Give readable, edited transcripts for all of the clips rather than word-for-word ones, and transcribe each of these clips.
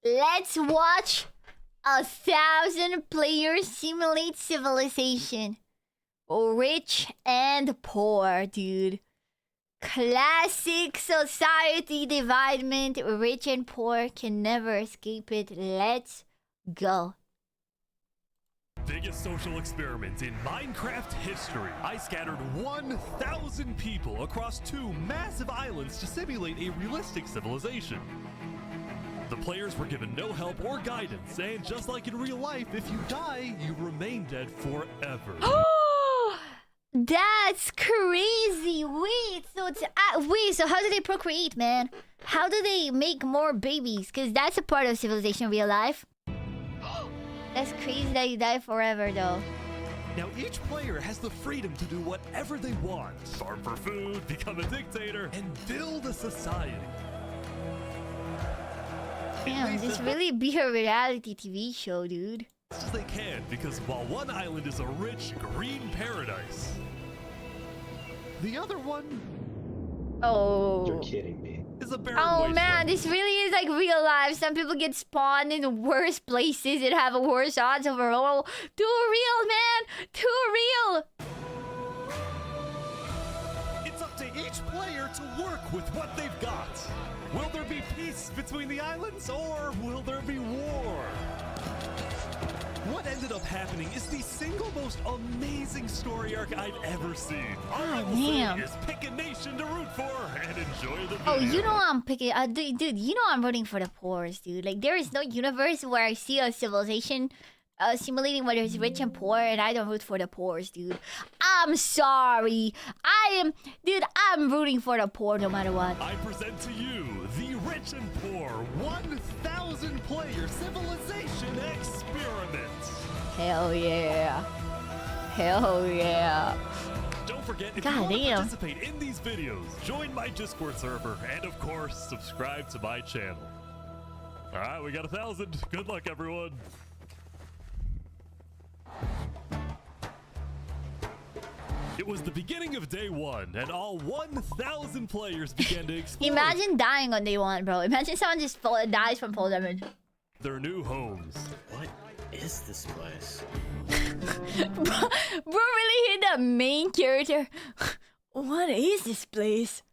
Let's watch 1,000 players simulate civilization. Rich and poor, dude. Classic society dividement. Rich and poor can never escape it. Let's go. Biggest social experiment in Minecraft history. I scattered 1,000 people across 2 massive islands to simulate a realistic civilization. The players were given no help or guidance, and just like in real life, if you die, you remain dead forever. That's crazy. Wait, so it's so how do they procreate, man? How do they make more babies? Because that's a part of civilization in real life. That's crazy that you die forever, though. Now, each player has the freedom to do whatever they want. Farm for food, become a dictator, and build a society. Damn, this really be a reality TV show, dude. As they can, because while one island is a rich green paradise, the other one... Oh. You're kidding me. Is a barren man, wasteland. this really is like real life. Some people get spawned in the worst places and have a worse odds overall. Too real, man. Too real. It's up to each player to work with what they've got. Will there be peace between the islands, or will there be war? What ended up happening is the single most amazing story arc I've ever seen. All I will say is pick a nation to root for and enjoy the video. Oh, you know I'm picking... dude, you know I'm rooting for the poors, dude. Like, there is no universe where I see a civilization simulating whether it's rich and poor, and I don't root for the poors, dude. I'm sorry. Dude, I'm rooting for the poor no matter what. I present to you the rich and poor 1,000 player civilization experiment. Hell yeah. Hell yeah. Don't forget, if God you want to damn. participate in these videos, join my Discord server, and of course, subscribe to my channel. Alright, we got 1,000. Good luck, everyone. It was the beginning of day 1, and all 1,000 players began to explore Imagine dying on day 1, bro. Imagine someone just dies from fall damage. their new homes. What is this place? Bro really hit the main character. What is this place?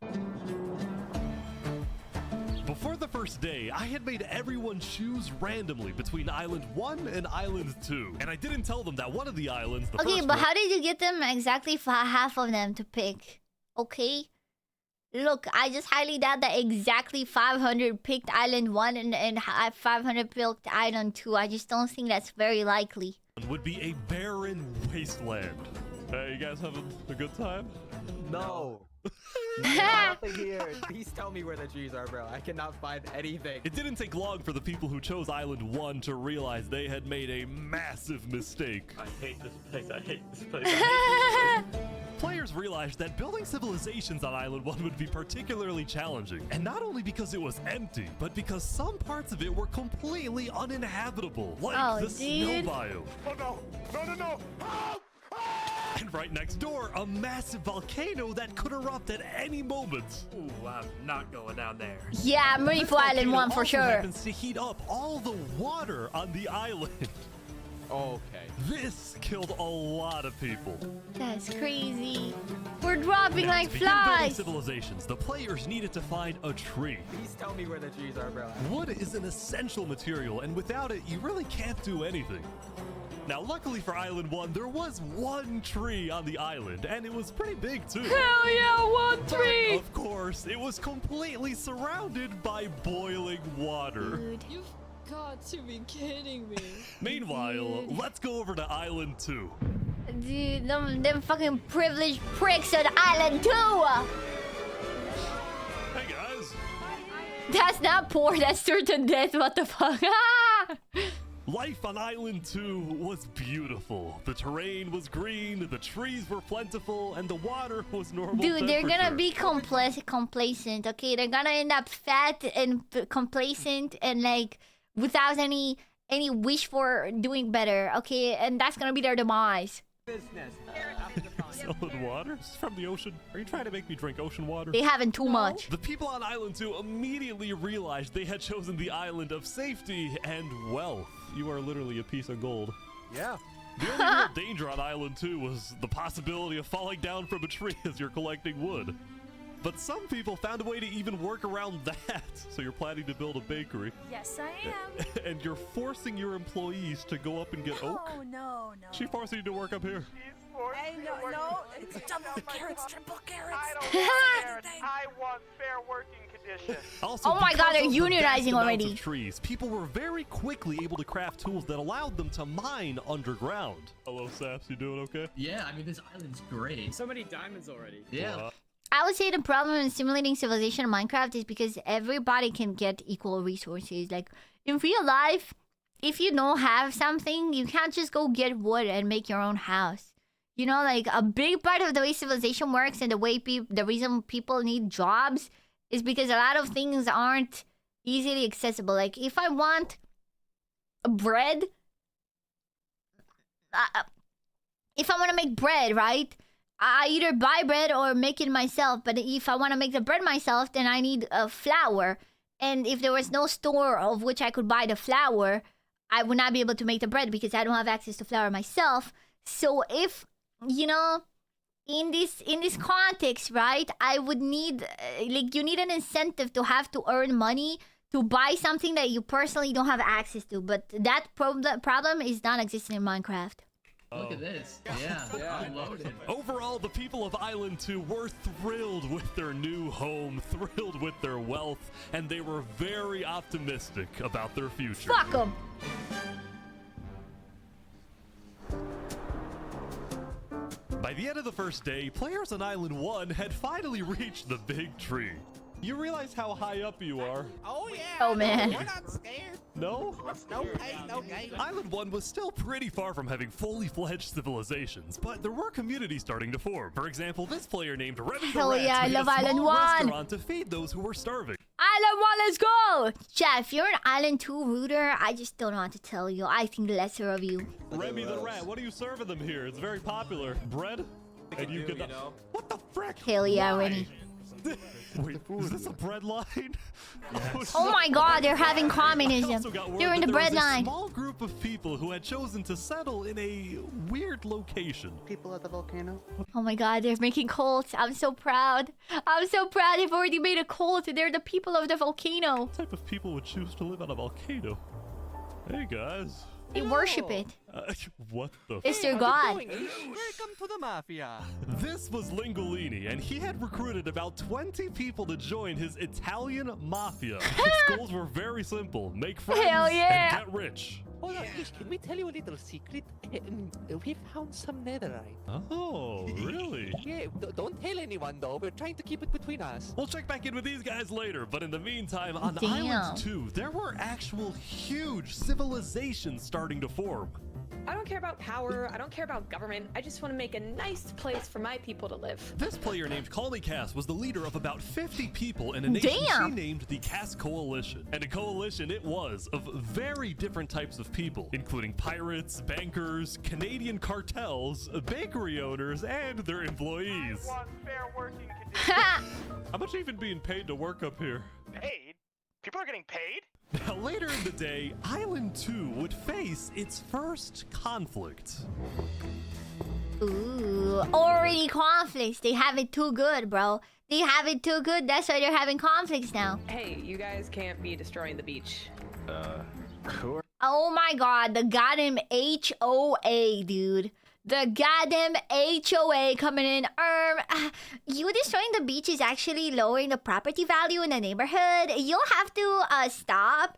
Before the first day, I had made everyone choose randomly between Island 1 and Island 2. And I didn't tell them that one of the islands, the Okay, first but one, how did you get them exactly half of them to pick? Okay? Look, I just highly doubt that exactly 500 picked Island 1 and 500 picked Island 2. I just don't think that's very likely. would be a barren wasteland. Hey, you guys having a good time? No. Nothing here. Please tell me where the trees are, bro. I cannot find anything. It didn't take long for the people who chose Island 1 to realize they had made a massive mistake. I hate this place. I hate this place. I hate this place. Players realized that building civilizations on Island 1 would be particularly challenging. And not only because it was empty, but because some parts of it were completely uninhabitable. Like the snow biome. Oh no! No, no, no! Oh! And right next door, a massive volcano that could erupt at any moment. Ooh, I'm not going down there. Yeah, I'm ready for Island 1 for sure. Happens to heat up all the water on the island. Okay. This killed a lot of people. That's crazy. We're dropping Now, like to begin building flies. civilizations, the players needed to find a tree. Please tell me where the trees are, bro. Wood is an essential material, and without it, you really can't do anything. Now, luckily for Island 1, there was one tree on the island, and it was pretty big, too. Hell yeah, one But, tree. of course, it was completely surrounded by boiling water. Dude. You've got to be kidding me. Meanwhile, let's go over to Island 2. Dude, them fucking privileged pricks at Island 2. Hey, guys. That's not poor, that's certain death. What the fuck? Life on Island 2 was beautiful. The terrain was green, the trees were plentiful, and the water was normal Dude, they're gonna temperature. be complacent, okay? They're gonna end up fat and complacent and like without any wish for doing better, okay? And that's gonna be their demise. Business. Selling water? It's from the ocean. Are you trying to make me drink ocean water? They having too much. The people on Island 2 immediately realized they had chosen the island of safety and wealth. You are literally a piece of gold. Yeah. The only real danger on Island 2 was the possibility of falling down from a tree as you're collecting wood. But some people found a way to even work around that. So you're planning to build a bakery. Yes, I am. And you're forcing your employees to go up and get oak? Oh, no. She forcing you to work up here. Hey, no. It's double carrots, triple carrots. I don't want carrots. I want fair working conditions. Also, Oh my God, because they're of the vast unionizing amounts already. of trees, people were very quickly able to craft tools that allowed them to mine underground. Hello, Saps, you doing okay? Yeah, I mean, this island's great. So many diamonds already. Yeah. I would say the problem in simulating civilization in Minecraft is because everybody can get equal resources. Like, in real life, if you don't have something, you can't just go get wood and make your own house. You know, like, a big part of the way civilization works and the way the reason people need jobs is because a lot of things aren't easily accessible. Like, if I want bread, if I want to make bread, right? I either buy bread or make it myself. But if I want to make the bread myself, then I need flour. And if there was no store of which I could buy the flour, I would not be able to make the bread because I don't have access to flour myself. So if, you know, in this context, right, I would need, like, you need an incentive to have to earn money to buy something that you personally don't have access to. But that problem is non-existent in Minecraft. Look at this. Yeah, unloaded. Overall, the people of Island 2 were thrilled with their new home, thrilled with their wealth, and they were very optimistic about their future. Fuck them. By the end of the first day, players on Island 1 had finally reached the big tree. You realize how high up you are? Oh yeah. Oh, man. We're not scared. No? No pain, no gain. Island 1 was still pretty far from having fully fledged civilizations, but there were communities starting to form. For example, this player named Remy the Hell Rat yeah, I made love a small Island 1. restaurant to feed those who were starving. Island 1, let's go! Chat, if you're an Island 2 rooter, I just don't know what to tell you. I think lesser of you. Remy the Rat, what are you serving them here? It's very popular. Bread? And you can... What the frick? Hell yeah, Why? Rennie. Wait, is this a bread line? Yes. Oh my God, they're having communism. Also got word They're in that the there bread was a line. small group of people who had chosen to settle in a weird location. People at the volcano. Oh my God, they're making cults. I'm so proud. I'm so proud they've already made a cult. They're the people of the volcano. What type of people would choose to live on a volcano? Hey guys. They worship it. What the It's their god. Welcome to the mafia. This was Lingolini, and he had recruited about 20 people to join his Italian mafia. His goals were very simple: make friends Hell yeah. and get rich. Hold on, Ish, can we tell you a little secret? We found some netherite. Oh, really? Yeah, don't tell anyone though. We're trying to keep it between us. We'll check back in with these guys later, but in the meantime, on Damn. Island 2, there were actual huge civilizations starting to form. I don't care about power, I don't care about government, I just want to make a nice place for my people to live. This player named CallMeCass was the leader of about 50 people in a nation Damn. she named the Cass Coalition. And a coalition it was of very different types of people, including pirates, bankers, Canadian cartels, bakery owners, and their employees. I want fair working conditions. How much even being paid to work up here? Paid? People are getting paid? Now, later in the day, Island 2 would face its first conflict. Ooh, already conflicts. They have it too good, bro. They have it too good. That's why they're having conflicts now. Hey, you guys can't be destroying the beach. Oh my God, the goddamn HOA, dude. The goddamn HOA coming in. You destroying the beach is actually lowering the property value in the neighborhood. You'll have to stop.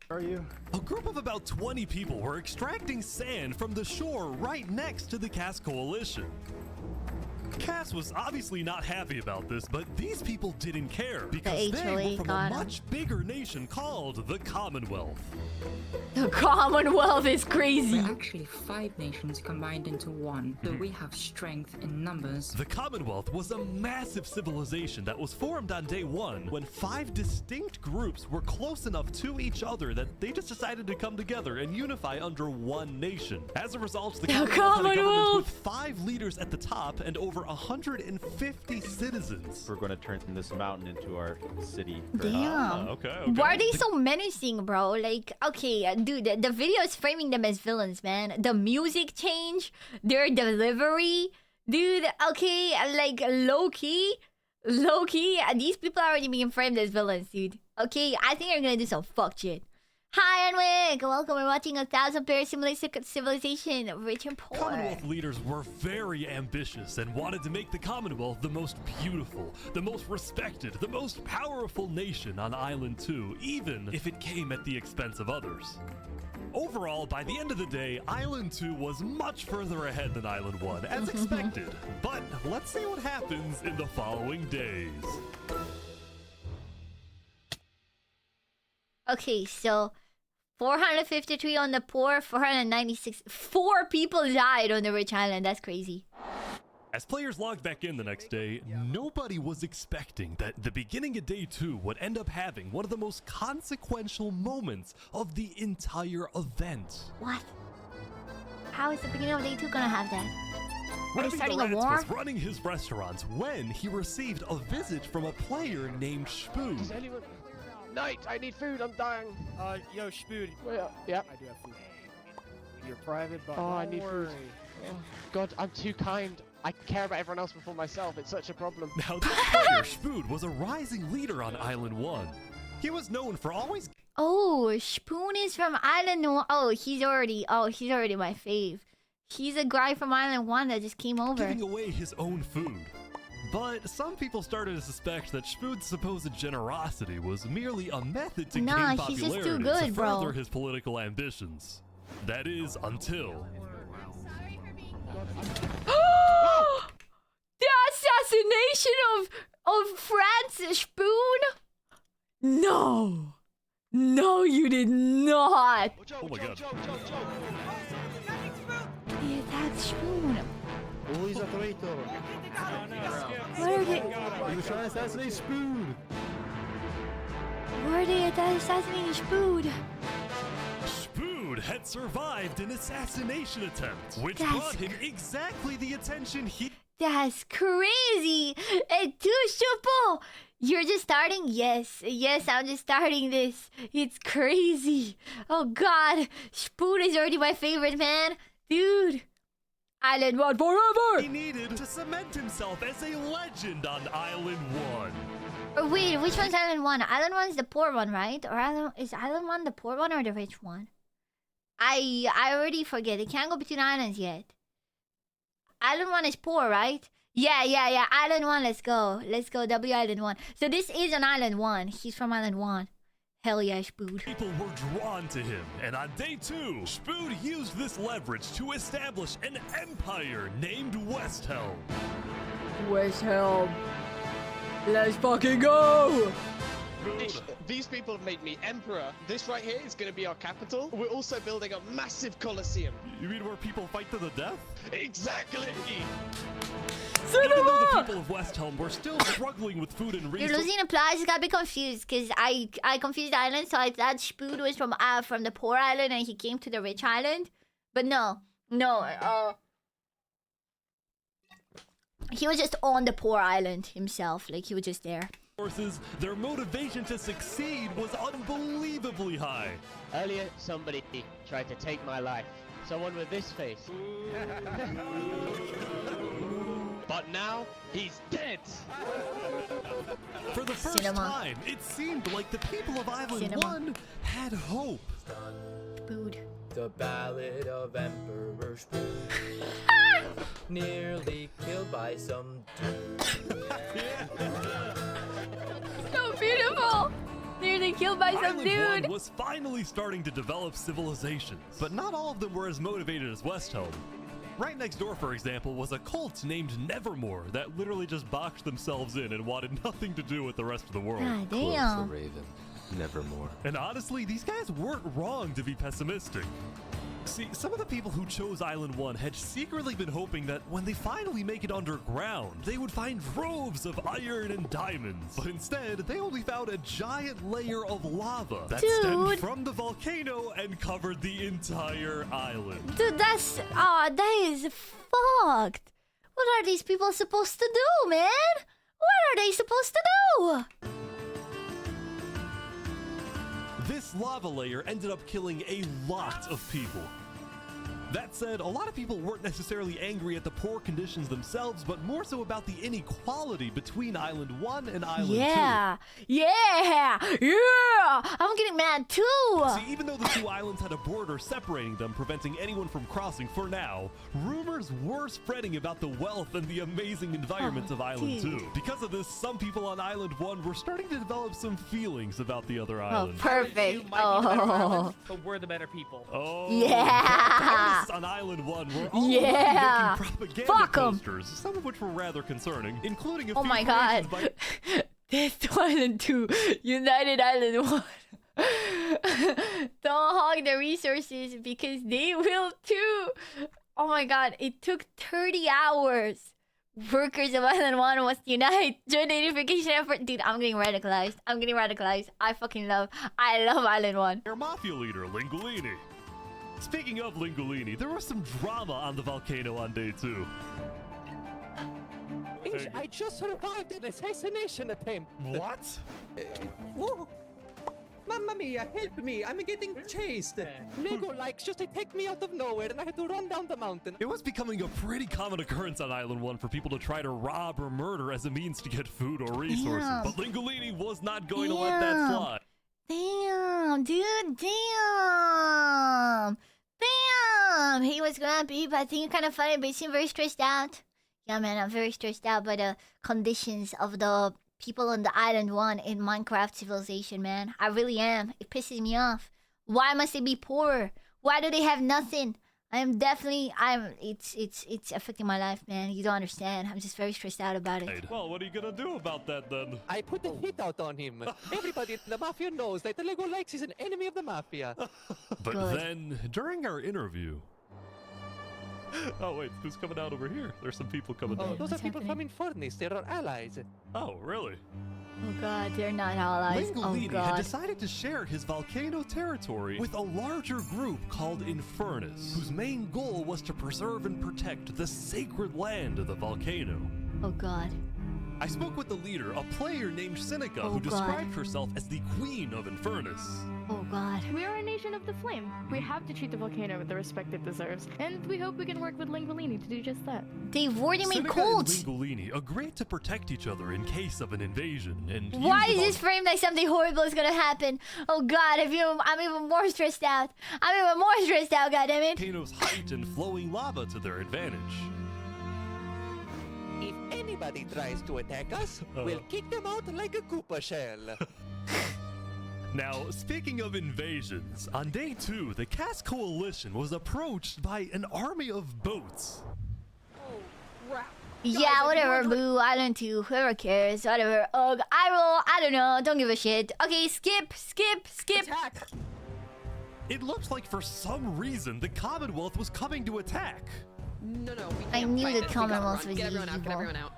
Are you? A group of about 20 people were extracting sand from the shore right next to the Cass Coalition. Cass was obviously not happy about this, but these people didn't care because they HOA were from got a 'em. much bigger nation called the Commonwealth. The Commonwealth is crazy. We're actually 5 nations combined into one, so we have strength in numbers. The Commonwealth was a massive civilization that was formed on day 1 when 5 distinct groups were close enough to each other that they just decided to come together and unify under one nation. As a result, the Commonwealth had a government Commonwealth! with 5 leaders at the top and over 150 citizens. We're going to turn this mountain into our city. Damn. Okay. Why are they so menacing, bro? Like, okay, dude, the video is framing them as villains, man. The music change, their delivery, dude. Okay, like low key, these people are already being framed as villains, dude. Okay, I think you're gonna do some fuck shit. Hi, Anwick! Welcome. We're watching 1,000-player civilization, rich and poor. Commonwealth leaders were very ambitious and wanted to make the Commonwealth the most beautiful, the most respected, the most powerful nation on Island 2, even if it came at the expense of others. Overall, by the end of the day, Island 2 was much further ahead than Island 1, as expected. But let's see what happens in the following days. Okay, so 453 on the poor, 496. 4 people died on the rich island. That's crazy. As players logged back in the next day, nobody was expecting that the beginning of day 2 would end up having one of the most consequential moments of the entire event. What? How is the beginning of day 2 gonna have that? Are they Remy starting a Durant war? was running his restaurants when he received a visit from a player named Spoon. Knight, I need food, I'm dying. Yo, Spood. Yeah. I do have food. You're private, but Oh, I don't need food. worry. Oh, God, I'm too kind. I care about everyone else before myself. It's such a problem. Now, this player, Spoon, was a rising leader on Island 1. He was known for always Oh, Spoon is from Island 1. Oh, he's already my fave. He's a guy from Island 1 that just came over. giving away his own food. But some people started to suspect that Spoon's supposed generosity was merely a method to Nah, gain he's just too popularity good, to bro. further his political ambitions. That is, until... The assassination of Francis Spoon? No. No, you did not. Oh my god. He attacked Spoon. Oh, he's a traitor. Where are they? He was trying to assassinate Spoon. Where are they assassinating Spoon? Spoon had survived an assassination attempt, which That's brought him exactly the attention he... That's crazy. And too simple. You're just starting? Yes, I'm just starting this. It's crazy. Oh God, Spoon is already my favorite, man. Dude. Island 1 forever! He needed to cement himself as a legend on Island 1. Or wait, which one's Island 1? Island 1 is the poor one, right? Or is Island 1 the poor one or the rich one? I already forget. It can't go between islands yet. Island 1 is poor, right? Yeah. Island 1, let's go. Let's go, W Island 1. So this is an Island 1. He's from Island 1. Hell yeah, Spoon. People were drawn to him, and on day 2, Spoon used this leverage to establish an empire named West Helm. West Helm. Let's fucking go! These people have made me emperor. This right here is going to be our capital. We're also building a massive coliseum. You mean where people fight to the death? Exactly. Even though the people of West Helm were still struggling with food and You're resources, losing the plot. I just got a bit confused because I confused the island, so I thought Spoon was from the poor island and he came to the rich island. But no. He was just on the poor island himself. Like, he was just there. their motivation to succeed was unbelievably high. Earlier, somebody tried to take my life. Someone with this face. But now, he's dead! For the first time, it seemed like the people of Island 1 had hope. Spoon. The Ballad of Emperor Spoon. Nearly killed by some dude. So beautiful! Nearly killed by some Island dude! 1 was finally starting to develop civilizations, but not all of them were as motivated as West Helm. Right next door, for example, was a cult named Nevermore that literally just boxed themselves in and wanted nothing to do with the rest of the world. God damn. Raven. Nevermore. And honestly, these guys weren't wrong to be pessimistic. See, some of the people who chose Island 1 had secretly been hoping that when they finally make it underground, they would find troves of iron and diamonds. But instead, they only found a giant layer of lava that stemmed from the volcano and covered the entire island. Dude, that is fucked. What are these people supposed to do, man? What are they supposed to do? This lava layer ended up killing a lot of people. That said, a lot of people weren't necessarily angry at the poor conditions themselves, but more so about the inequality between Island 1 and Island 2. Yeah! I'm getting mad too! See, even though the two islands had a border separating them, preventing anyone from crossing for now, rumors were spreading about the wealth and the amazing environment of Island 2. Because of this, some people on Island 1 were starting to develop some feelings about the other islands. Perfect. But we're the better people. Oh, yeah! On Island 1 were all making propaganda posters, some of which were rather concerning, including a few creations by This 1 and 2, United Island 1. Don't hog the resources because they will too. Oh my god, it took 30 hours. Workers of Island 1 must unite. Join the unification effort. Dude, I'm getting radicalized. I love Island 1. Their mafia leader, Lingolini. Speaking of Lingolini, there was some drama on the volcano on day 2. I just survived an assassination attempt. What? Whoa. Mamma mia, help me! I'm getting chased. Lego likes just attacked me out of nowhere and I had to run down the mountain. It was becoming a pretty common occurrence on Island 1 for people to try to rob or murder as a means to get food or resources. Damn. But Lingolini was not going to let that slide. Damn, dude, damn. He was grumpy, but I think kind of funny, but he seemed very stressed out. Yeah, man, I'm very stressed out by the conditions of the people on the Island 1 in Minecraft Civilization, man. I really am. It pisses me off. Why must they be poor? Why do they have nothing? It's affecting my life, man. You don't understand. I'm just very stressed out about it. Well, what are you gonna do about that then? I put the hit out on him. Everybody in the mafia knows that the Lego likes is an enemy of the mafia. But then, during our interview... Oh wait, who's coming out over here? There's some people coming out. Those are people from Infernus. They're our allies. Oh, really? Oh god, they're not allies. Lingolini had decided to share his volcano territory with a larger group called Infernus, whose main goal was to preserve and protect the sacred land of the volcano. Oh god. I spoke with the leader, a player named Seneca, who described herself as the Queen of Infernus. Oh god. We are a nation of the flame. We have to treat the volcano with the respect it deserves, and we hope we can work with Lingolini to do just that. They've already made Seneca cults. and Lingolini agreed to protect each other in case of an invasion, and why is this framed like something horrible is gonna happen? Oh god, I'm even more stressed out. Goddammit. Volcano's height and flowing lava to their advantage. If anybody tries to attack us, we'll kick them out like a Koopa shell. Now, speaking of invasions, on day 2, the Cass Coalition was approached by an army of boats. Oh, crap. Yeah, whatever, boo. Island 2. Whoever cares. Whatever. Ugh. I roll. I don't know. Don't give a shit. Okay, skip. Attack. It looks like for some reason the Commonwealth was coming to attack. No, we can't I knew fight the this. Commonwealth was Get everyone out, evil. get everyone out.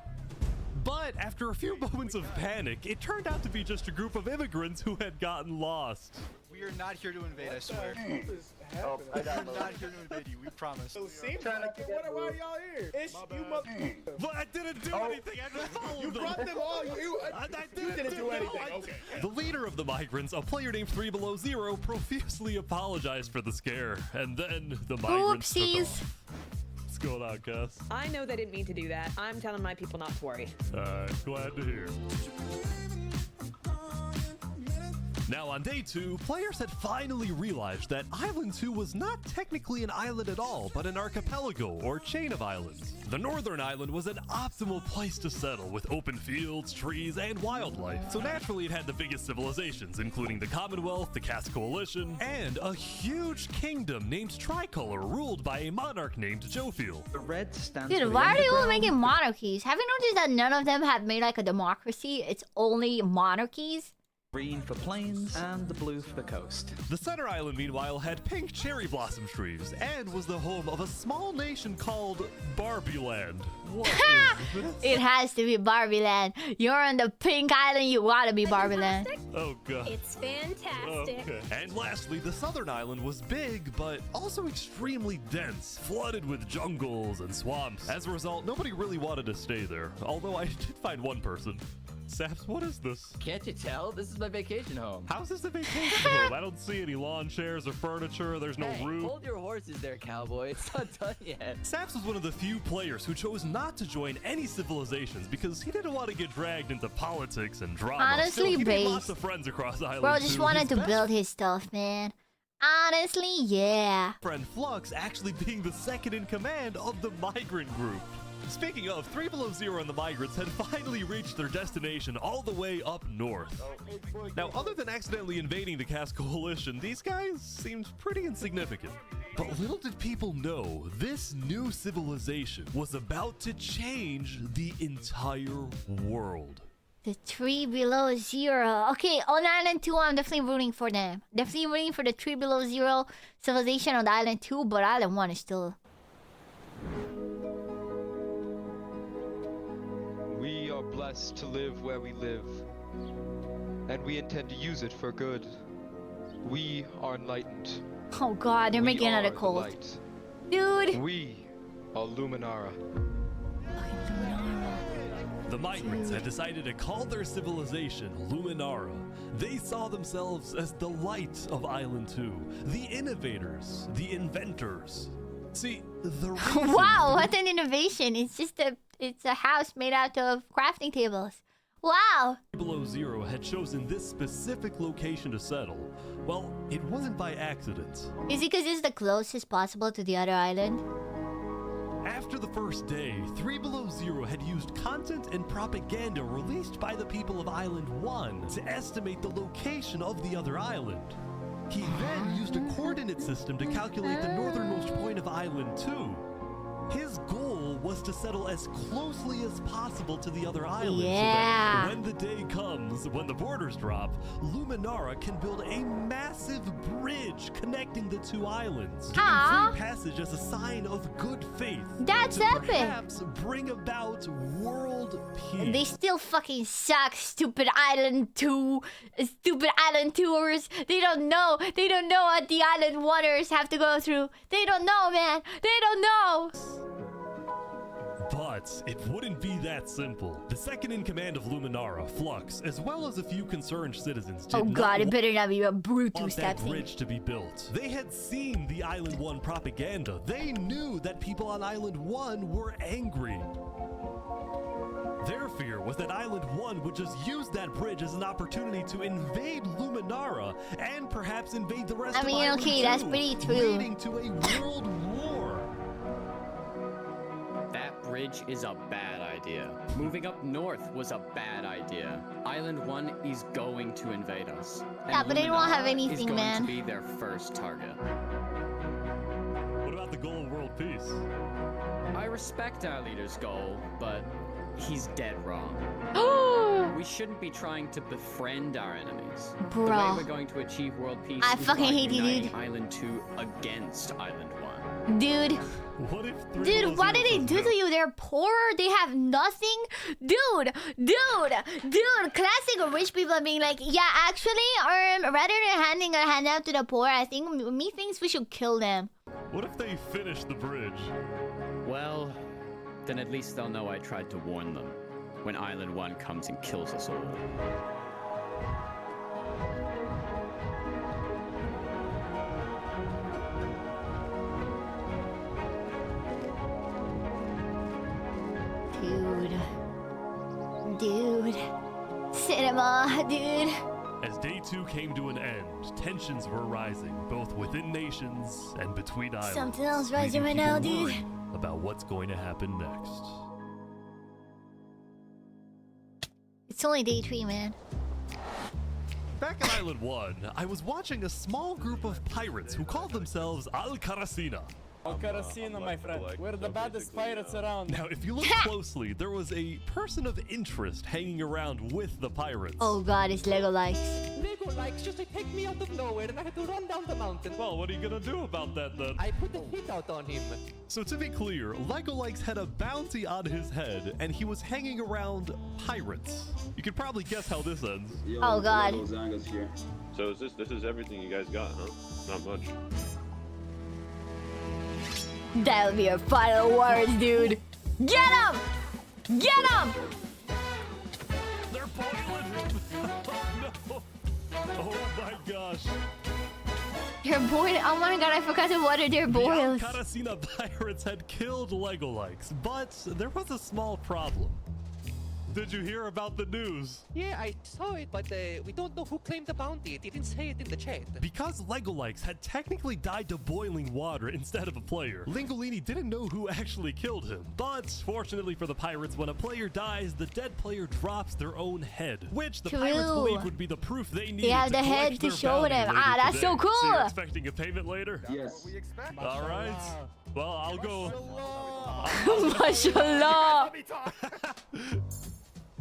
But after a few moments of panic, it turned out to be just a group of immigrants who had gotten lost. We are not here to invade, I swear. I We're not here to invade you, we promise. So seems like why are y'all here? It's you mother. But I didn't do anything. I just followed You them. brought them all. You didn't do anything. Okay. The leader of the migrants, a player named 3 Below Zero, profusely apologized for the scare, and then the migrants took off. What's going on, Cass? I know they didn't mean to do that. I'm telling my people not to worry. Glad to hear. Now on day 2, players had finally realized that Island 2 was not technically an island at all, but an archipelago or chain of islands. The northern island was an optimal place to settle with open fields, trees, and wildlife. So naturally it had the biggest civilizations, including the Commonwealth, the Caste Coalition, and a huge kingdom named Tricolor ruled by a monarch named Jofiel. The red stands Dude, for the why are they all underground. making monarchies? Have you noticed that none of them have made like a democracy? It's only monarchies. Green for plains and the blue for the coast. The center island, meanwhile, had pink cherry blossom trees and was the home of a small nation called Barbieland. What is this? It has to be Barbie Land. You're on the pink island, you gotta be Barbie Land. Oh god. It's fantastic. Okay. And lastly, the southern island was big, but also extremely dense, flooded with jungles and swamps. As a result, nobody really wanted to stay there, although I did find one person. Saps, what is this? Can't you tell? This is my vacation home. How's this a vacation home? I don't see any lawn chairs or furniture. There's no Hey, roof. hold your horses there, cowboy. It's not done yet. Saps was one of the few players who chose not to join any civilizations because he didn't want to get dragged into politics and drama. Honestly, Still, he made Base. lots of friends across Island Bro just 2. wanted His to best build his stuff, man. Honestly, yeah. friend Flux actually being the second in command of the migrant group. Speaking of, 3 Below Zero and the migrants had finally reached their destination all the way up north. Now, other than accidentally invading the Caste Coalition, these guys seemed pretty insignificant. But little did people know, this new civilization was about to change the entire world. The 3 Below Zero. Okay, on Island 2, I'm definitely rooting for them. Definitely rooting for the 3 Below Zero civilization on Island 2, but Island 1 is still... We are blessed to live where we live, and we intend to use it for good. We are enlightened. Oh god, they're making another the cult. light. Dude! We are Luminara. The migrants had decided to call their civilization Luminara. They saw themselves as the light of Island 2, the innovators, the inventors. See, the reason Wow, what an innovation. It's a house made out of crafting tables. Wow. Below Zero had chosen this specific location to settle. Well, it wasn't by accident. Is it because it's the closest possible to the other island? After the first day, 3 Below Zero had used content and propaganda released by the people of Island 1 to estimate the location of the other island. He then used a coordinate system to calculate the northernmost point of Island 2. His goal was to settle as closely as possible to the other islands so Yeah. that when the day comes, when the borders drop, Luminara can build a massive bridge connecting the two islands, giving Aw. free passage as a sign of good faith. That's to epic. perhaps bring about world peace. They still fucking suck, stupid Island 2. Stupid Island 2ers. They don't know. They don't know what the Island 1ers have to go through. They don't know, man. They don't know. But it wouldn't be that simple. The second in command of Luminara, Flux, as well as a few concerned citizens did Oh god, not it better not be a brute want two-step that thing. bridge to be built. They had seen the Island 1 propaganda. They knew that people on Island 1 were angry. Their fear was that Island 1 would just use that bridge as an opportunity to invade Luminara and perhaps invade the rest I of mean, Island okay, 2, that's pretty true. leading to a world war. That bridge is a bad idea. Moving up north was a bad idea. Island 1 is going to invade us. And Yeah, but they don't have Luminara anything, is going man. to be their first target. What about the goal of world peace? I respect our leader's goal, but he's dead wrong. We shouldn't be trying to befriend our enemies. The way Bruh. we're going to achieve world peace I is fucking by hate you, uniting dude. Island 2 against Island 1. Dude. What if Dude, what did they do to you? They're poor? They have nothing? Dude, classic rich people being like, yeah, actually, rather than handing a handout to the poor, I think me thinks we should kill them. What if they finish the bridge? Well, then at least they'll know I tried to warn them when Island 1 comes and kills us all. Dude. Cinema, dude. As day 2 came to an end, tensions were rising, both within nations and between islands. Something else rising right leaving now, people dude. worried about what's going to happen next. It's only day 3, man. Back in Island 1, I was watching a small group of pirates who called themselves Al-Karasina. Carasina, my friend. We're the baddest pirates around. Now, if you look closely, there was a person of interest hanging around with the pirates. Oh god, it's Lego likes. Lego likes just take me out of nowhere and I had to run down the mountain. Well, what are you gonna do about that then? I put a hit out on him. So to be clear, Lego Likes had a bounty on his head, and he was hanging around pirates. You could probably guess how this ends. Oh god. So is this is everything you guys got, huh? Not much. That'll be our final words, dude. Get him! Get him! They're boiling him! Oh no! Oh my gosh! They're boiled. Oh my god, I forgot to water their boils. The Karasina pirates had killed Lego Likes, but there was a small problem. Did you hear about the news? Yeah, I saw it, but we don't know who claimed the bounty. It didn't say it in the chat. Because Lego Likes had technically died to boiling water instead of a player, Lingolini didn't know who actually killed him. But fortunately for the pirates, when a player dies, the dead player drops their own head, which the pirates believed would be the proof they needed. They have the head to show them. Ah, that's so cool. So you're expecting a payment later? Yes. All right. Well, I'll go. Mashallah.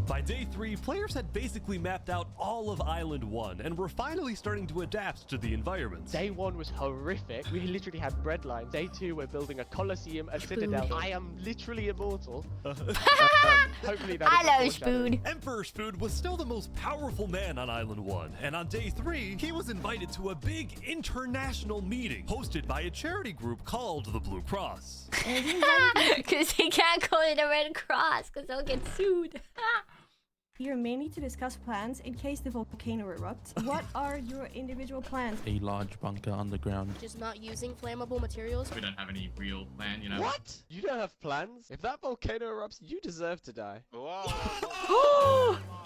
By day 3, players had basically mapped out all of Island 1 and were finally starting to adapt to the environment. Day 1 was horrific. We literally had bread lines. Day 2, we're building a coliseum, a citadel. I am literally immortal. Hopefully that I love Spoon. Emperor Spoon was still the most powerful man on Island 1, and on day 3, he was invited to a big international meeting hosted by a charity group called the Blue Cross. Because they can't call it a Red Cross, because they'll get sued. Here mainly to discuss plans in case the volcano erupts. What are your individual plans? A large bunker underground. Just not using flammable materials. We don't have any real plan, you know. What? You don't have plans? If that volcano erupts, you deserve to die.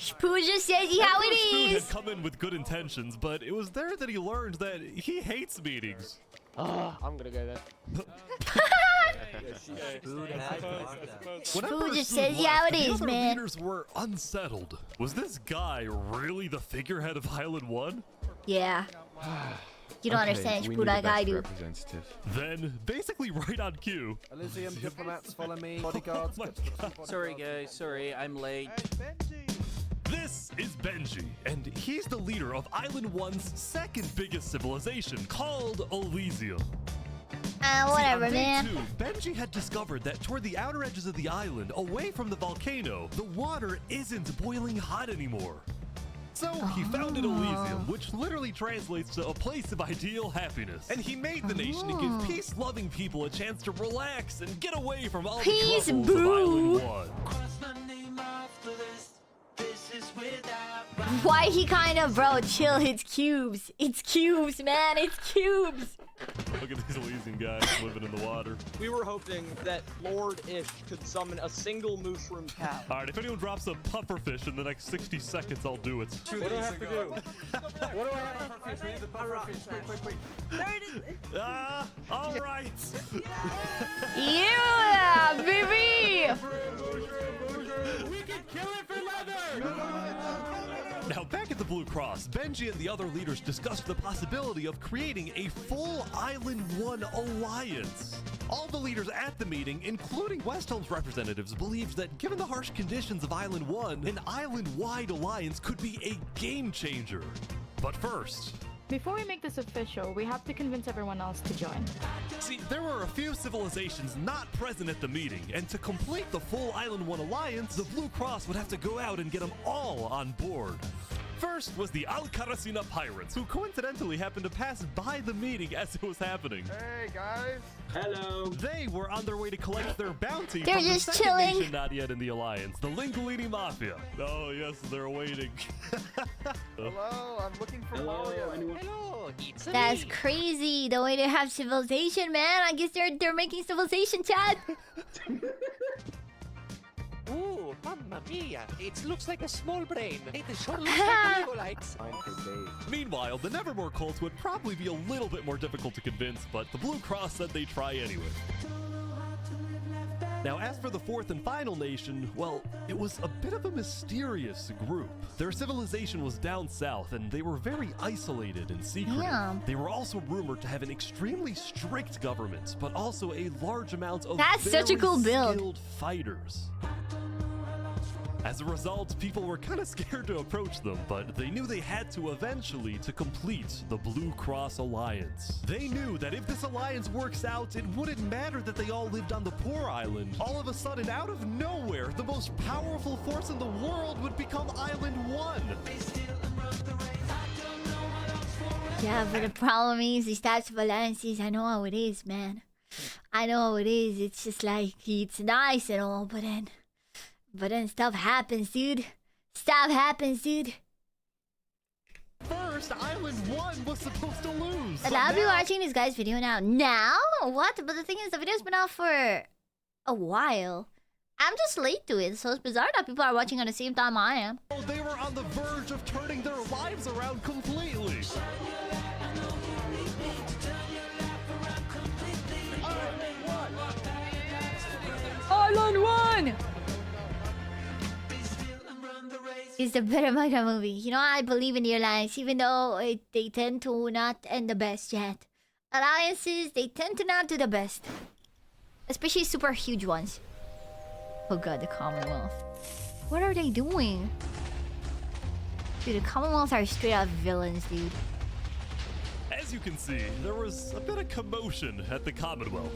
Spoo just says how it Spoon is. had come in with good intentions, but it was there that he learned that he hates meetings. I'm gonna go there. Spoo just says how it is, the man. leaders were unsettled. Was this guy really the figurehead of Island 1? Yeah. You don't understand Spoo like I do. Then, basically right on cue. Elysium diplomats follow me. Bodyguards. Sorry guys, sorry, I'm late. This is Benji, and he's the leader of Island 1's second biggest civilization, called Elysium. Whatever, on day man. 2, Benji had discovered that toward the outer edges of the island, away from the volcano, the water isn't boiling hot anymore. So he founded Elysium, which literally translates to a place of ideal happiness. And he made the nation to give peace-loving people a chance to relax and get away from all the troubles of Island 1. Why he kind of, bro, chill, it's cubes. It's cubes, man, it's cubes. Look at these Elysian guys living in the water. We were hoping that Lord Ish could summon a single mushroom cow. Alright, if anyone drops a pufferfish in the next 60 seconds, I'll do it. What do I have to do? What do I have to do? We need the pufferfish. Quick. There it is. Alright. Yeah, baby! We can kill it for leather! Now, back at the Blue Cross, Benji and the other leaders discussed the possibility of creating a full Island 1 alliance. All the leaders at the meeting, including Westholme's representatives, believed that given the harsh conditions of Island 1, an island-wide alliance could be a game changer. But first... Before we make this official, we have to convince everyone else to join. See, there were a few civilizations not present at the meeting, and to complete the full Island 1 alliance, the Blue Cross would have to go out and get them all on board. First was the Al-Karasina pirates, who coincidentally happened to pass by the meeting as it was happening. Hey, guys. Hello. They were on their way to collect their bounty They're from just the second chilling. nation not yet in the alliance, the Lingolini Mafia. Oh, yes, they're waiting. Hello, I'm looking for Mario. Hello, it's That's me. crazy. The way they have civilization, man. I guess they're making civilization, Chad. Ooh, Mamma mia, it looks like a small brain. It sure looks like Lego likes. Meanwhile, the Nevermore cult would probably be a little bit more difficult to convince, but the Blue Cross said they'd try anyway. Now, as for the fourth and final nation, well, it was a bit of a mysterious group. Their civilization was down south, and they were very isolated and secretive. Yeah. They were also rumored to have an extremely strict government, but also a large amount of That's such a cool build. skilled fighters. As a result, people were kind of scared to approach them, but they knew they had to eventually to complete the Blue Cross Alliance. They knew that if this alliance works out, it wouldn't matter that they all lived on the poor island. All of a sudden, out of nowhere, the most powerful force in the world would become Island 1. Yeah, but the problem is these types of alliances, I know how it is, man. I know how it is. It's just like, it's nice and all, but then stuff happens, dude. Stuff happens, dude. First, Island 1 was supposed to lose. A lot of people are watching this guy's video now. Now? What? But the thing is, the video's been out for a while. I'm just late to it, so it's bizarre that people are watching at the same time I am. They were on the verge of turning their lives around completely. Island 1! It's the better manga movie. You know, I believe in the alliance, even though they tend to not end the best yet. Alliances, they tend to not do the best. Especially super huge ones. Oh god, the Commonwealth. What are they doing? Dude, the Commonwealth are straight up villains, dude. As you can see, there was a bit of commotion at the Commonwealth.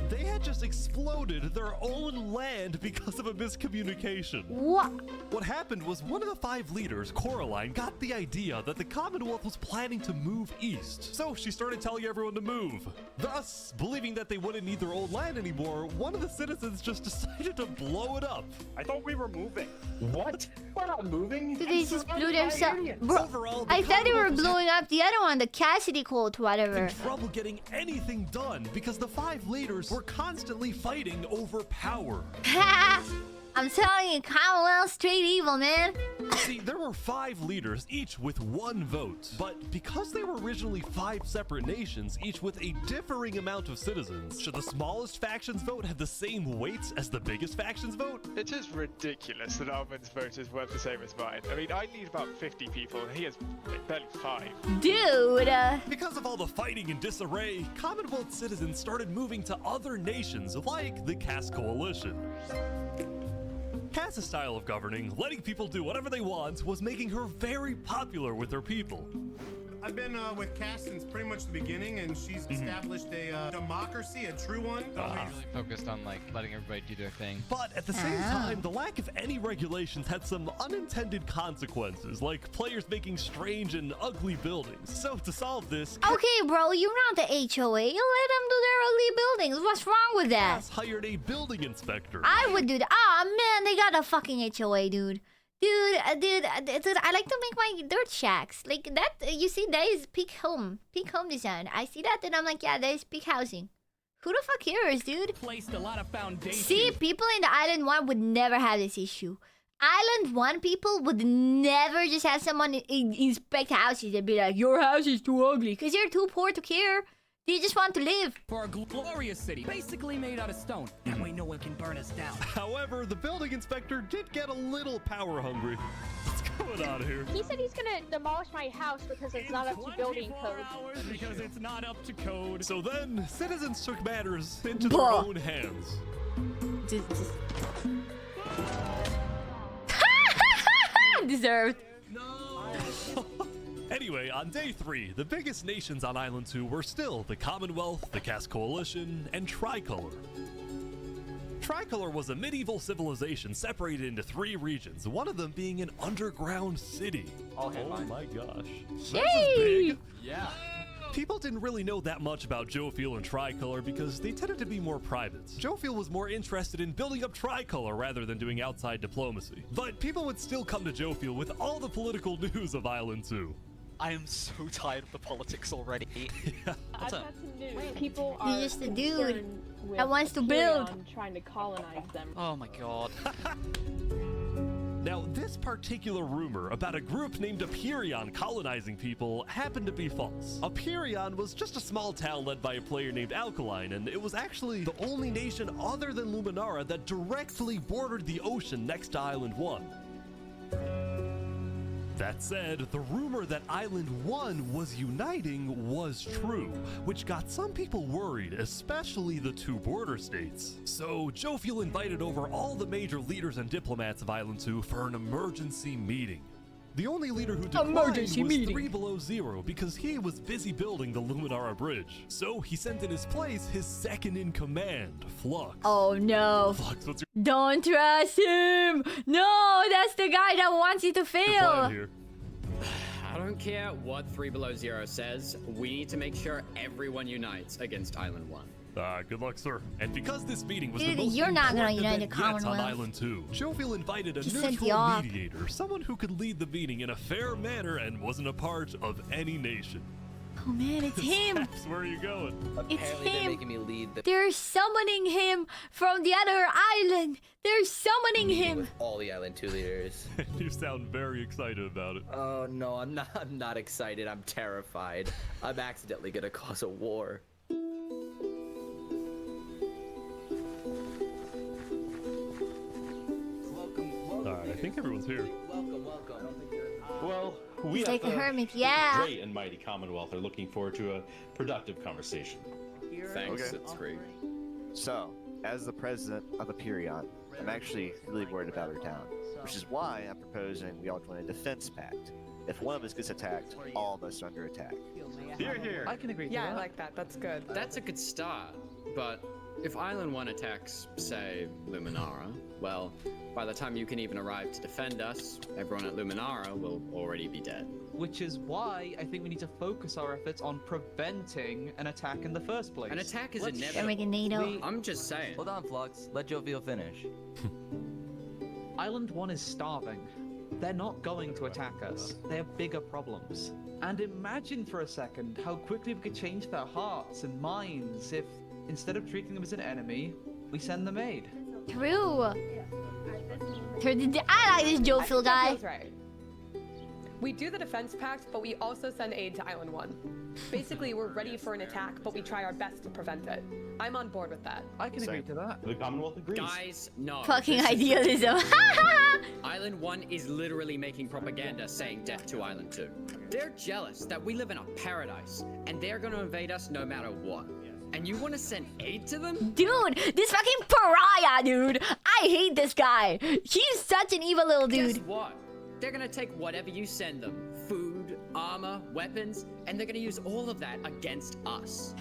They had just exploded their own land because of a miscommunication. What? What happened was one of the 5 leaders, Coraline, got the idea that the Commonwealth was planning to move east. So she started telling everyone to move. Thus, believing that they wouldn't need their own land anymore, one of the citizens just decided to blow it up. I thought we were moving. What? We're not moving. Dude, they just blew themselves. Bro, Overall, I thought they were blowing up the other one, the Cassidy cult, whatever. In trouble getting anything done because the 5 leaders were constantly fighting over power. I'm telling you, Commonwealth straight evil, man. See, there were 5 leaders, each with 1 vote. But because they were originally 5 separate nations, each with a differing amount of citizens, should the smallest faction's vote have the same weight as the biggest faction's vote? It is ridiculous that Armin's vote is worth the same as mine. I mean, I need about 50 people, and he has like, barely 5. Dude! Because of all the fighting and disarray, Commonwealth citizens started moving to other nations like the Cass Coalition. Cass's style of governing, letting people do whatever they want, was making her very popular with her people. I've been with Cass since pretty much the beginning, and she's established a democracy, a true one. Really focused on like letting everybody do their thing. But at the same time, the lack of any regulations had some unintended consequences, like players making strange and ugly buildings. So to solve this, Okay, bro, you're not the HOA. You let them do their ugly buildings. What's wrong with that? Cass hired a building inspector. I would do that. Oh man, they got a fucking HOA, dude. Dude, I like to make my dirt shacks. Like that, you see, that is peak home design. I see that and I'm like, yeah, that is peak housing. Who the fuck cares, dude? Placed a lot of foundation. See, people in the Island 1 would never have this issue. Island 1 people would never just have someone inspect houses and be like, your house is too ugly, because you're too poor to care. They just want to live. For a glorious city, basically made out of stone. That way no one can burn us down. However, the building inspector did get a little power hungry. What's going on here? He said he's gonna demolish my house because it's not up to building code. Because it's not up to code. So then, citizens took matters into their own hands. Deserved. Anyway, on day 3, the biggest nations on Island 2 were still the Commonwealth, the Cass Coalition, and Tricolor. Tricolor was a medieval civilization separated into 3 regions, one of them being an underground city. Oh my gosh. Yay! This is big. Yeah. People didn't really know that much about Jofiel and Tricolor because they tended to be more private. Jofiel was more interested in building up Tricolor rather than doing outside diplomacy. But people would still come to Jofiel with all the political news of Island 2. I am so tired of the politics already. I've got some news. People are You're just a dude concerned with that wants to build. Hyperion trying to colonize them. Oh my god. Now, this particular rumor about a group named Hyperion colonizing people happened to be false. Hyperion was just a small town led by a player named Alkaline, and it was actually the only nation other than Luminara that directly bordered the ocean next to Island 1. That said, the rumor that Island 1 was uniting was true, which got some people worried, especially the two border states. So, Jofiel invited over all the major leaders and diplomats of Island 2 for an emergency meeting. The only leader who declined was 3 Below Zero because he was busy building the Luminara bridge. So he sent in his place his second in command, Flux. Oh no. Flux, what's your Don't trust him! No, that's the guy that wants you to plan fail! here? I don't care what 3 Below Zero says. We need to make sure everyone unites against Island 1. Good luck, sir. And because this meeting was Dude, the most you're not gonna important unite the event yet on Commonwealth. Island 2, Jofiel invited a Just sent neutral you off. mediator, someone who could lead the meeting in a fair manner and wasn't a part of any nation. Oh man, it's him! Saps, where are you going? It's Apparently they're him! making me lead the They're summoning him from the other island! They're summoning meeting him! with all the Island 2 leaders. You sound very excited about it. Oh no, I'm not excited. I'm terrified. I'm accidentally gonna cause a war. Alright, I think everyone's here. Welcome. Well, we He's at like a the hermit, yeah! great and mighty Commonwealth are looking forward to a productive conversation. Thanks, Okay. it's great. So, as the president of Hyperion, I'm actually really worried about our town, which is why I'm proposing we all join a defense pact. If one of us gets attacked, all of us are under attack. Here, here. I can agree to Yeah, I that. like that. That's good. That's a good start, but if Island 1 attacks, say, Luminara, well, by the time you can even arrive to defend us, everyone at Luminara will already be dead. Which is why I think we need to focus our efforts on preventing an attack in the first place. An attack is They're inevitable. making NATO. I'm just saying. Hold on, Flux. Let Jovial finish. Island 1 is starving. They're not going to attack us. They have bigger problems. And imagine for a second how quickly we could change their hearts and minds if, instead of treating them as an enemy, we send them aid. True! I like this Jofiel guy. Feels right. We do the defense pact, but we also send aid to Island 1. Basically, we're ready for an attack, but we try our best to prevent it. I'm on board with that. I can agree to that. The Commonwealth agrees. Guys, no. Fucking this is idealism. Island 1 is literally making propaganda saying death to Island 2. They're jealous that we live in a paradise, and they're gonna invade us no matter what. And you wanna send aid to them? Dude, this fucking pariah, dude! I hate this guy! He's such an evil little dude. Guess what? They're gonna take whatever you send them. Food, armor, weapons, and they're gonna use all of that against us.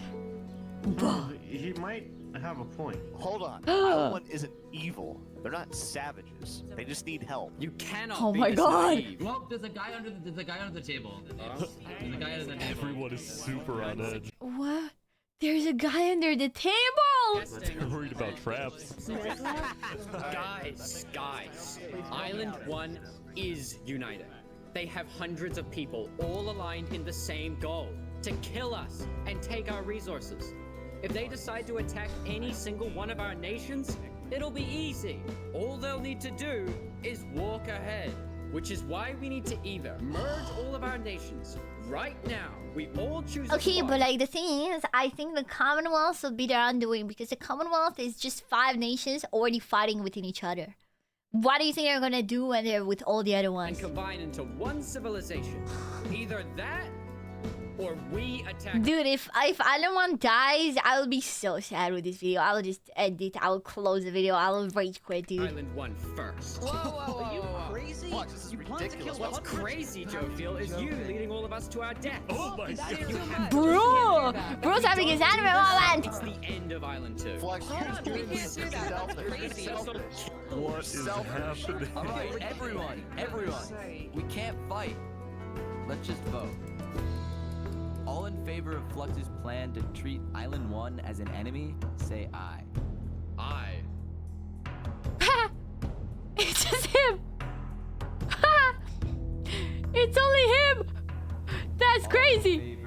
He might have a point. Hold on. Island 1 isn't evil. They're not savages. They just need help. You cannot Oh be my this god! naive. Well, there's a guy under the table. There's a guy under the table. Everyone is super on edge. What? There's a guy under the table! They're worried about traps. Guys, Island 1 is united. They have hundreds of people all aligned in the same goal, to kill us and take our resources. If they decide to attack any single one of our nations, it'll be easy. All they'll need to do is walk ahead, which is why we need to either merge all of our nations right now. We all choose a Okay, squad. but like the thing is, I think the Commonwealth will be their undoing because the Commonwealth is just 5 nations already fighting within each other. What do you think they're gonna do when they're with all the other and ones? combine into one civilization. Either that, or we attack. Dude, if Island 1 dies, I will be so sad with this video. I will just end it. I will close the video. I will rage quit, dude. Island 1 first. Are you crazy? Flux, this is ridiculous. What's crazy, Jofiel, is you leading all of us to our death. Oh my god. Bro! Bro's having his anime moment! It's the end of Island 2. Flux, you're just doing this selfish. What is happening? Alright, everyone. We can't fight. Let's just vote. All in favor of Flux's plan to treat Island 1 as an enemy, say aye. Aye. It's just him! It's only him! crazy.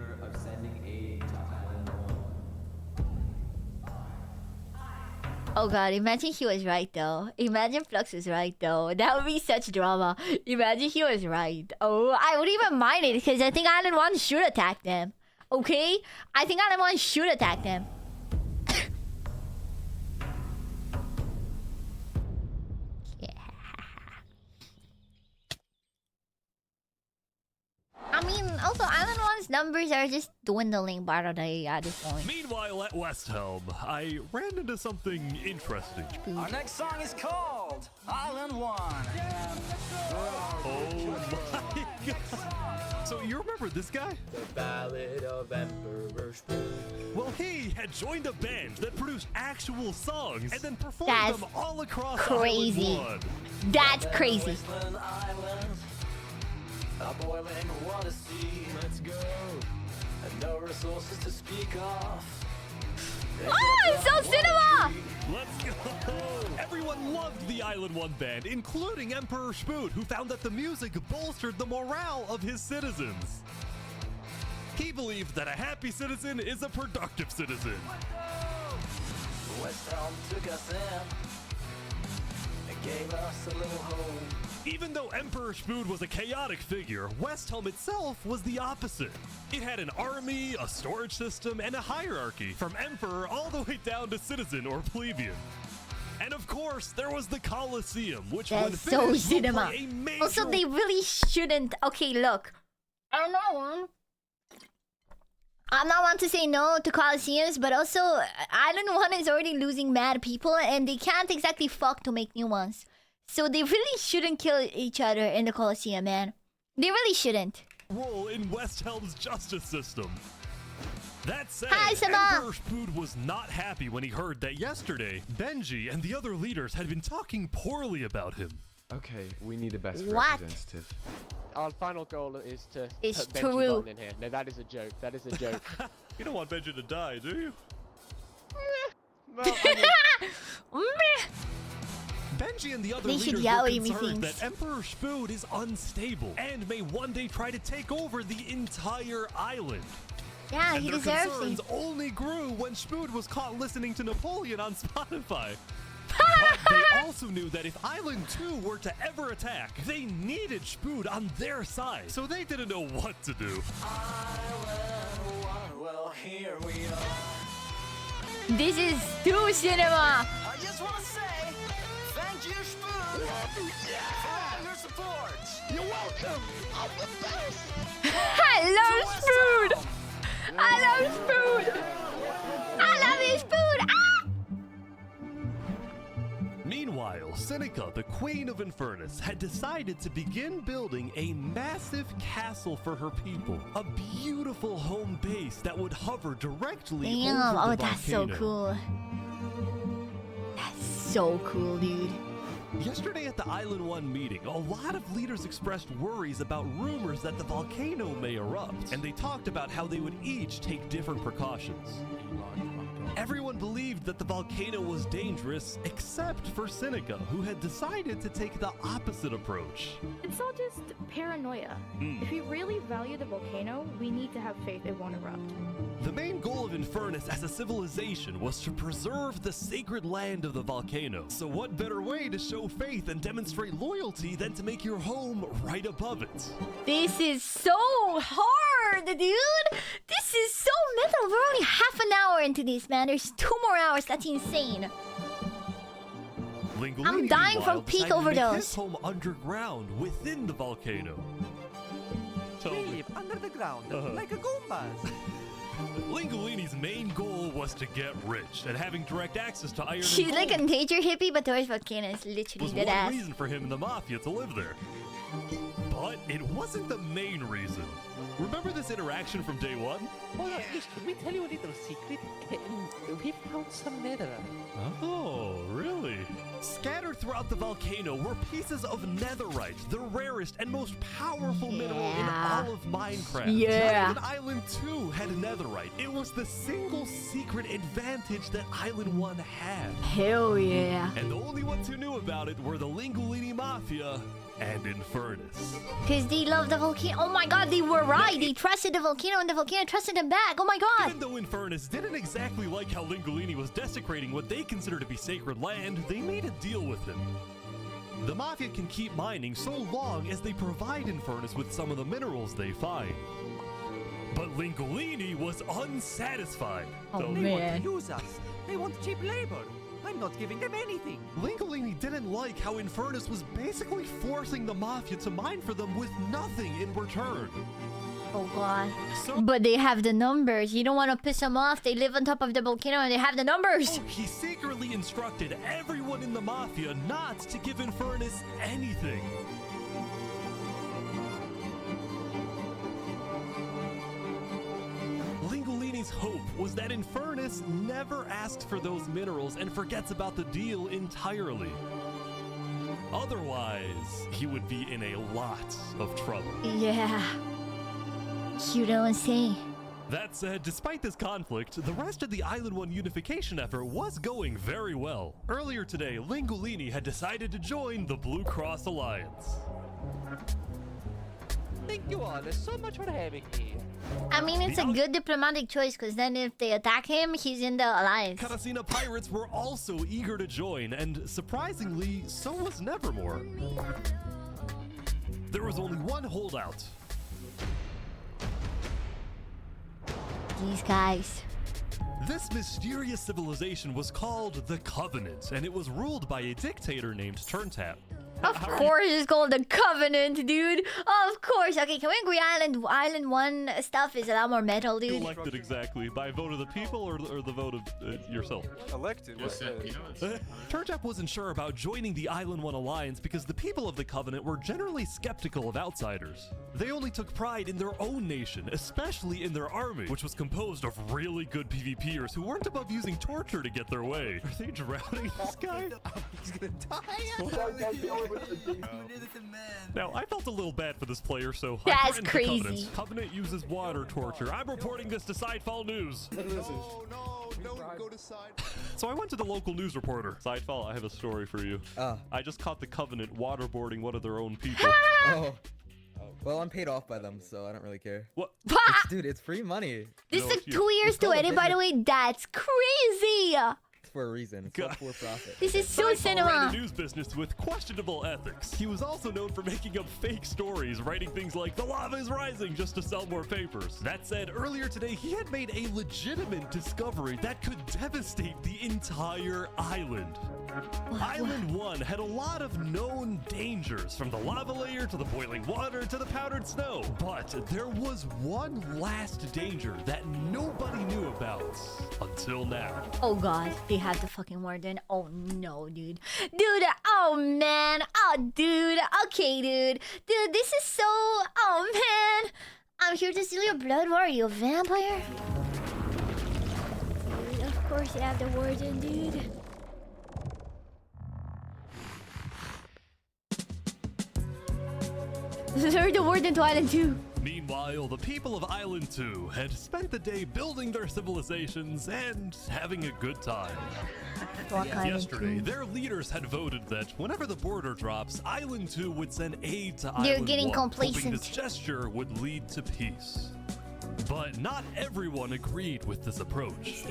Oh god, imagine he was right though. Imagine Flux was right though. That would be such drama. Imagine he was right. Oh, I wouldn't even mind it because I think Island 1 should attack them. Okay? I think Island 1 should attack them. I mean, also Island 1's numbers are just dwindling by the day at this point. Meanwhile, at West Helm, I ran into something interesting. Our next song is called Island 1. Oh my god. So you remember this guy? The Ballad of Emperor Spoon. Well, he had joined a band that produced actual songs and then performed That's them all across crazy. Island 1. That's crazy. A boiling water sea, let's go. And no resources to speak of. Oh, it's so cinema! Let's go! Everyone loved the Island 1 band, including Emperor Spoon, who found that the music bolstered the morale of his citizens. He believed that a happy citizen is a productive citizen. West Helm took us in and gave us a little home. Even though Emperor Spoon was a chaotic figure, West Helm itself was the opposite. It had an army, a storage system, and a hierarchy, from Emperor all the way down to citizen or plebeian. And of course, there was the Colosseum, which when That's finished, so will cinema. play a major... Also, they really shouldn't. Okay, look. I'm not one to say no to Colosseums, but also Island 1 is already losing mad people, and they can't exactly fuck to make new ones. So they really shouldn't kill each other in the Colosseum, man. They really shouldn't. Role in West Helm's justice system. That said, Hi, Sama. Emperor Spood was not happy when he heard that yesterday, Benji and the other leaders had been talking poorly about him. Okay, we need a best What? representative. Our final goal is to It's put Benji true. Button in here. No, that is a joke. That is a joke. You don't want Benji to die, do you? Well, I mean, Benji and the other They should leaders yell were at me concerned things. that Emperor Spood is unstable and may one day try to take over the entire island. Yeah, And he their deserves concerns it. only grew when Spood was caught listening to Napoleon on Spotify. But they also knew that if Island 2 were to ever attack, they needed Spood on their side, so they didn't know what to do. Well, here we are. This is too cinema. I just want to say, thank you, Spoon, for all your support. You're welcome. I'm the best. I love Spood. I love Spood. I love you, Spood. Ah! Meanwhile, Seneca, the Queen of Infernus, had decided to begin building a massive castle for her people. A beautiful home base that would hover directly Damn. over the Oh, that's so volcano. cool. That's so cool, dude. Yesterday at the Island 1 meeting, a lot of leaders expressed worries about rumors that the volcano may erupt, and they talked about how they would each take different precautions. Everyone believed that the volcano was dangerous, except for Seneca, who had decided to take the opposite approach. It's all just paranoia. If we really value the volcano, we need to have faith it won't erupt. The main goal of Infernus as a civilization was to preserve the sacred land of the volcano. So what better way to show faith and demonstrate loyalty than to make your home right above it? This is so hard, dude. This is so mental. We're only half an hour into this, man. There's 2 more hours. That's insane. Lingolini, I'm dying meanwhile, from peak decided to make overdose. his home underground within the volcano. Under the ground, like a Goombas. Lingolini's main goal was to get rich, and having direct access to iron She's and like a gold nature hippie, but Doris Volcano is literally was dead one ass. reason for him and the Mafia to live there. But it wasn't the main reason. Remember this interaction from day one? Hold on, yes, can we tell you a little secret? We found some netherite. Oh, really? Scattered throughout the volcano were pieces of netherite, the rarest and most powerful mineral in all of Minecraft. Yeah. Not even Island 2 had netherite. It was the single secret advantage that Island 1 had. Hell yeah. And the only ones who knew about it were the Lingolini Mafia and Infernus. Because they love the volcano. Oh my god, they were right. They trusted the volcano and the volcano trusted them back. Oh my god. Even though Infernus didn't exactly like how Lingolini was desecrating what they consider to be sacred land, they made a deal with him. The Mafia can keep mining so long as they provide Infernus with some of the minerals they find. But Lingolini was unsatisfied. Oh, So man. they want to Use us. They want cheap labor. I'm not giving them anything. Lingolini didn't like how Infernus was basically forcing the Mafia to mine for them with nothing in return. Oh god. But they have the numbers. You don't want to piss them off. They live on top of the volcano and they have the numbers. He secretly instructed everyone in the Mafia not to give Infernus anything. Lingolini's hope was that Infernus never asked for those minerals and forgets about the deal entirely. Otherwise, he would be in a lot of trouble. Yeah. You don't say. That said, despite this conflict, the rest of the Island 1 unification effort was going very well. Earlier today, Lingolini had decided to join the Blue Cross Alliance. Thank you all so much for having me. I mean, it's a good diplomatic choice because then if they attack him, he's in the alliance. Caracina pirates were also eager to join, and surprisingly, so was Nevermore. There was only one holdout. These guys. This mysterious civilization was called the Covenant, and it was ruled by a dictator named Turntap. Of course it's called the Covenant, dude. Of course. Okay, can we agree Island 1 stuff is a lot more metal, dude? Elected exactly by vote of the people or the vote of yourself? Elected. Turntap wasn't sure about joining the Island 1 alliance because the people of the Covenant were generally skeptical of outsiders. They only took pride in their own nation, especially in their army, which was composed of really good PvPers who weren't above using torture to get their way. Are they drowning this guy? He's gonna die. Now, I felt a little bad for this player, so I That's threatened the crazy. Covenant. Covenant uses water torture. I'm reporting this to Sidefall News. Don't go to side. So I went to the local news reporter. Sidefall, I have a story for you. I just caught the Covenant waterboarding one of their own people. Oh. Well, I'm paid off by them, so I don't really care. What? Dude, it's free money. This took 2 years to edit, by the way. That's crazy. For a reason. It's not for profit. This is so Sidefall cinema. ran a news business with questionable ethics. He was also known for making up fake stories, writing things like, "The lava is rising," just to sell more papers. That said, earlier today, he had made a legitimate discovery that could devastate the entire island. Island 1 had a lot of known dangers, from the lava layer to the boiling water to the powdered snow. But there was one last danger that nobody knew about until now. Oh god, they have the fucking warden. Oh no, dude. Dude, oh man. Oh dude. Okay, dude. Dude, this is so... Oh man. I'm here to steal your blood. What are you, a vampire? Dude, of course you have the warden, dude. Lure the warden to Island 2. Meanwhile, the people of Island 2 had spent the day building their civilizations and having a good time. Yesterday, their leaders had voted that whenever the border drops, Island 2 would send aid to They're Island getting 1, hoping complacent. this gesture would lead to peace. But not everyone agreed with this approach.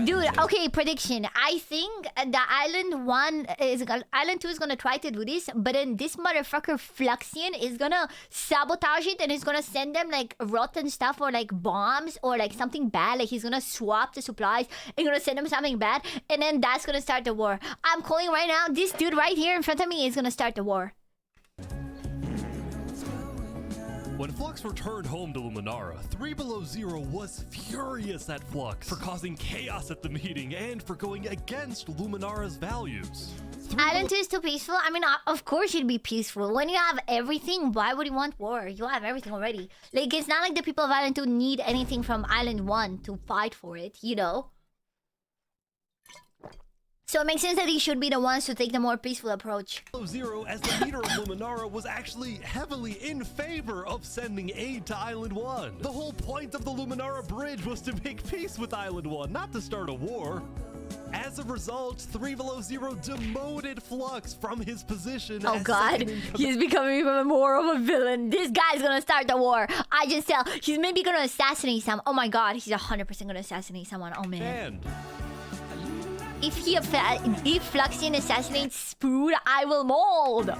Dude, okay, prediction. I think the Island 2 is gonna try to do this, but then this motherfucker Fluxian is gonna sabotage it and is gonna send them like rotten stuff or like bombs or like something bad. Like he's gonna swap the supplies and gonna send them something bad, and then that's gonna start the war. I'm calling right now. This dude right here in front of me is gonna start the war. When Flux returned home to Luminara, 3 Below Zero was furious at Flux for causing chaos at the meeting and for going against Luminara's values. Island 2 is too peaceful. I mean, of course you'd be peaceful. When you have everything, why would you want war? You have everything already. Like, it's not like the people of Island 2 need anything from Island 1 to fight for it, you know? So it makes sense that he should be the ones to take the more peaceful approach. Zero, as the leader of Luminara, was actually heavily in favor of sending aid to Island 1. The whole point of the Luminara Bridge was to make peace with Island 1, not to start a war. As a result, 3 Below Zero demoted Flux from his position. Oh as god, second in he's becoming even more of a villain. This guy's gonna start the war. I just tell, he's maybe gonna assassinate someone. Oh my god, he's 100% gonna assassinate someone. Oh man. If Fluxian assassinates Spood, I will mold.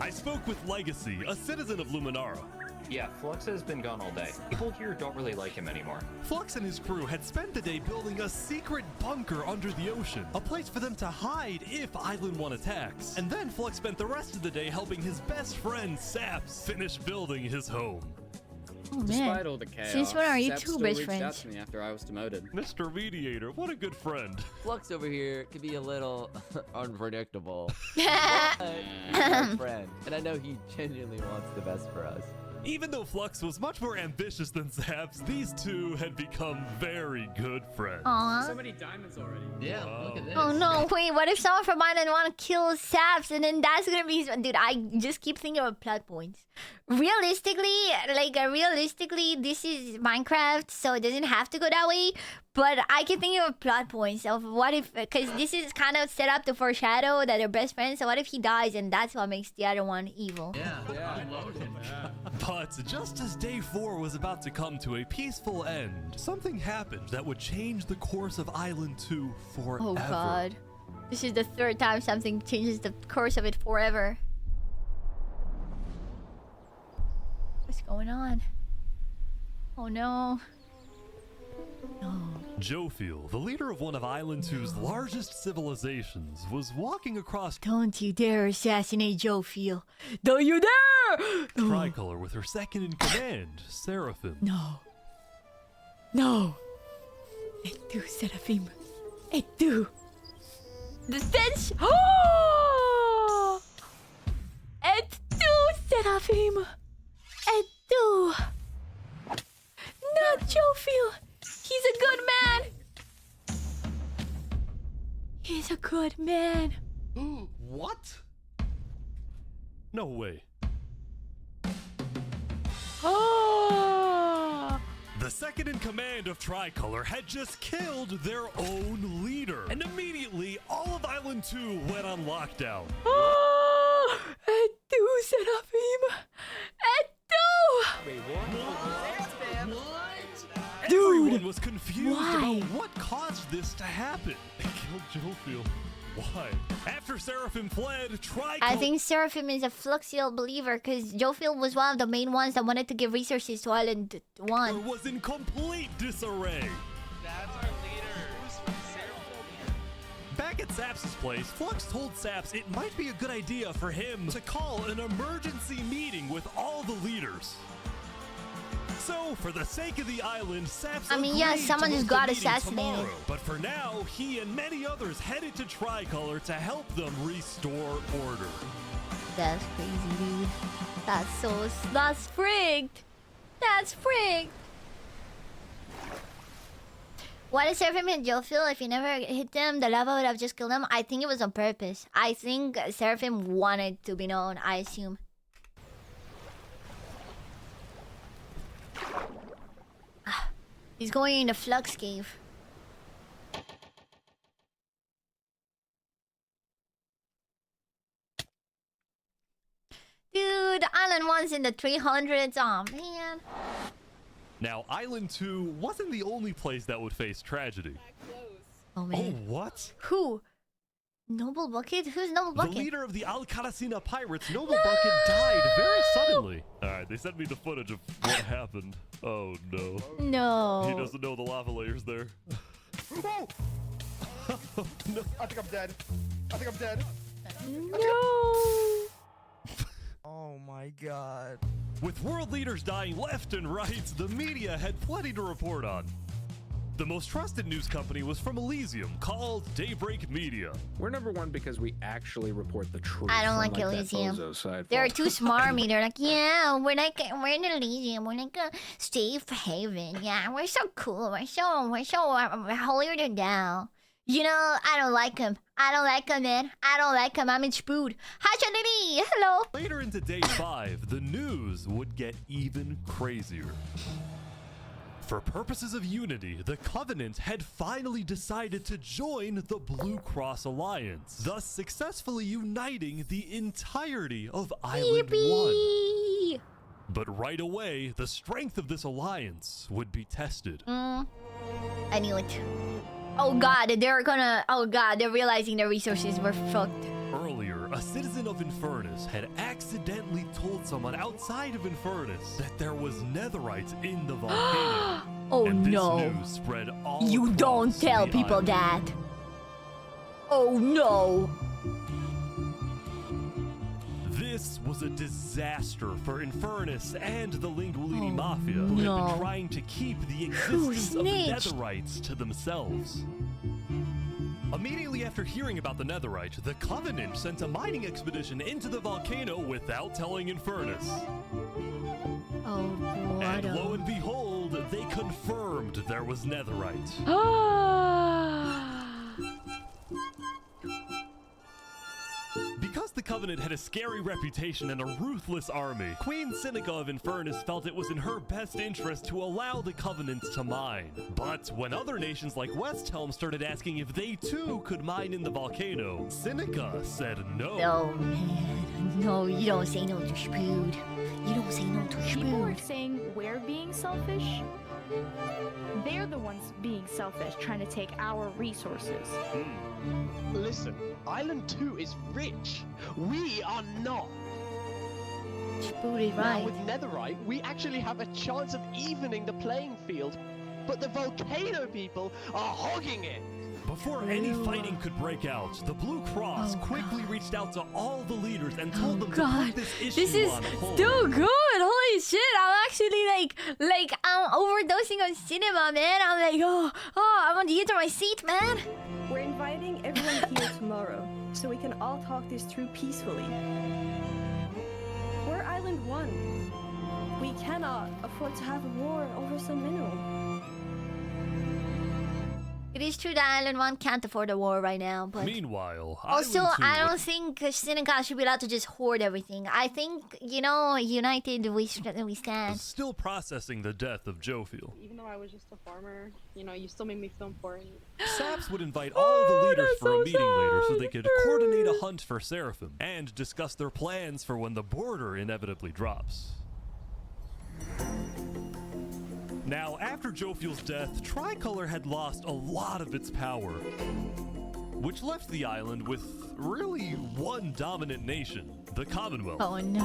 I spoke with Legacy, a citizen of Luminara. Yeah, Flux has been gone all day. People here don't really like him anymore. Flux and his crew had spent the day building a secret bunker under the ocean, a place for them to hide if Island 1 attacks. And then Flux spent the rest of the day helping his best friend Saps finish building his home. Oh man. Despite all the chaos, Since when are you Saps two still best reached out friends? to me after I was demoted. Mr. Mediator, what a good friend. Flux over here could be a little unpredictable. But he's my friend, and I know he genuinely wants the best for us. Even though Flux was much more ambitious than Saps, these two had become very good friends. Aww. So many diamonds already. Yeah, look at this. Oh no, wait, what if someone from Island want to kill Saps and then that's gonna be... Dude, I just keep thinking of plot points. Realistically, this is Minecraft, so it doesn't have to go that way. But I can think of plot points of what if... Because this is kind of set up to foreshadow that they're best friends, so what if he dies and that's what makes the other one evil? Yeah. But just as day 4 was about to come to a peaceful end, something happened that would change the course of Island 2 forever. Oh god. This is the 3rd time something changes the course of it forever. What's going on? Oh no. No. Jofiel, the leader of one of Island 2's largest civilizations, was walking across... Don't you dare assassinate Jofiel. Don't you dare! Tricolor with her second in command, Seraphim. No. No. Et tu, Seraphim. Et tu. The stench. Oh! Et tu, Seraphim. Et tu. Not Jofiel. He's a good man. He's a good man. What? No way. Oh! The second in command of Tricolor had just killed their own leader. And immediately, all of Island 2 went on lockdown. Oh! Et tu, Seraphim. Et tu. Wait, what? Dude, everyone was confused why? about what caused this to happen. They killed Jofiel. Why? After Seraphim fled, I think Seraphim is a Fluxial believer because Jofiel was one of the main ones that wanted to give resources to Island 1. was in complete disarray. That's our leader. Who's from Seraphim? Back at Saps' place, Flux told Saps it might be a good idea for him to call an emergency meeting with all the leaders. So, for the sake of the island, Saps yeah, agreed someone to just host the got meeting assassinated. tomorrow. But for now, he and many others headed to Tricolor to help them restore order. That's crazy, dude. That's frigged. That's frigged. What if Seraphim hit Jofiel? If he never hit them, the lava would have just killed him. I think it was on purpose. I think Seraphim wanted to be known, I assume. He's going in the Flux cave. Dude, Island 1's in the 300s. Aw, man. Now, Island 2 wasn't the only place that would face tragedy. Oh, man. Oh, what? Who? Noble Bucket? Who's Noble Bucket? The leader of the Alcaracina pirates, Noble Bucket, died very suddenly. Alright, they sent me the footage of what happened. Oh, no. No. He doesn't know the lava layer's there. Whoa! No. I think I'm dead. No. Oh my god. With world leaders dying left and right, the media had plenty to report on. The most trusted news company was from Elysium, called Daybreak Media. We're number one because we actually report the truth. I don't like unlike that Elysium. bozo side They're fault. too smarmy. They're like, yeah, we're in Elysium. We're like a safe haven. Yeah, we're so cool. We're so holier than thou. You know, I don't like him. Man. I don't like him. I'm in spood. Hi, Trinity. Hello. Later into day 5, the news would get even crazier. For purposes of unity, the Covenant had finally decided to join the Blue Cross Alliance, thus successfully uniting the entirety of Island 1. But right away, the strength of this alliance would be tested. I knew it. Oh god, they're realizing their resources were fucked. Earlier, a citizen of Infernus had accidentally told someone outside of Infernus that there was Netherite in the volcano. Oh and this no. news spread all You don't across tell the people island. that. Oh no. This was a disaster for Infernus and the Lingualini Mafia, who had no. been trying to keep the Who existence of the snitched? Netherites to themselves. Immediately after hearing about the Netherite, the Covenant sent a mining expedition into the volcano without telling Infernus. Oh boy. And lo and behold, they confirmed there was Netherite. Because the Covenant had a scary reputation and a ruthless army, Queen Seneca of Infernus felt it was in her best interest to allow the Covenant to mine. But when other nations like Westhelm started asking if they too could mine in the volcano, Seneca said no. No, man. No, you don't say no to Spood. You don't say no to People are Spood. saying we're being selfish. They're the ones being selfish, trying to take our resources. Listen, Island 2 is rich. We are not. Spood is Now, right. with Netherite, we actually have a chance of evening the playing field, but the Volcano people are hogging it. Before any fighting could break out, the Blue Cross quickly reached out to all the leaders and told them to put this issue This is on hold. still good. Holy shit! I'm actually like I'm overdosing on cinema, man. I'm like, oh, I want to get to my seat, man. We're inviting everyone here tomorrow, so we can all talk this through peacefully. We're Island 1. We cannot afford to have a war over some mineral. It is true that Island 1 can't afford a war right now, but Meanwhile, also Island 2 I don't think Seneca should be allowed to just hoard everything. I think, united we stand. was still processing the death of Jophiel. Even though I was just a farmer, you still made me feel important. Saps would invite all the leaders for a meeting later so they could coordinate a hunt for Seraphim and discuss their plans for when the border inevitably drops. Now, after Jophiel's death, Tricolor had lost a lot of its power, which left the island with really one dominant nation, the Commonwealth. Oh no.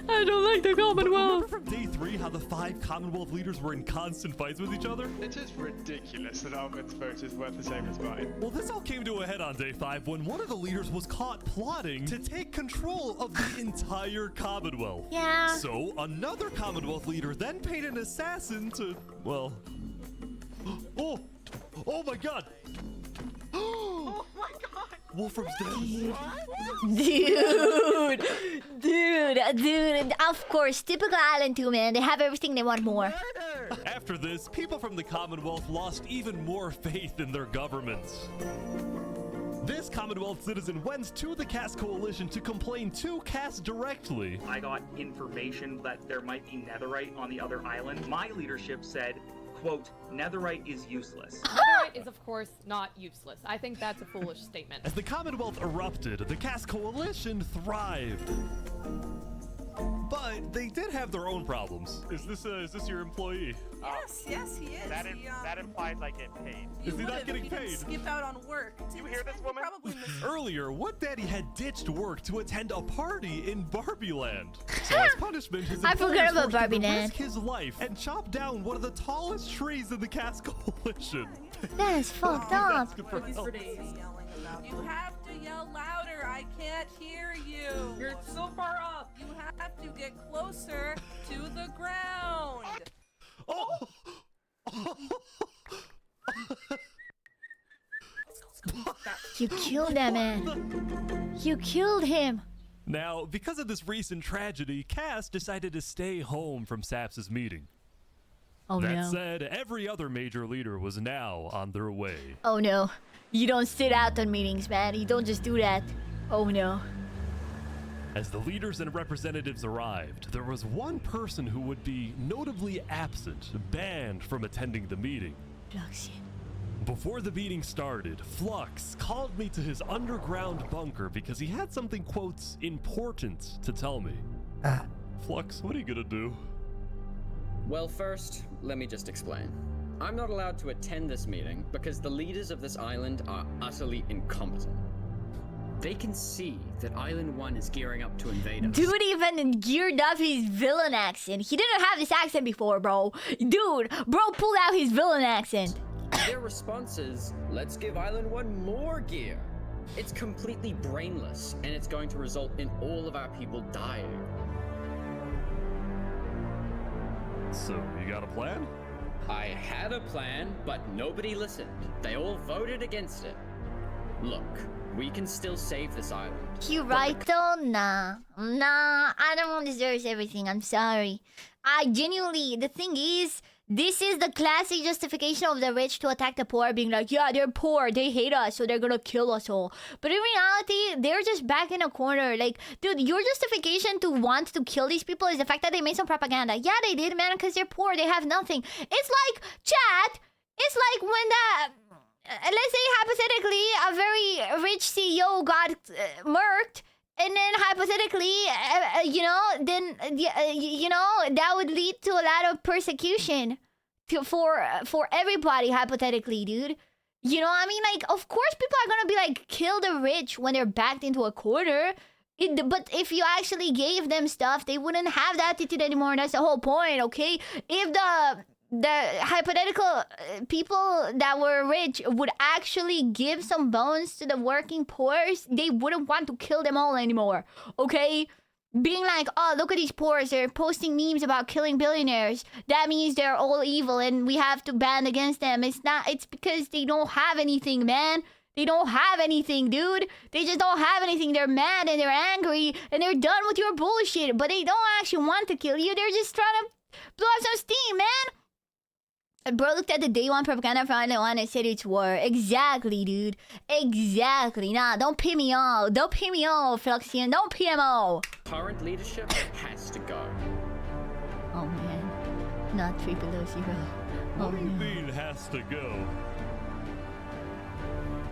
I don't like the Commonwealth. Remember from day 3 how the 5 Commonwealth leaders were in constant fights with each other? It is ridiculous that Almond's vote is worth the same as mine. Well, this all came to a head on day 5 when one of the leaders was caught plotting to take control of the entire Commonwealth. Yeah. So another Commonwealth leader then paid an assassin to, well... Oh my god! Oh my god! Wolfram's dead. Dude, of course, typical Island 2, man. They have everything, they want more. After this, people from the Commonwealth lost even more faith in their governments. This Commonwealth citizen went to the Caste Coalition to complain to Caste directly. I got information that there might be Netherite on the other island. My leadership said, quote, Netherite is useless. Netherite is, of course, not useless. I think that's a foolish statement. As the Commonwealth erupted, the Caste Coalition thrived. But they did have their own problems. Is this your employee? Yes, he is. That implies I get paid. Is he not getting paid? Skip out on work. You hear this woman? Earlier, What Daddy had ditched work to attend a party in Barbie Land. So as punishment, his I forgot employer about forced him Barbie to Land. risk his life and chop down one of the tallest trees in the Caste Coalition. That's fucked up. You have to yell louder. I can't hear you. You're so far up. You have to get closer to the ground. You killed that man. You killed him. Now, because of this recent tragedy, Cass decided to stay home from Saps' meeting. Oh that no. said, every other major leader was now on their way. Oh no. You don't sit out on meetings, man. You don't just do that. Oh no. As the leaders and representatives arrived, there was one person who would be notably absent, banned from attending the meeting. Flux. Before the meeting started, Flux called me to his underground bunker because he had something, quotes, important to tell me. Flux, what are you gonna do? Well, first, let me just explain. I'm not allowed to attend this meeting because the leaders of this island are utterly incompetent. They can see that Island 1 is gearing up to invade us. Dude even geared up his villain accent. He didn't have this accent before, bro. Dude, bro pulled out his villain accent. Their response is, let's give Island 1 more gear. It's completely brainless, and it's going to result in all of our people dying. So, you got a plan? I had a plan, but nobody listened. They all voted against it. Look, we can still save this island. You right though? Nah, Island 1 deserves everything. I'm sorry. I genuinely, the thing is, this is the classic justification of the rich to attack the poor, being like, yeah, they're poor, they hate us, so they're gonna kill us all. But in reality, they're just back in a corner. Like, dude, your justification to want to kill these people is the fact that they made some propaganda. Yeah, they did, man, because they're poor, they have nothing. It's like, chat, it's like when the... let's say hypothetically a very rich CEO got murked, and then hypothetically, that would lead to a lot of persecution for everybody, hypothetically, dude. You know what I mean? Like, of course people are gonna be like, kill the rich when they're backed into a corner. But if you actually gave them stuff, they wouldn't have that attitude anymore, and that's the whole point, okay? If the hypothetical people that were rich would actually give some bones to the working poor, they wouldn't want to kill them all anymore, okay? Being like, oh, look at these poor, they're posting memes about killing billionaires. That means they're all evil and we have to ban against them. It's because they don't have anything, man. They don't have anything, dude. They just don't have anything. They're mad and they're angry and they're done with your bullshit. But they don't actually want to kill you. They're just trying to blow up some steam, man. Bro looked at the day one propaganda for Island 1 and said it's war. Exactly, dude. Exactly. Nah, don't pay me off. Don't pay me off, Fluxian. Don't PMO. Current leadership has to go. Oh, man. Not 3 below 0. What do you mean, has to go?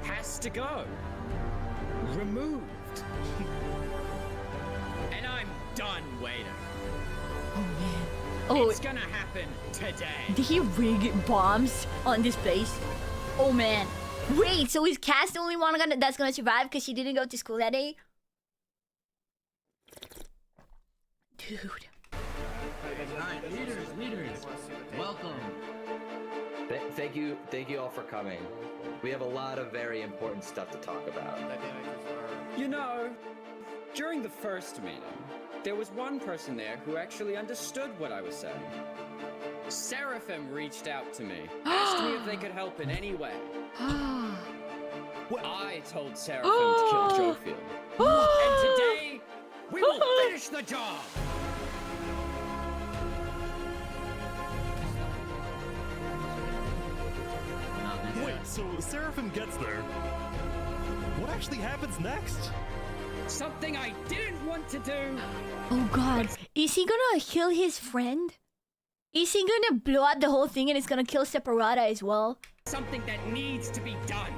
Has to go. Removed. And I'm done waiting. Oh, man. Oh, it's gonna happen today. Did he rig bombs on this place? Oh man. Wait, so is Cass the only one that's gonna survive because she didn't go to school that day? Dude. Alright, leaders, welcome. Thank you all for coming. We have a lot of very important stuff to talk about. You know, during the first meeting, there was one person there who actually understood what I was saying. Seraphim reached out to me, asked me if they could help in any way. I told Seraphim to kill Jofiel. And today, we will finish the job! Wait, so Seraphim gets there. What actually happens next? Something I didn't want to do. Oh god. Is he gonna kill his friend? Is he gonna blow up the whole thing and it's gonna kill Separata as well? Something that needs to be done.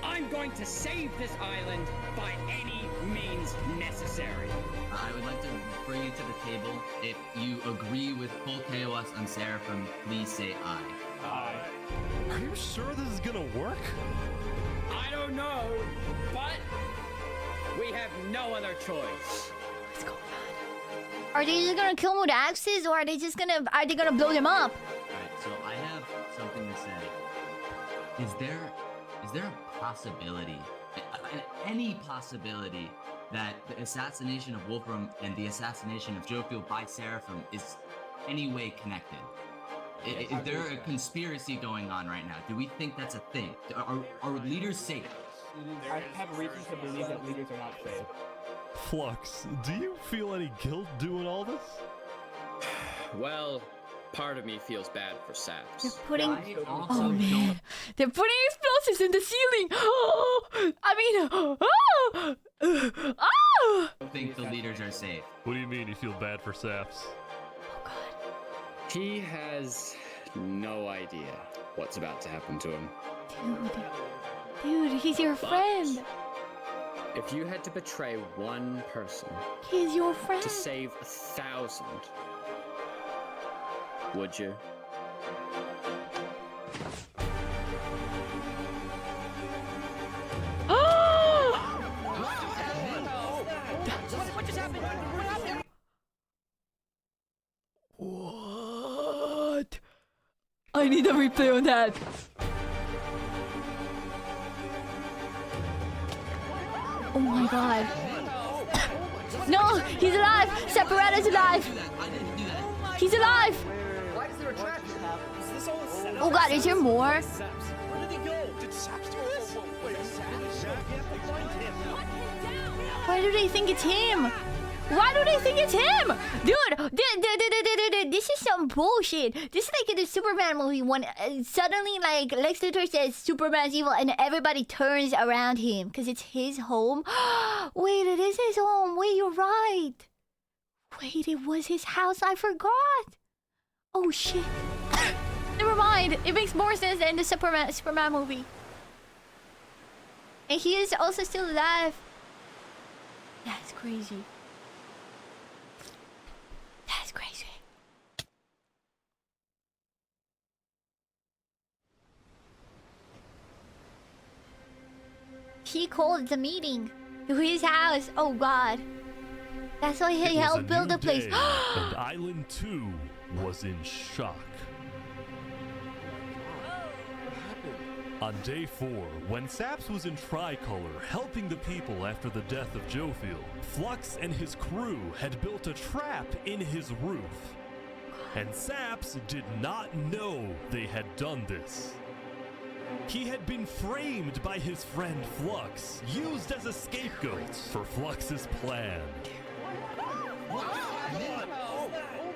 I'm going to save this island by any means necessary. I would like to bring it to the table. If you agree with full chaos on Seraphim, please say aye. Aye. Are you sure this is gonna work? I don't know, but we have no other choice. What's going on? Are they just gonna kill him with axes, or are they gonna blow them up? Alright, so I have something to say. Is there a possibility, any possibility, that the assassination of Wolfram and the assassination of Jofiel by Seraphim is any way connected? Is there a conspiracy going on right now? Do we think that's a thing? Are leaders safe? I have reason to believe that leaders are not safe. Flux, do you feel any guilt doing all this? Well, part of me feels bad for Saps. They're putting... Oh man. They're putting explosives in the ceiling! I mean... think the leaders are safe. What do you mean you feel bad for Saps? He has no idea what's about to happen to him. Dude, he's your friend. If you had to betray one person He's your friend. to save 1,000, would you? What just happened? What happened? What? I need a replay on that. Oh my god. No, he's alive. Separato's alive. He's alive. Why is there a trap? Is this all a setup? Oh god, is there more? Where did he go? Did Saps do this? Wait, Saps? We have to find him. Why do they think it's him? Why do they think it's him? Dude, this is some bullshit. This is like in the Superman movie when suddenly like Lex Luthor says Superman's evil and everybody turns around him because it's his home. Wait, it is his home. Wait, you're right. Wait, it was his house. I forgot. Oh shit. Never mind. It makes more sense than the Superman movie. And he is also still alive. That's crazy. That's crazy. He called the meeting to his house. Oh god. That's why he helped build the place. And Island 2 was in shock. On day 4, when Saps was in Tricolor helping the people after the death of Jofiel, Flux and his crew had built a trap in his roof. And Saps did not know they had done this. He had been framed by his friend Flux, used as a scapegoat for Flux's plan.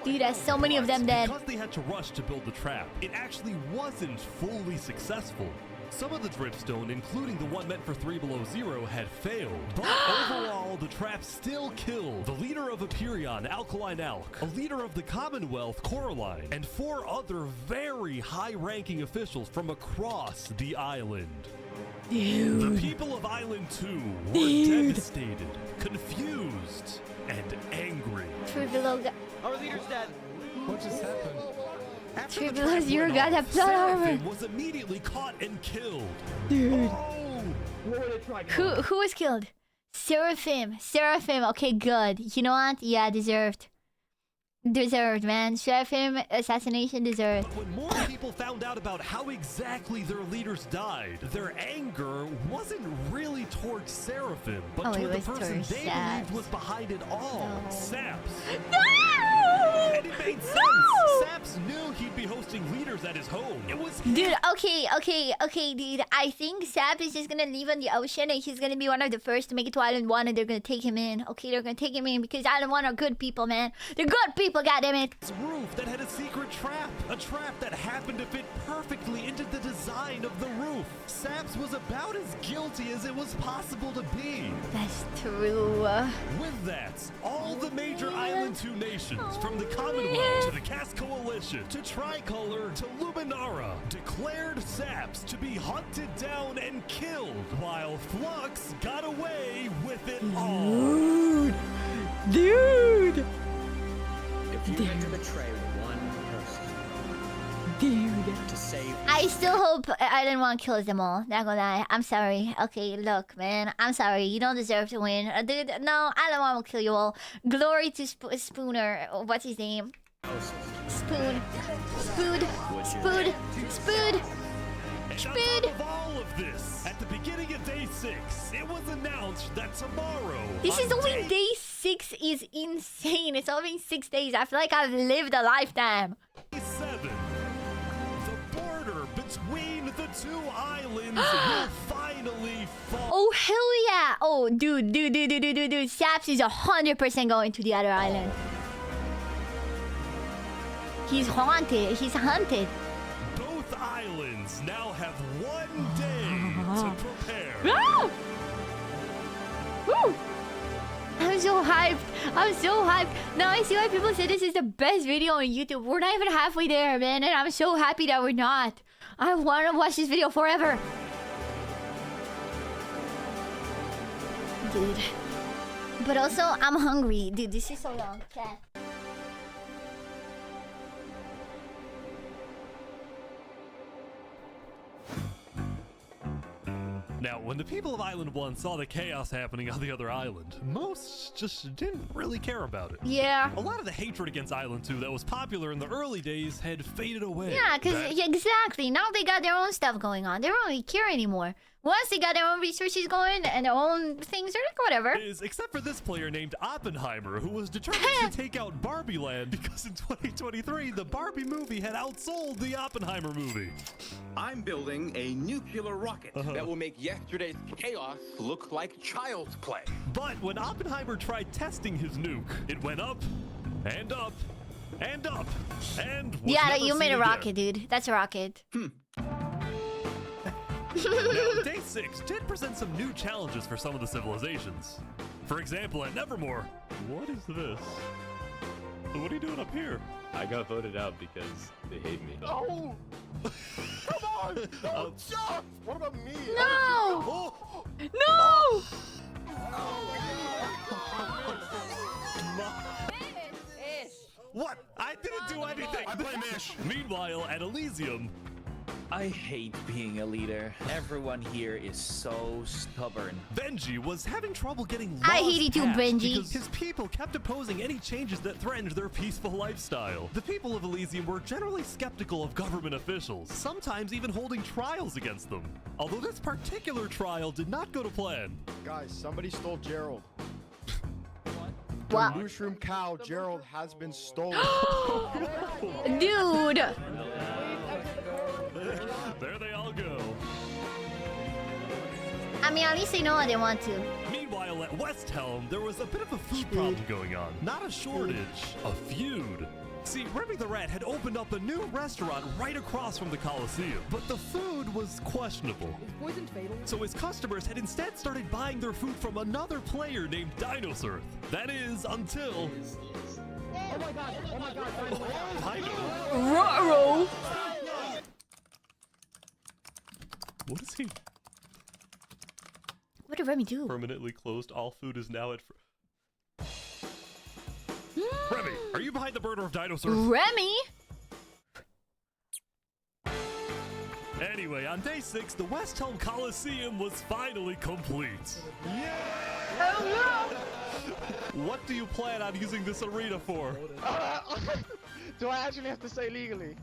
Dude, there's so many of them dead. Because they had to rush to build the trap, it actually wasn't fully successful. Some of the dripstone, including the one meant for 3 Below Zero, had failed. But overall, the trap still killed the leader of Aperion, Alkaline Alk, a leader of the Commonwealth, Coraline, and 4 other very high-ranking officials from across the island. Dude. The people of Island 2 were devastated, confused, and angry. Our leader's dead. What just happened? Three Below Zero got a plot armor. Seraphim was immediately caught and killed. Dude. Oh. Who was killed? Seraphim. Seraphim. Okay, good. You know what? Yeah, deserved. Deserved, man. Seraphim assassination deserved. But when more people found out about how exactly their leaders died, their anger wasn't really towards Seraphim, but toward the person they believed was behind it all. No. Saps. No! And it made sense. Saps knew he'd be hosting leaders at his home. It was him. Dude, okay, dude. I think Sap is just gonna leave on the ocean and he's gonna be one of the first to make it to Island 1 and they're gonna take him in. Okay, they're gonna take him in because Island 1 are good people, man. They're good people, goddammit. This roof that had a secret trap. A trap that happened to fit perfectly into the design of the roof. Saps was about as guilty as it was possible to be. That's true. With that, all the major Island 2 nations, from the Commonwealth to the Cast Coalition to Tricolor to Luminara, declared Saps to be hunted down and killed, while Flux got away with it all. Dude! If you had to betray one person, dude, to save, I still hope Island 1 kills them all. Not gonna lie. I'm sorry. Okay, look, man. I'm sorry. You don't deserve to win. Dude, no. Island 1 will kill you all. Glory to Spooner. What's his name? Spoon. Spood. Spood. Spood. And on top of all of this, at the beginning of day 6, it was announced that tomorrow. This is only day 6 is insane. It's only 6 days. I feel like I've lived a lifetime. Day 7, the border between the 2 islands will finally fall. Oh hell yeah! Oh dude. Saps is 100% going to the other island. He's haunted. He's hunted. Both islands now have 1 day to prepare. Ah! Woo! I'm so hyped. I'm so hyped. Now I see why people say this is the best video on YouTube. We're not even halfway there, man. And I'm so happy that we're not. I want to watch this video forever. Dude. But also, I'm hungry. Dude, this is so long. Okay. Now, when the people of Island 1 saw the chaos happening on the other island, most just didn't really care about it. Yeah. A lot of the hatred against Island 2 that was popular in the early days had faded away. Yeah, because exactly. Now they got their own stuff going on. They don't really care anymore. Once they got their own resources going and their own things, they're like, whatever. Except for this player named Oppenheimer, who was determined to take out Barbie Land because in 2023, the Barbie movie had outsold the Oppenheimer movie. I'm building a nuclear rocket that will make yesterday's chaos look like child's play. But when Oppenheimer tried testing his nuke, it went up and up and up and was yeah, never you made seen a rocket, again. dude. That's a rocket. Now, Day 6 did present some new challenges for some of the civilizations. For example, at Nevermore, what is this? What are you doing up here? I got voted out because they hate me. Oh! Come on! Don't jump! What about me? No! No! What? I didn't do anything! I blame Ish. Meanwhile, at Elysium, I hate being a leader. Everyone here is so stubborn. Benji was having trouble getting laws I hate you too, passed Benji. because his people kept opposing any changes that threatened their peaceful lifestyle. The people of Elysium were generally skeptical of government officials, sometimes even holding trials against them. Although this particular trial did not go to plan. Guys, somebody stole Gerald. What? The mushroom cow, Gerald, has been stolen. Dude! There they all go. I mean, at least they know what they want to. Meanwhile, at West Helm, there was a bit of a food problem going on. Not a shortage, a feud. See, Remy the Rat had opened up a new restaurant right across from the Coliseum, but the food was questionable. Is poison fatal? So his customers had instead started buying their food from another player named Dinosaur. That is, until... Oh my god, Ruh-roh. What is he? What did Remy do? Permanently closed. All food is now at... Remy, are you behind the murder of Dinosaur? Remy? Anyway, on day 6, the West Helm Coliseum was finally complete. Yeah! Oh no! What do you plan on using this arena for? Do I actually have to say legally?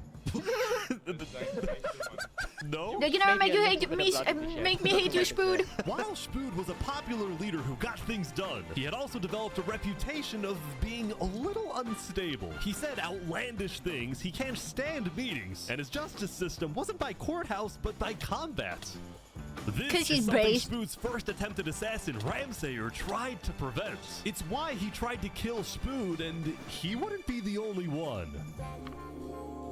No? They're gonna make you hate me, make me hate you, Spood. While Spood was a popular leader who got things done, he had also developed a reputation of being a little unstable. He said outlandish things, he can't stand meetings, and his justice system wasn't by courthouse, but by combat. This is something Spood's first attempted assassin, Ramsayer, tried to prevent. It's why he tried to kill Spood, and he wouldn't be the only one.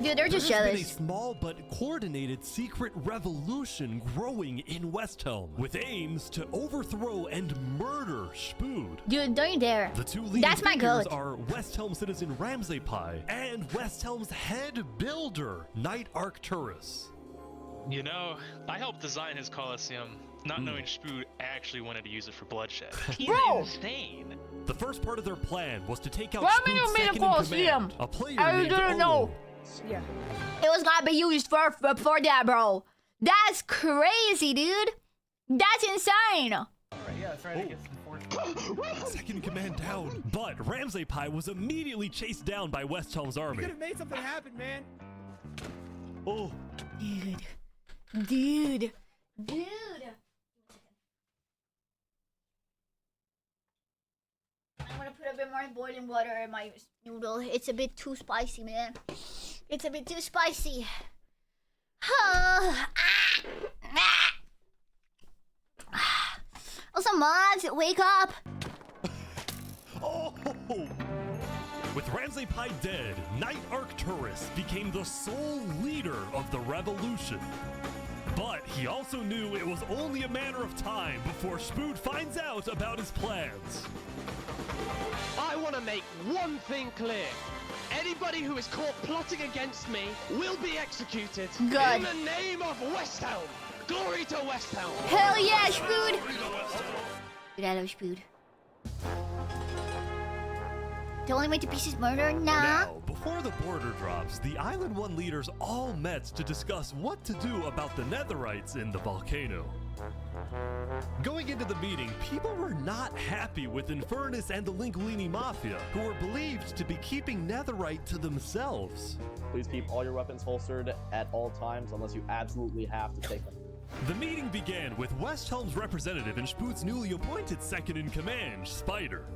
Dude, they're just There's been jealous. a small but coordinated secret revolution growing in West Helm with aims to overthrow and murder Spood. Dude, don't you dare. The two leading That's my figures goat. are West Helm citizen Ramsay Pi and West Helm's head builder, Knight Arcturus. You know, I helped design his Coliseum, not knowing Spood actually wanted to use it for bloodshed. He's insane. The first part of their plan was to take out Why Spood's you made a second in Coliseum? command, a player I named didn't know. Olo. Yeah. It was gonna be used for that, bro. That's crazy, dude. That's insane. Alright, yeah, that's right. I guess Second in command down. But Ramsay Pi was immediately chased down by West Helm's You army. could have made something happen, man. Oh. Dude. I'm gonna put a bit more boiling water in my noodle. It's a bit too spicy, man. It's a bit too spicy. Also, mods, wake up. Oh! With Ramsay Pi dead, Knight Arcturus became the sole leader of the revolution. But he also knew it was only a matter of time before Spood finds out about his plans. I want to make one thing clear. Anybody who is caught plotting against me will be executed. Good. In the name of West Helm. Glory to West Helm. Hell yeah, Spood. Dude, I love Spood. The only way to pieces murder? Nah. Now, before the border drops, the Island 1 leaders all met to discuss what to do about the Netherites in the volcano. Going into the meeting, people were not happy with Infernus and the Linguini Mafia, who were believed to be keeping Netherite to themselves. Please keep all your weapons holstered at all times unless you absolutely have to take them. The meeting began with West Helm's representative and Spoot's newly appointed second-in-command, Spider.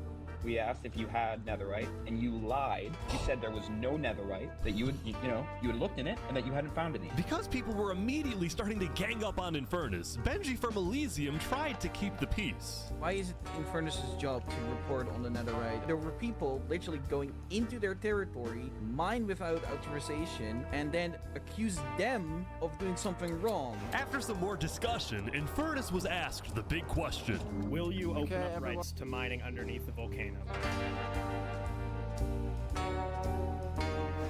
We asked if you had netherite, and you lied. You said there was no netherite, that you had looked in it, and that you hadn't found any. Because people were immediately starting to gang up on Infernus, Benji from Elysium tried to keep the peace. Why is it Infernus' job to report on the netherite? There were people literally going into their territory, mine without authorization, and then accuse them of doing something wrong. After some more discussion, Infernus was asked the big question. Will you open up rights to mining underneath the volcano?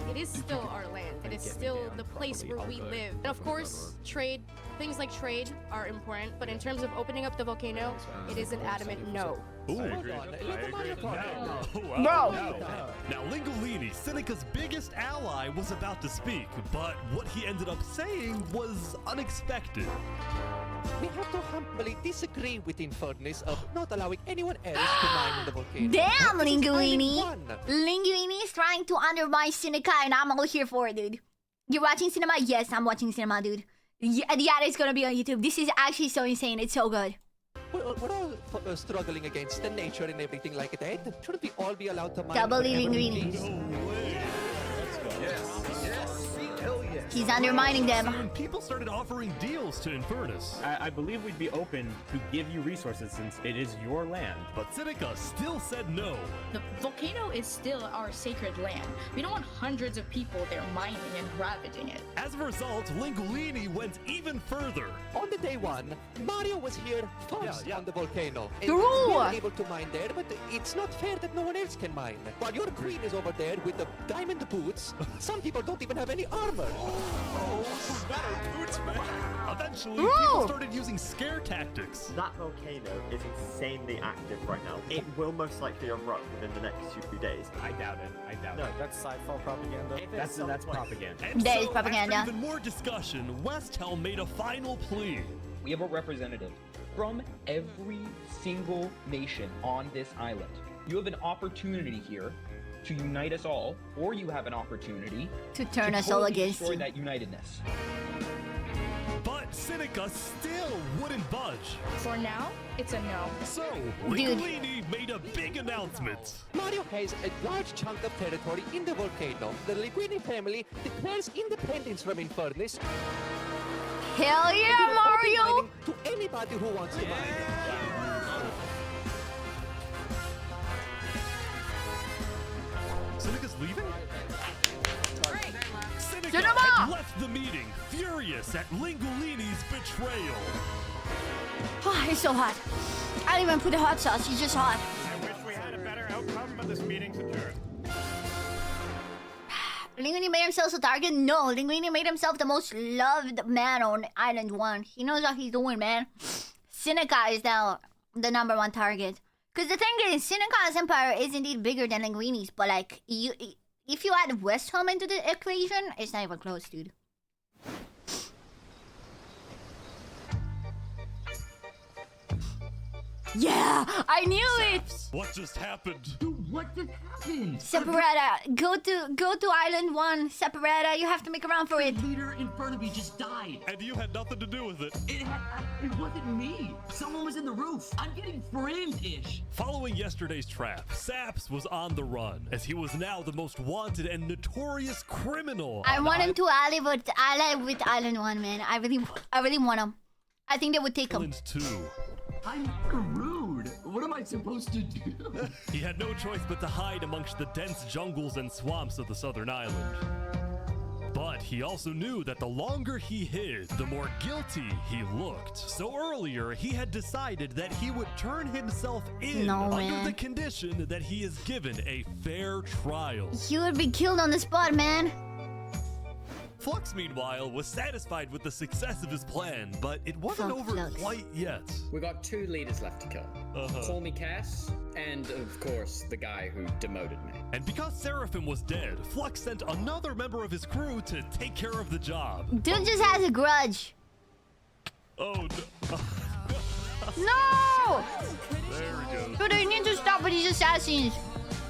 It is still our land. It is still the place where we live. And of course, things like trade are important, but in terms of opening up the volcano, it is an adamant no. Ooh. I agree. No. Now, Lingolini, Seneca's biggest ally, was about to speak, but what he ended up saying was unexpected. We have to humbly disagree with Infernus of not allowing anyone else to mine in the volcano. Damn, Linguini! Linguini is trying to undermine Seneca, and I'm all here for it, dude. You're watching cinema? Yes, I'm watching cinema, dude. Yeah, it's gonna be on YouTube. This is actually so insane. It's so good. We're all struggling against the nature and everything like that. Shouldn't we all be allowed to mine? Double wherever we Linguini. please? He's undermining them. Soon people started offering deals to Infernus. I believe we'd be open to give you resources since it is your land. But Seneca still said no. The volcano is still our sacred land. We don't want hundreds of people there mining and ravaging it. As a result, Lingolini went even further. On the day one, Mario was here first on the volcano. And True. we were able to mine there, but it's not fair that no one else can mine. While your queen is over there with the diamond boots, some people don't even have any armor. Eventually, people started using scare tactics. That volcano is insanely active right now. It will most likely erupt within the next 2 days. I doubt it. No, that's sci-fi propaganda. That's propaganda. And That is so, propaganda. after even more discussion, West Helm made a final plea. We have a representative from every single nation on this island. You have an opportunity here to unite us all, or you have an opportunity to turn us all against destroy you. that unitedness. But Seneca still wouldn't budge. For now, it's a no. So, Lingolini made a big announcement. Mario has a large chunk of territory in the volcano. The Linguini family declares independence from Infernus. Hell yeah, Mario! To anybody who wants to mine. Seneca's leaving? Seneca Cinema! had left the meeting, furious at Lingolini's betrayal. Oh, it's so hot. I didn't even put the hot sauce. It's just hot. I wish we had a better outcome, but this meeting's adjourned. Linguini made himself a target? No, Linguini made himself the most loved man on Island 1. He knows what he's doing, man. Seneca is now the #1 target. Because the thing is, Seneca's empire is indeed bigger than Linguini's, but like, if you add West Helm into the equation, it's not even close, dude. Yeah, I knew it. What just happened? Dude, what just happened? Separata, go to Island 1. Separata, you have to make a run for it. The leader in front of me just died. And you had nothing to do with it. It wasn't me. Someone was in the roof. I'm getting framed-ish. Following yesterday's trap, Saps was on the run, as he was now the most wanted and notorious criminal. I want him to ally with Island 1, man. I really want him. I think they would take him. Island 2. I'm rude. What am I supposed to do? He had no choice but to hide amongst the dense jungles and swamps of the southern island. But But he also knew that the longer he hid, the more guilty he looked. So earlier, he had decided that he would turn himself in under the condition that he is given a fair trial. He would be killed on the spot, man. Flux, meanwhile, was satisfied with the success of his plan, but it wasn't over quite yet. We got 2 leaders left to kill. Call me Cass, and of course, the guy who demoted me. And because Seraphim was dead, Flux sent another member of his crew to take care of the job. Dude just has a grudge. Oh, no. No! There we go. But I need to stop with these assassins.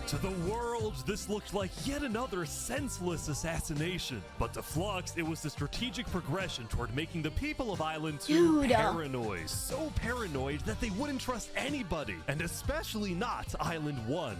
To the world, this looked like yet another senseless assassination. But to Flux, it was a strategic progression toward making the people of Island 2 paranoid. So paranoid that they wouldn't trust anybody, and especially not Island 1.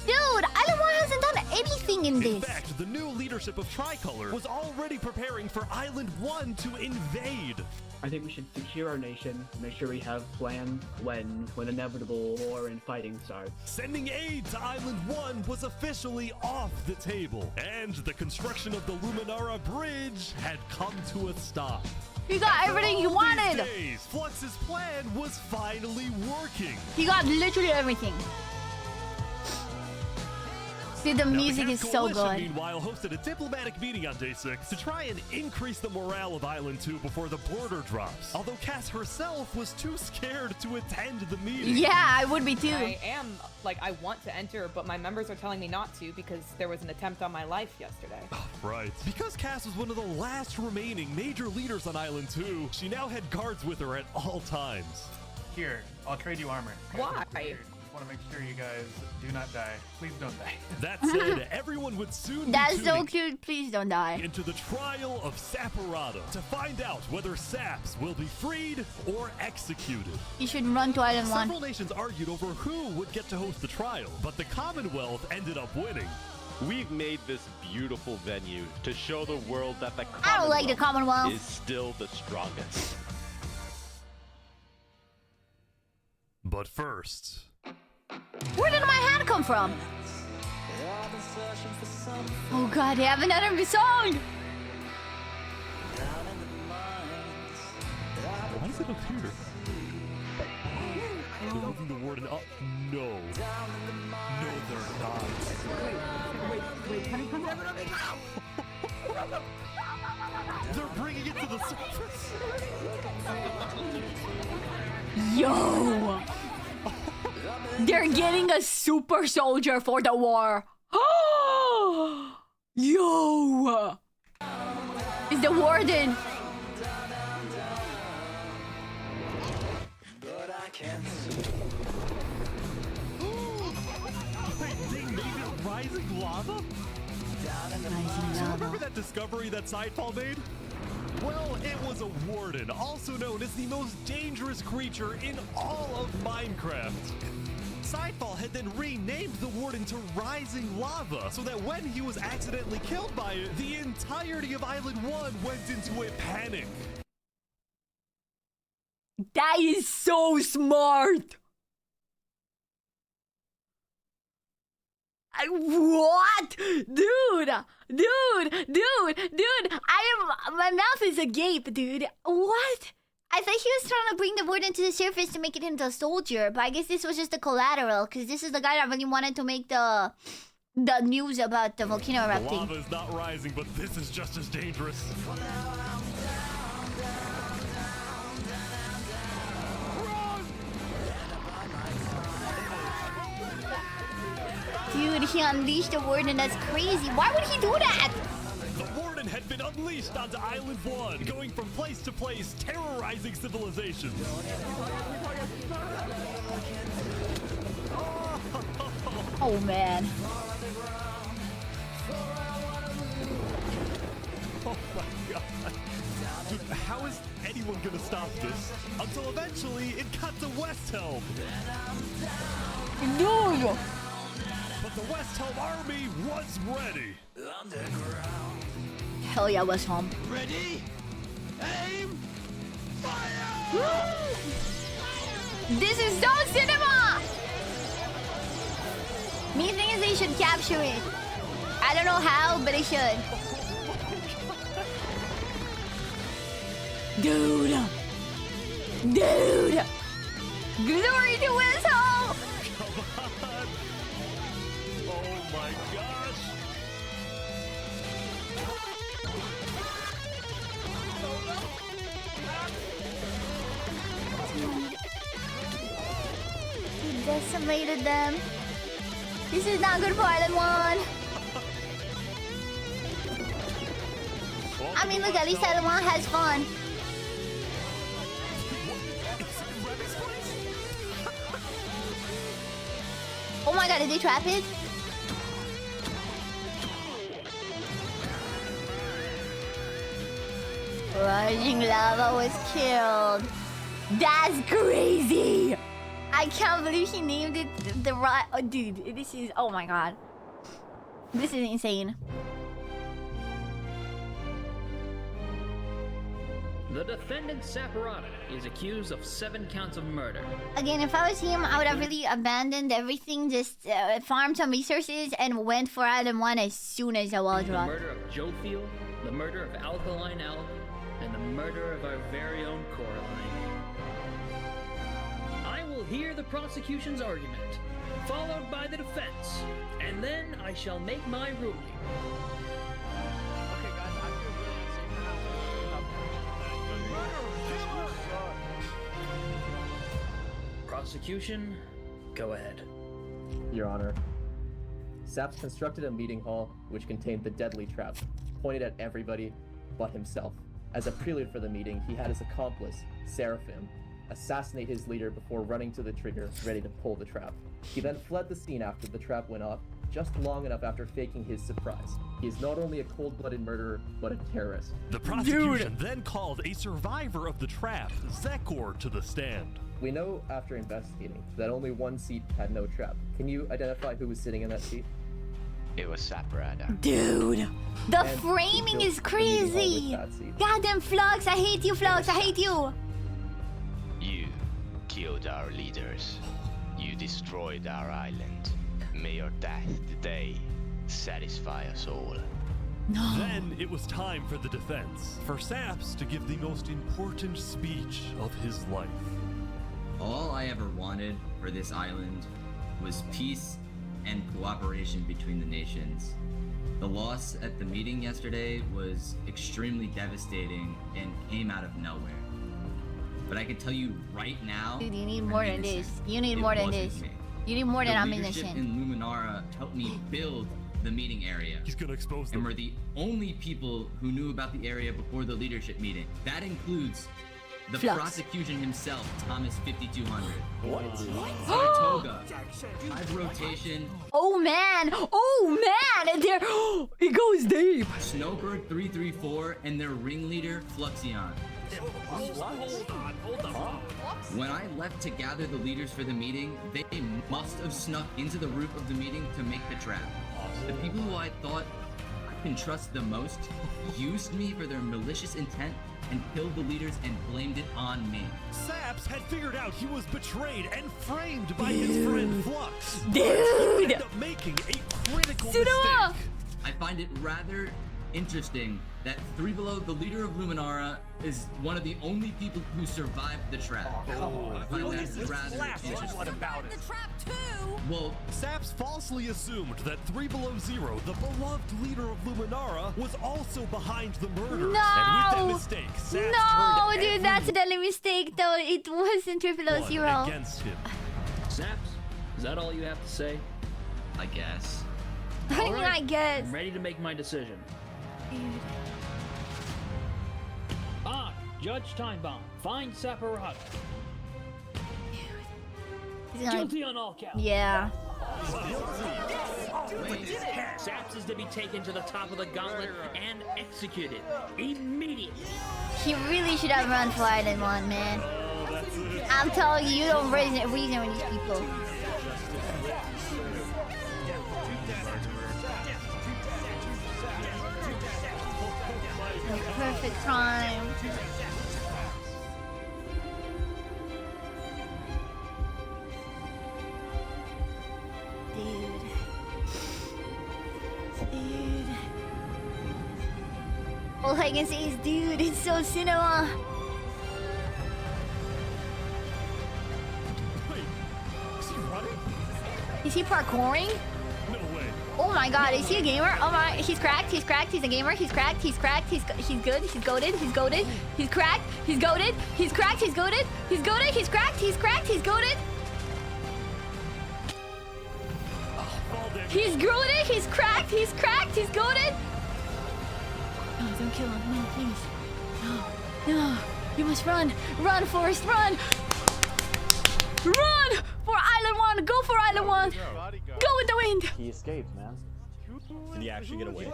Dude, Island 1 hasn't done anything in this. In fact, the new leadership of Tricolor was already preparing for Island 1 to invade. I think we should secure our nation, make sure we have plans when inevitable war and fighting starts. Sending aid to Island 1 was officially off the table, and the construction of the Luminara bridge had come to a stop. He got everything he wanted. Days, Flux's plan was finally working. He got literally everything. Dude, the music is so good. Meanwhile, hosted a diplomatic meeting on day 6 to try and increase the morale of Island 2 before the border drops. Although Cass herself was too scared to attend the meeting. Yeah, I would be too. I am, I want to enter, but my members are telling me not to because there was an attempt on my life yesterday. Right. Because Cass was one of the last remaining major leaders on Island 2, she now had guards with her at all times. Here, I'll trade you armor. Why? I want to make sure you guys do not die. Please don't die. That said, everyone would soon That's be so cute. Please don't die. Into the trial of Saparata to find out whether Saps will be freed or executed. You should run to Island 1. Several nations argued over who would get to host the trial, but the Commonwealth ended up winning. We've made this beautiful venue to show the world that the I don't like the Commonwealth. Is still the strongest. But first... Where did my hand come from? Oh god, they have another song! Why is it up here? They're moving the warden up. No. No, they're not. Wait, can you come down? They're bringing it to the surface. Yo! They're getting a super soldier for the war. Yo! It's the warden. Wait, they made it rising lava? So remember that discovery that Sidefall made? Well, it was a warden, also known as the most dangerous creature in all of Minecraft. Sidefall had then renamed the warden to Rising Lava, so that when he was accidentally killed by it, the entirety of Island 1 went into a panic. That is so smart! What? Dude! My mouth is agape, dude. What? I thought he was trying to bring the warden to the surface to make it into a soldier, but I guess this was just the collateral, because this is the guy that really wanted to make the news about the volcano erupting. The lava is not rising, but this is just as dangerous. Dude, he unleashed the warden. That's crazy. Why would he do that? The warden had been unleashed onto Island 1, going from place to place, terrorizing civilizations. Oh, man. Oh, my God. Dude, how is anyone gonna stop this? Until eventually it got to West Helm. Dude! But the West Helm army was ready. Hell yeah, West Helm. Ready? Aim! Fire! This is so cinema! Me thinking they should capture it. I don't know how, but they should. Dude! Dude! Glory to Whistle! Come on! Oh my gosh! He decimated them. This is not good for Island 1. I mean, look, at least Island 1 has fun. Oh my god, did they trap it? Rising Lava was killed. That's crazy! I can't believe he named it the right. Oh, dude, this is. Oh my god. This is insane. The defendant Saporata is accused of 7 counts of murder. Again, if I was him, I would have really abandoned everything, just farmed some resources, and went for Island 1 as soon as the wall The dropped. murder of Joe Field, the murder of Alkaline Elk, and the murder of our very own Coraline. I will hear the prosecution's argument, followed by the defense, and then I shall make my ruling. Okay, guys, I feel really unsafe for Prosecution, go ahead. Your Honor, Saps constructed a meeting hall which contained the deadly trap, pointed at everybody but himself. As a prelude for the meeting, he had his accomplice, Seraphim, assassinate his leader before running to the trigger, ready to pull the trap. He then fled the scene after the trap went off, just long enough after faking his surprise. He is not only a cold-blooded murderer, but a terrorist. The prosecution then called a survivor of the trap, Zekor, to the stand. We know after investigating that only one seat had no trap. Can you identify who was sitting in that seat? It was Saporata. Dude, the And framing he is built the meeting hall crazy. with that seat. Goddamn Flux, I hate you, Flux, I hate you. You killed our leaders. You destroyed our island. May your death today satisfy us all. No. Then it was time for the defense, for Saps to give the most important speech of his life. All I ever wanted for this island was peace and cooperation between the nations. The loss at the meeting yesterday was extremely devastating and came out of nowhere. But I can tell you right now, Dude, you need I'm more than innocent. this. You need It more than wasn't this. me. You need more than The leadership ammunition. in Luminara helped me build the meeting area. He's gonna expose them. And we're the only people who knew about the area before the leadership meeting. That includes the Flux. prosecution himself, Thomas 5200. What? Saratoga. I've rotation. Oh man! Oh man! And there, it goes deep. Snowbird 334 and their ringleader, Fluxion. Hold on. When I left to gather the leaders for the meeting, they must have snuck into the roof of the meeting to make the trap. The people who I thought I can trust the most used me for their malicious intent and killed the leaders and blamed it on me. Saps had figured out he was betrayed and framed by his friend Flux. Dude! He ended up making a critical mistake. I find it rather interesting that Three Below, the leader of Luminara, is one of the only people who survived the trap. I find that rather interesting. What about it? Well, Saps falsely assumed that 3 Below Zero, the beloved leader of Luminara, was also behind the murder. And with that No! mistake, Saps No, turned dude, that's a deadly mistake though. It wasn't everyone 000. against him. Saps, is that all you have to say? I guess. I mean, Alright, I guess. I'm ready to make my decision. Dude. Judge Timebomb, find Saporata. He's gonna- Guilty on all counts. Yeah. Saps is to be taken to the top of the gauntlet and executed immediately. He really should have run for Island 1, man. I'm telling you, you don't reason with these people. The perfect crime. Dude. All I can say is, dude, it's so cinema. Is he parkouring? No way. Oh my god, is he a gamer? Oh my, he's cracked, he's cracked, he's a gamer, he's cracked, he's cracked, he's good, he's goated, he's goated, he's cracked, he's goated, he's cracked, he's goated, he's goated, he's cracked, he's cracked, he's goated. He's goated, he's cracked, he's goated. No, don't kill him, no, please. No, you must run, run, Forrest, run. Run for Island 1, go for Island 1. Go with the wind. He escaped, man. Did he actually get away?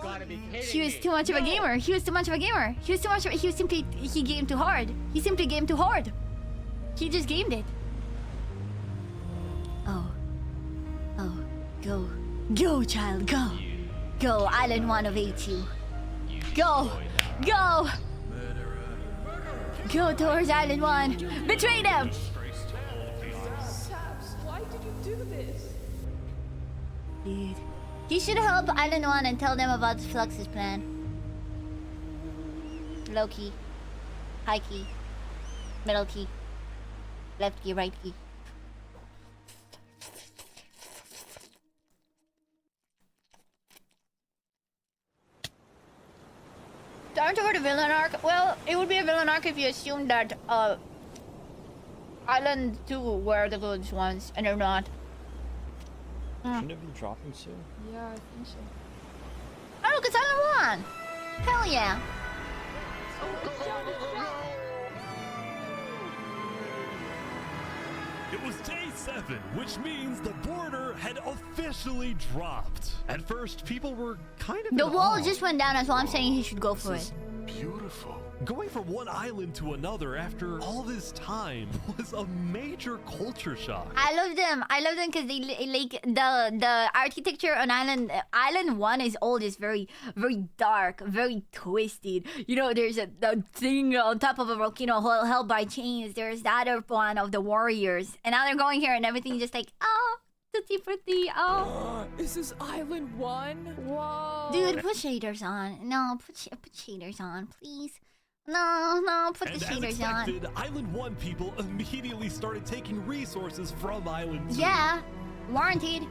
He was too much of a gamer. He was too much of a gamer. He was too much of a, he gamed too hard. He simply gamed too hard. He just gamed it. Oh, go child, go. Go, Island 1 awaits you. Go. Go towards Island 1. Betray them. Why did you do this? Dude. You should help Island 1 and tell them about Flux's plan. Low key. High key. Middle key. Left key, right key. Don't over the villain arc. Well, it would be a villain arc if you assume that Island 2 were the good ones and they're not. Shouldn't have been dropping soon. Yeah, I think so. Oh, look, it's Island 1! Hell yeah! It was day 7, which means the border had officially dropped. At first, people were kind of The wall just went down, that's why I'm saying he should go for it. Beautiful. Going from one island to another after all this time was a major culture shock. I love them because they like the architecture on Island 1 is old, is very dark, very twisted. You know, there's a thing on top of a volcano held by chains. There's the other one of the warriors, and now they're going here and everything just like tutti frutti. This is Island 1. Whoa. Dude, put shaders on. No, put shaders on, please. No, put the shaders on. Island 1 people immediately started taking resources from Island 2. Yeah, warranted.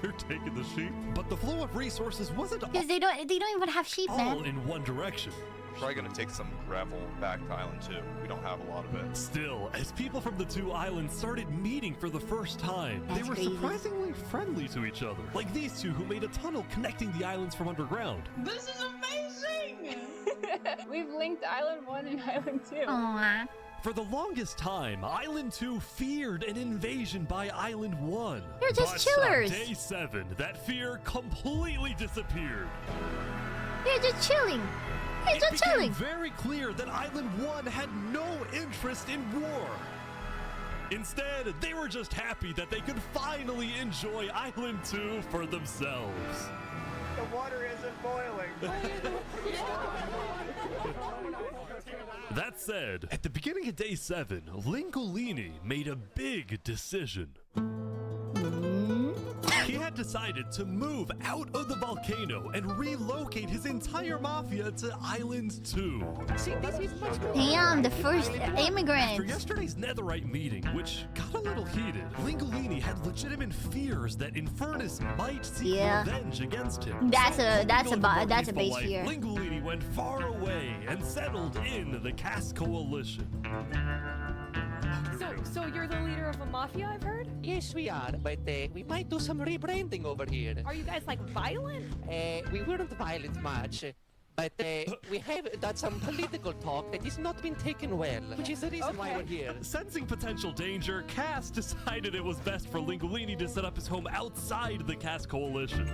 They're taking the sheep, but the flow of resources wasn't because they don't even have sheep, all man. in one direction. Probably gonna take some gravel back to Island 2. We don't have a lot of it. Still, as people from the two islands started meeting for the first time, they were surprisingly friendly to each other. Like these two who made a tunnel connecting the islands from underground. This is amazing! We've linked Island 1 and Island 2. Aww. For the longest time, Island 2 feared an invasion by Island 1. They're just chillers. On day 7, that fear completely disappeared. They're just chilling. It became very clear that Island 1 had no interest in war. Instead, they were just happy that they could finally enjoy Island 2 for themselves. The water isn't boiling. That said, at the beginning of day 7, Lingolini made a big decision. He had decided to move out of the volcano and relocate his entire mafia to Island 2. See, this is much better. Damn, the first immigrant. After yesterday's Netherite meeting, which got a little heated, Lingolini had legitimate fears that Infernus might seek revenge against him. That's a base fear. Lingolini went far away and settled in the Caste Coalition. So you're the leader of a mafia, I've heard? Yes, we are, but we might do some rebranding over here. Are you guys like violent? We weren't violent much, but we have done some political talk that has not been taken well, which is the reason why we're here. Sensing potential danger, Cass decided it was best for Lingolini to set up his home outside the Caste Coalition.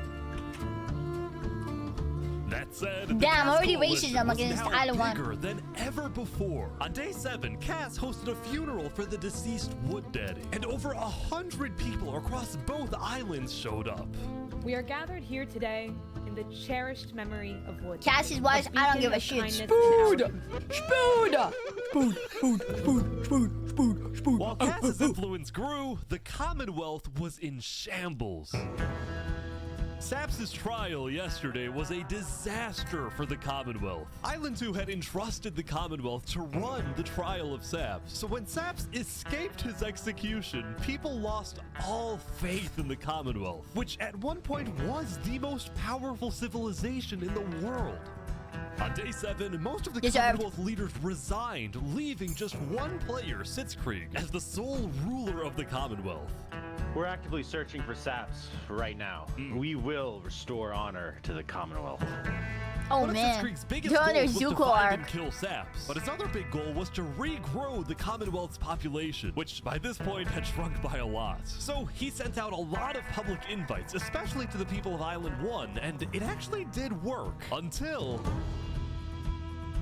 That said, damn, already racism against Island 1. Bigger than ever before. On day 7, Cass hosted a funeral for the deceased Wood Daddy, and over 100 people across both islands showed up. We are gathered here today in the cherished memory of Wood. Cass's wise, I don't give a shit. Spood! While Cass's influence grew, the Commonwealth was in shambles. Saps' trial yesterday was a disaster for the Commonwealth. Island 2 had entrusted the Commonwealth to run the trial of Saps. So when Saps escaped his execution, people lost all faith in the Commonwealth, which at one point was the most powerful civilization in the world. On day 7, most of the Commonwealth leaders resigned, leaving just one player, Sitzkrieg, as the sole ruler of the Commonwealth. We're actively searching for Saps right now. We will restore honor to the Commonwealth. Oh One of man, Sitzkrieg's biggest they're on their goals was to Zuko find and arc. kill Saps, but his other big goal was to regrow the Commonwealth's population, which by this point had shrunk by a lot. So he sent out a lot of public invites, especially to the people of Island 1, and it actually did work until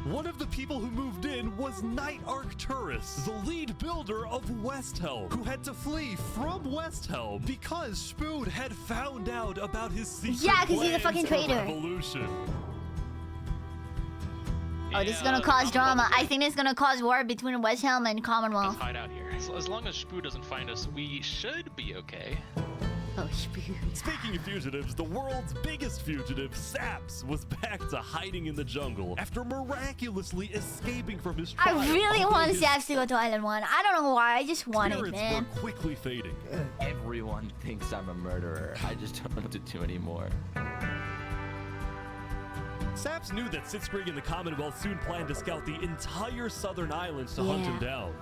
one of the people who moved in was Night Arcturus, the lead builder of Westhelm, who had to flee from Westhelm because Spood had found out about his secret Yeah, 'cause he's a plans fucking for traitor. revolution. Oh, this is gonna cause drama. I think it's gonna cause war between Westhelm and Commonwealth. Hide out here. As long as Spoo doesn't find us, we should be okay. Oh, Spood. Speaking of fugitives, the world's biggest fugitive, Saps, was back to hiding in the jungle after miraculously escaping from his trial. I really although want his Saps to go to Island 1. I don't know why. I just want it, spirits man. were quickly fading. Everyone thinks I'm a murderer. I just don't know what to do anymore. Saps knew that Sitzkrieg and the Commonwealth soon planned to scout the entire southern islands to hunt him down.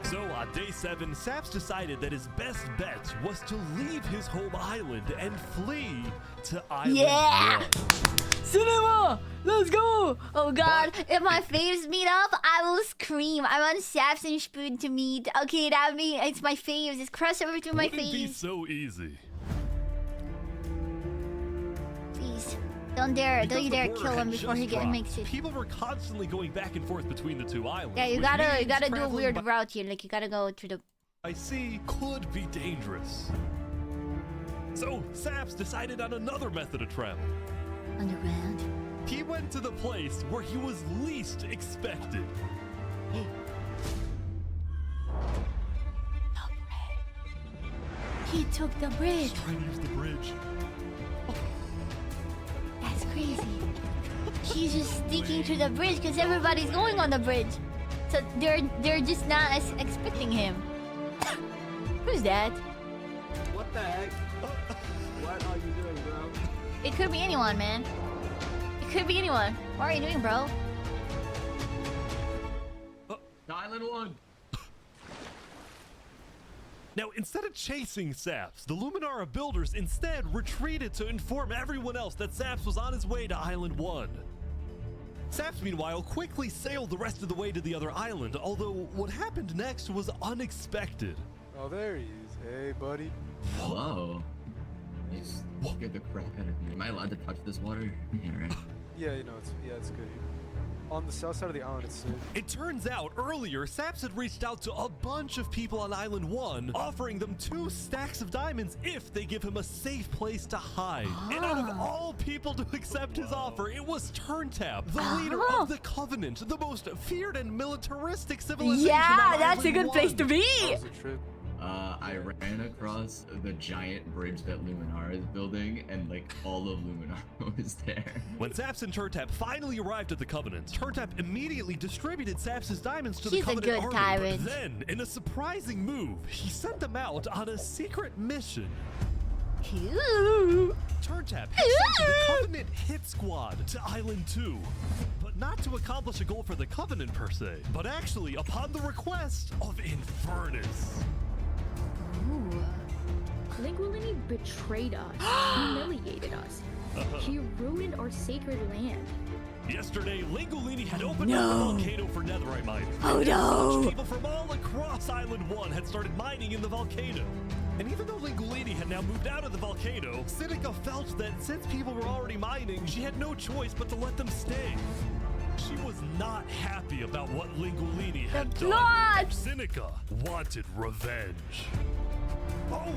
So on day 7, Saps decided that his best bet was to leave his home island and flee to Island 1. Cinema! Let's go! Oh god, if my faves meet up, I will scream. I want Saps and Spoon to meet. Okay, that means it's my faves. It's crossover between my Wouldn't be faves. so easy. Please, don't you dare Because the kill border him had before he just dropped, makes it. People were constantly going back and forth between the two islands. Yeah, you which gotta means do a traveling weird by route here. Like you gotta go to the. sea could be dangerous. So Saps decided on another method of travel. Underground. He went to the place where he was least expected. He took the bridge. Trying to use the bridge. That's crazy. He's just sticking to the bridge because everybody's going on the bridge. So they're just not expecting him. Who's that? What the heck? What are you doing, bro? It could be anyone, man. It could be anyone. What are you doing, bro? Island 1. Now, instead of chasing Saps, the Luminara builders instead retreated to inform everyone else that Saps was on his way to Island 1. Saps, meanwhile, quickly sailed the rest of the way to the other island, although what happened next was unexpected. Oh, there he is. Hey, buddy. Whoa. You scared the crap out of me. Am I allowed to touch this water? Yeah, right. Yeah, you know, it's good here. On the south side of the island, it's safe. It turns out earlier, Saps had reached out to a bunch of people on Island 1, offering them 2 stacks of diamonds if they give him a safe place to hide. And out of all people to accept his offer, it was Turntap, the leader of the Covenant, the most feared and militaristic civilization on that's a Island good place 1. to be. I ran across the giant bridge that Luminara is building, and like all of Luminara was there. When Saps and Turntap finally arrived at the Covenant, Turntap immediately distributed Saps' diamonds to the He's a Covenant good army. tyrant. But then, in a surprising move, he sent them out on a secret mission. Turntap had sent the Covenant hit squad to Island 2, but not to accomplish a goal for the Covenant per se, but actually upon the request of Infernus. Linguini betrayed us, humiliated us. He ruined our sacred land. Yesterday, Lingolini had opened up the volcano for Netherite mining. Oh And no! such people from all across Island 1 had started mining in the volcano. And even though Lingolini had now moved out of the volcano, Sinica felt that since people were already mining, she had no choice but to let them stay. She was not happy about what Lingolini had done. plot! Sinica wanted revenge. Oh!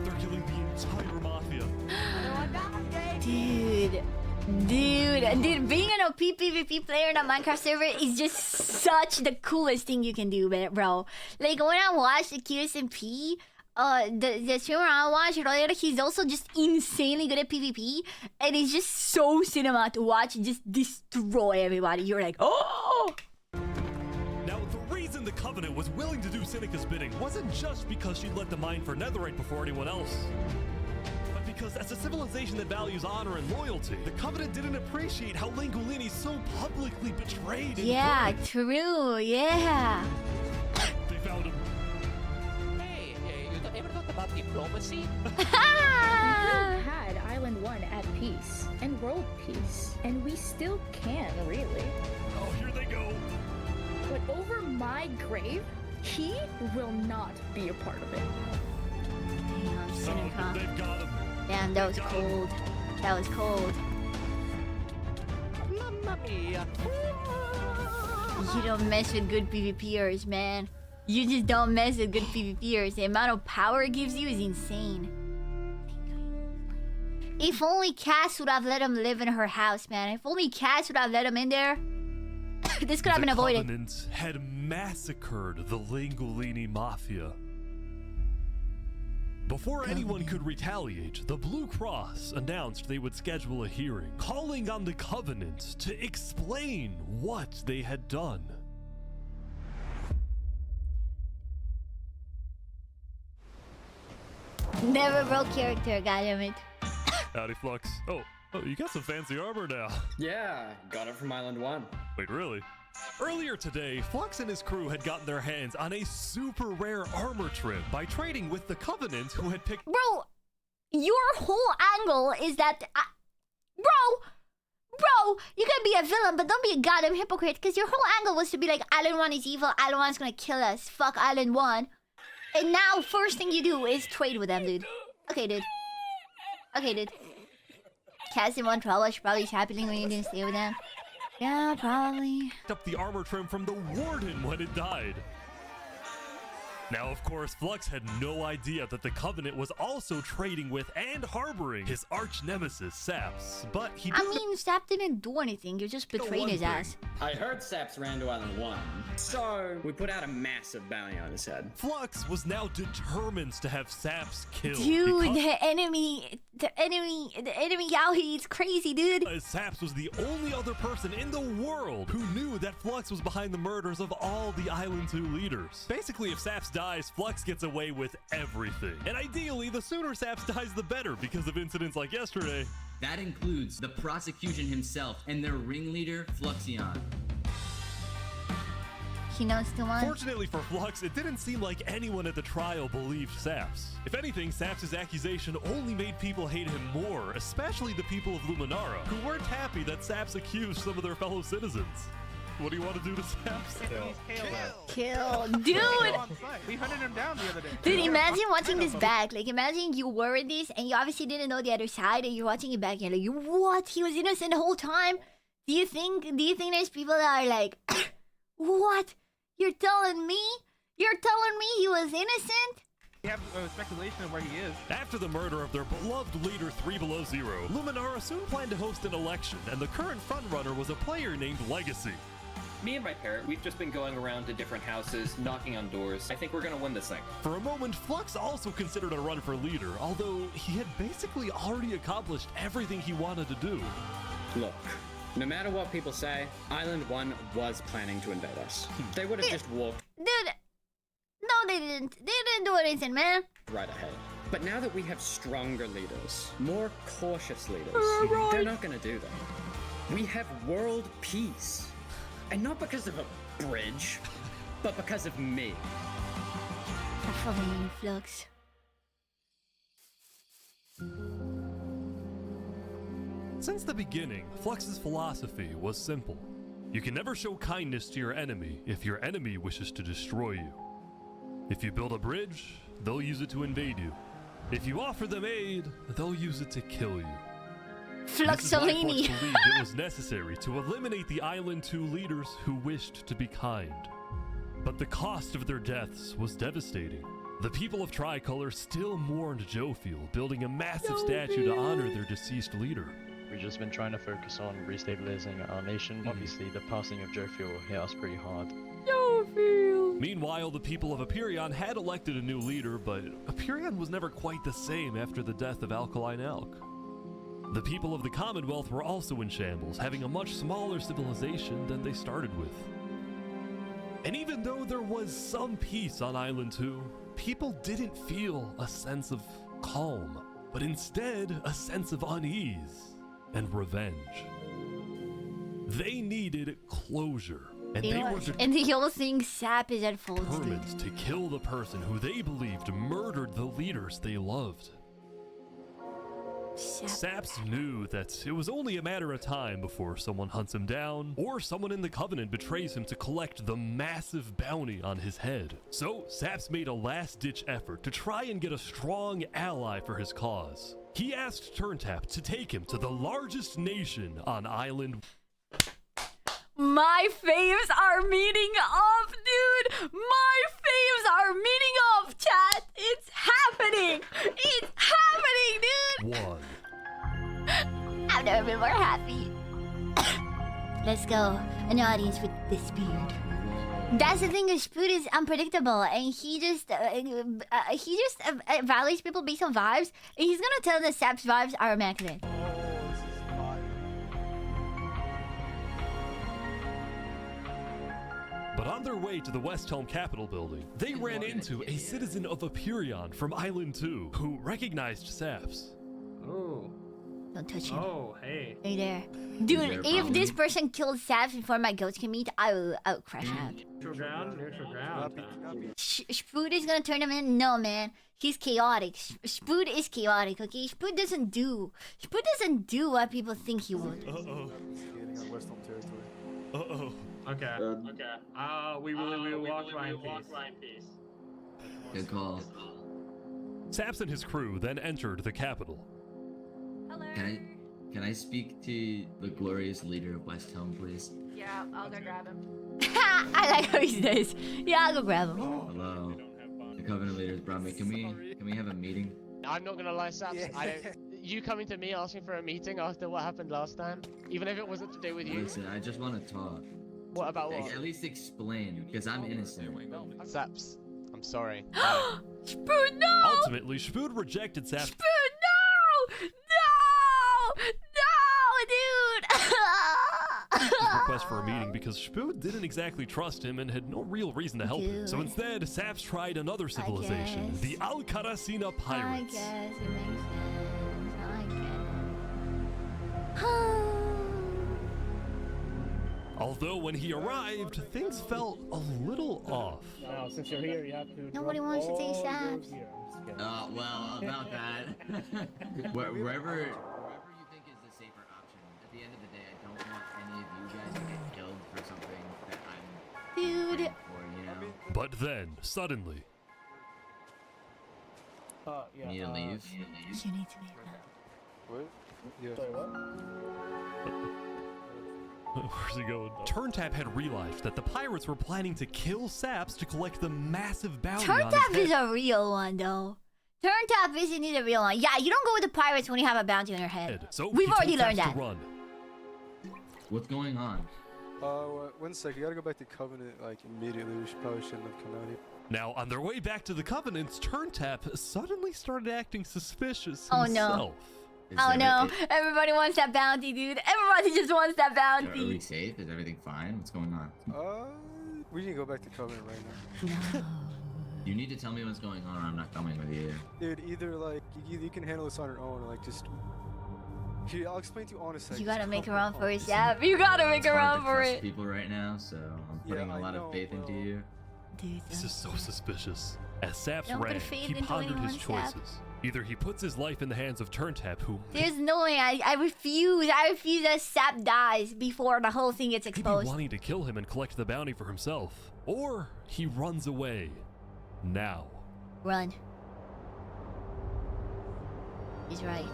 They're killing the entire mafia. Dude, being an OP PvP player in a Minecraft server is just such the coolest thing you can do, bro. Like when I watched the QSMP, the streamer I watched earlier, he's also just insanely good at PvP, and it's just so cinema to watch just destroy everybody. You're like, oh! Now, the reason the Covenant was willing to do Seneca's bidding wasn't just because she let the mine for Netherite before anyone else. But because as a civilization that values honor and loyalty, the Covenant didn't appreciate how Langolini so publicly betrayed and Yeah, burned. true, yeah. They found him. Hey, you ever thought about diplomacy? We had Island 1 at peace and world peace, and we still can, really. Oh, here they go. But over my grave, he will not be a part of it. Damn, Seneca. They've got him. Damn, that was cold. That was cold. Mamma mia. You don't mess with good PvPers, man. You just don't mess with good PvPers. The amount of power it gives you is insane. If only Cass would have let him live in her house, man. If only Cass would have let him in there. This could have been avoided. The Covenant had massacred the Langolini Mafia. Before anyone could retaliate, the Blue Cross announced they would schedule a hearing, calling on the Covenant to explain what they had done. Never broke character, goddammit. Howdy, Flux. Oh, you got some fancy armor now. Yeah, got it from Island 1. Wait, really? Earlier today, Flux and his crew had gotten their hands on a super rare armor trim by trading with the Covenant, who had picked— Bro, your whole angle is that... Bro, you can be a villain, but don't be a goddamn hypocrite, because your whole angle was to be like, Island 1 is evil, Island 1 is gonna kill us, fuck Island 1. And now, first thing you do is trade with them, dude. Okay, dude. Cass in Montreal was probably happening when you didn't stay with them. Yeah, probably. up the armor trim from the Warden when it died. Now, of course, Flux had no idea that the Covenant was also trading with and harboring his arch nemesis, Saps. But he I mean, Sap didn't do anything. You just betrayed his ass. I heard Saps ran to Island 1, so we put out a massive bounty on his head. Flux was now determined to have Saps killed. Dude, the enemy Yaoi is crazy, dude. Saps was the only other person in the world who knew that Flux was behind the murders of all the Island 2 leaders. Basically, if Saps dies, Flux gets away with everything. And ideally, the sooner Saps dies, the better, because of incidents like yesterday. That includes the prosecution himself and their ringleader, Fluxion. He knows too much. Fortunately for Flux, it didn't seem like anyone at the trial believed Saps. If anything, Saps' accusation only made people hate him more, especially the people of Luminara, who weren't happy that Saps accused some of their fellow citizens. What do you want to do to Saps? Kill. Dude! We hunted him down the other day. Dude, imagine watching this back. Like, imagine you were in this and you obviously didn't know the other side and you're watching it back and you're like, what? He was innocent the whole time? Do you think there's people that are like, what? You're telling me? You're telling me he was innocent? We have speculation of where he is. After the murder of their beloved leader 3 Below Zero, Luminara soon planned to host an election, and the current frontrunner was a player named Legacy. Me and my parent, we've just been going around to different houses, knocking on doors. I think we're gonna win this thing. For a moment, Flux also considered a run for leader, although he had basically already accomplished everything he wanted to do. Look, no matter what people say, Island 1 was planning to invade us. They would have just walked Dude, no they didn't. They didn't do anything, man. right ahead. But now that we have stronger leaders, more cautious leaders, Right. they're not gonna do that. We have world peace. And not because of a bridge, but because of me. I fucking mean Flux. Since the beginning, Flux's philosophy was simple. You can never show kindness to your enemy if your enemy wishes to destroy you. If you build a bridge, they'll use it to invade you. If you offer them aid, they'll use it to kill you. Fluxolini. Flux believed it was necessary to eliminate the Island 2 leaders who wished to be kind. But the cost of their deaths was devastating. The people of Tricolor still mourned Jofiel, building a massive statue to honor their deceased leader. We've just been trying to focus on restabilizing our nation. Obviously, the passing of Jofiel hit us pretty hard. Meanwhile, the people of Aperion had elected a new leader, but Aperion was never quite the same after the death of Alkaline Elk. The people of the Commonwealth were also in shambles, having a much smaller civilization than they started with. And even though there was some peace on Island 2, people didn't feel a sense of calm, but instead a sense of unease and revenge. They needed closure, and they were And the whole thing, Sap is at fault. determined to kill the person who they believed murdered the leaders they loved. Saps knew that it was only a matter of time before someone hunts him down, or someone in the Covenant betrays him to collect the massive bounty on his head. So Saps made a last-ditch effort to try and get a strong ally for his cause. He asked Turntap to take him to the largest nation on Island. My faves are meeting up, dude! My faves are meeting up, chat! It's happening! It's happening, dude! I've never been more happy. Let's go. An audience with this beard. That's the thing, Spoot is unpredictable, and he just evaluates people based on vibes, and he's gonna tell that Sap's vibes are immaculate. But on their way to the West Helm Capitol building, they ran into a citizen of Aperion from Island 2 who recognized Saps. Oh. Don't touch him. Oh, hey. Hey there. Dude, if this person killed Saps before my goats can meet, I will crash out. Neutral ground, neutral ground. Spoot is gonna turn him in? No, man. He's chaotic. Spoot is chaotic, okay? Spoot doesn't do what people think he would. Uh-oh. Getting on West Helm territory. Uh-oh. Okay, okay. We will walk by in peace. Good call. Saps and his crew then entered the capital. Can I speak to the glorious leader of West Helm, please? Yeah, I'll go grab him. I like how he says. Yeah, I'll go grab him. Hello. The Covenant leaders brought me. Can we have a meeting? I'm not gonna lie, Saps. You coming to me asking for a meeting after what happened last time, even if it wasn't to do with you. Listen, I just want to talk. What about what? At least explain, because I'm innocent. Saps, I'm sorry. Spoot, no! Ultimately, Spoot rejected Saps. Spoot, no! No, dude! Request for a meeting because Spoot didn't exactly trust him and had no real reason to help him. So instead, Saps tried another civilization, the Alcaracina Pirates. I guess it makes sense. Although when he arrived, things felt a little off. Now, since you're here, you have to. Nobody wants to take Saps. Well, about that. Wherever you think is the safer option. At the end of the day, I don't want any of you guys to get killed for something that I'm Dude. for, you know? But then, suddenly... You need to leave? You need to leave now. What? Yeah. Sorry, what? Where's he going? Turntap had realized that the pirates were planning to kill Saps to collect the massive bounty on his Turntap head. is a real one, though. Turntap isn't a real one. Yeah, you don't go with the pirates when you have a bounty on your head. So we've he already told learned Saps that. to run. What's going on? 1 sec. You gotta go back to Covenant like immediately. We probably shouldn't have come out here. Now, on their way back to the Covenants, Turntap suddenly started acting suspicious Oh himself. no. Oh no, everybody wants that bounty, dude. Everybody just wants that Are we bounty. safe? Is everything fine? What's going on? We need to go back to Covenant right now. You need to tell me what's going on or I'm not coming with you. Dude, either like you can handle this on your own, or like just. Here, I'll explain to you honestly. You gotta make a run for it, Sap. You gotta make a run for Trust it. people right now, so I'm putting a lot of faith into you. Dude, This is so suspicious. As Saps Don't put ran, faith he into pondered his anyone, Sap. choices. Either he puts his life in the hands of Turntap, who There's no way. I refuse. I refuse that Sap dies before the whole thing gets may be exposed. wanting to kill him and collect the bounty for himself, or he runs away. Now. Run. He's right.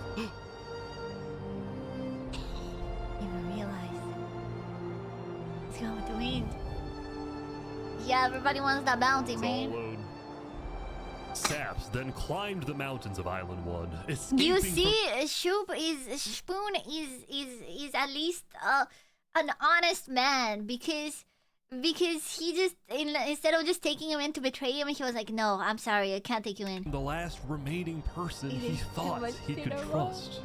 Even realize. He's going with the wind. Yeah, everybody wants that bounty, It's man. all alone. Saps then climbed the mountains of Island 1, escaping You from- see, Spoon is at least an honest man, because Because he just, instead of just taking him in to betray him, he was like, no, I'm sorry, I can't take you in. The last remaining person he thought he could trust.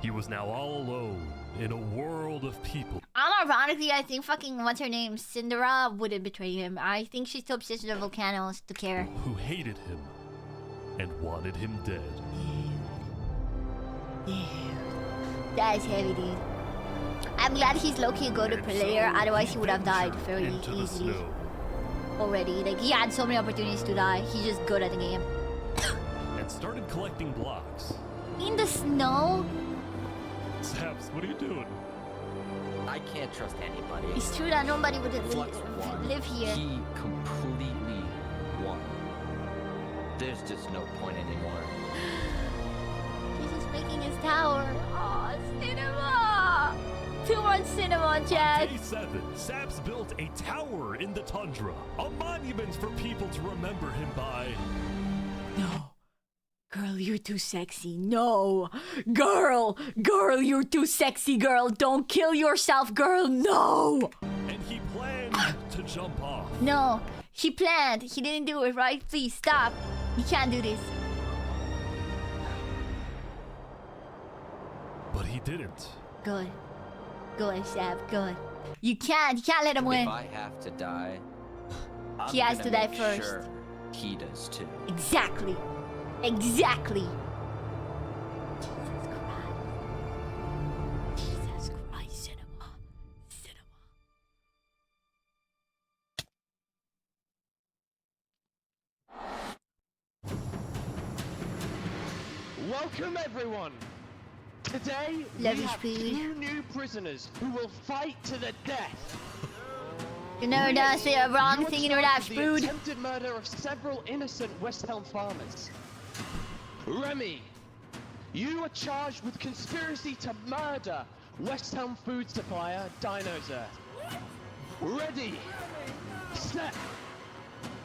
He was now all alone in a world of people. Unironically, I think fucking, what's her name? Cinderella wouldn't betray him. I think she's too obsessed with Volcano to care. Who hated him and wanted him dead. That is heavy, dude. I'm glad he's low-key a go-to player, otherwise he would have died very easily. Already. Like, he had so many opportunities to die. He's just good at the game. And started collecting blocks. In the snow? Saps, what are you doing? I can't trust anybody. It's true that nobody would Flux live here. He completely won. There's just no point anymore. He's just making his tower. Oh, cinema! Too much cinema, Chad. Day 7, Saps built a tower in the tundra. A monument for people to remember him by. No. Girl, you're too sexy. No. Girl, you're too sexy, girl. Don't kill yourself, girl. No. And he planned to jump off. No. He planned. He didn't do it, right? Please, stop. You can't do this. But he didn't. Good. Good, Sap. Good. You can't let him win. If I have to die, He has to die make first. Sure he does too. Exactly. Exactly. Jesus Christ, cinema. Welcome everyone! Today, Love we you, have Speedy. 2 new prisoners who will fight to the death. You never done say a wrong You are thing in your life, charged with the food. attempted murder of several innocent West Helm farmers. Remy, you are charged with conspiracy to murder West Helm food supplier Dino's Earth. Ready, set,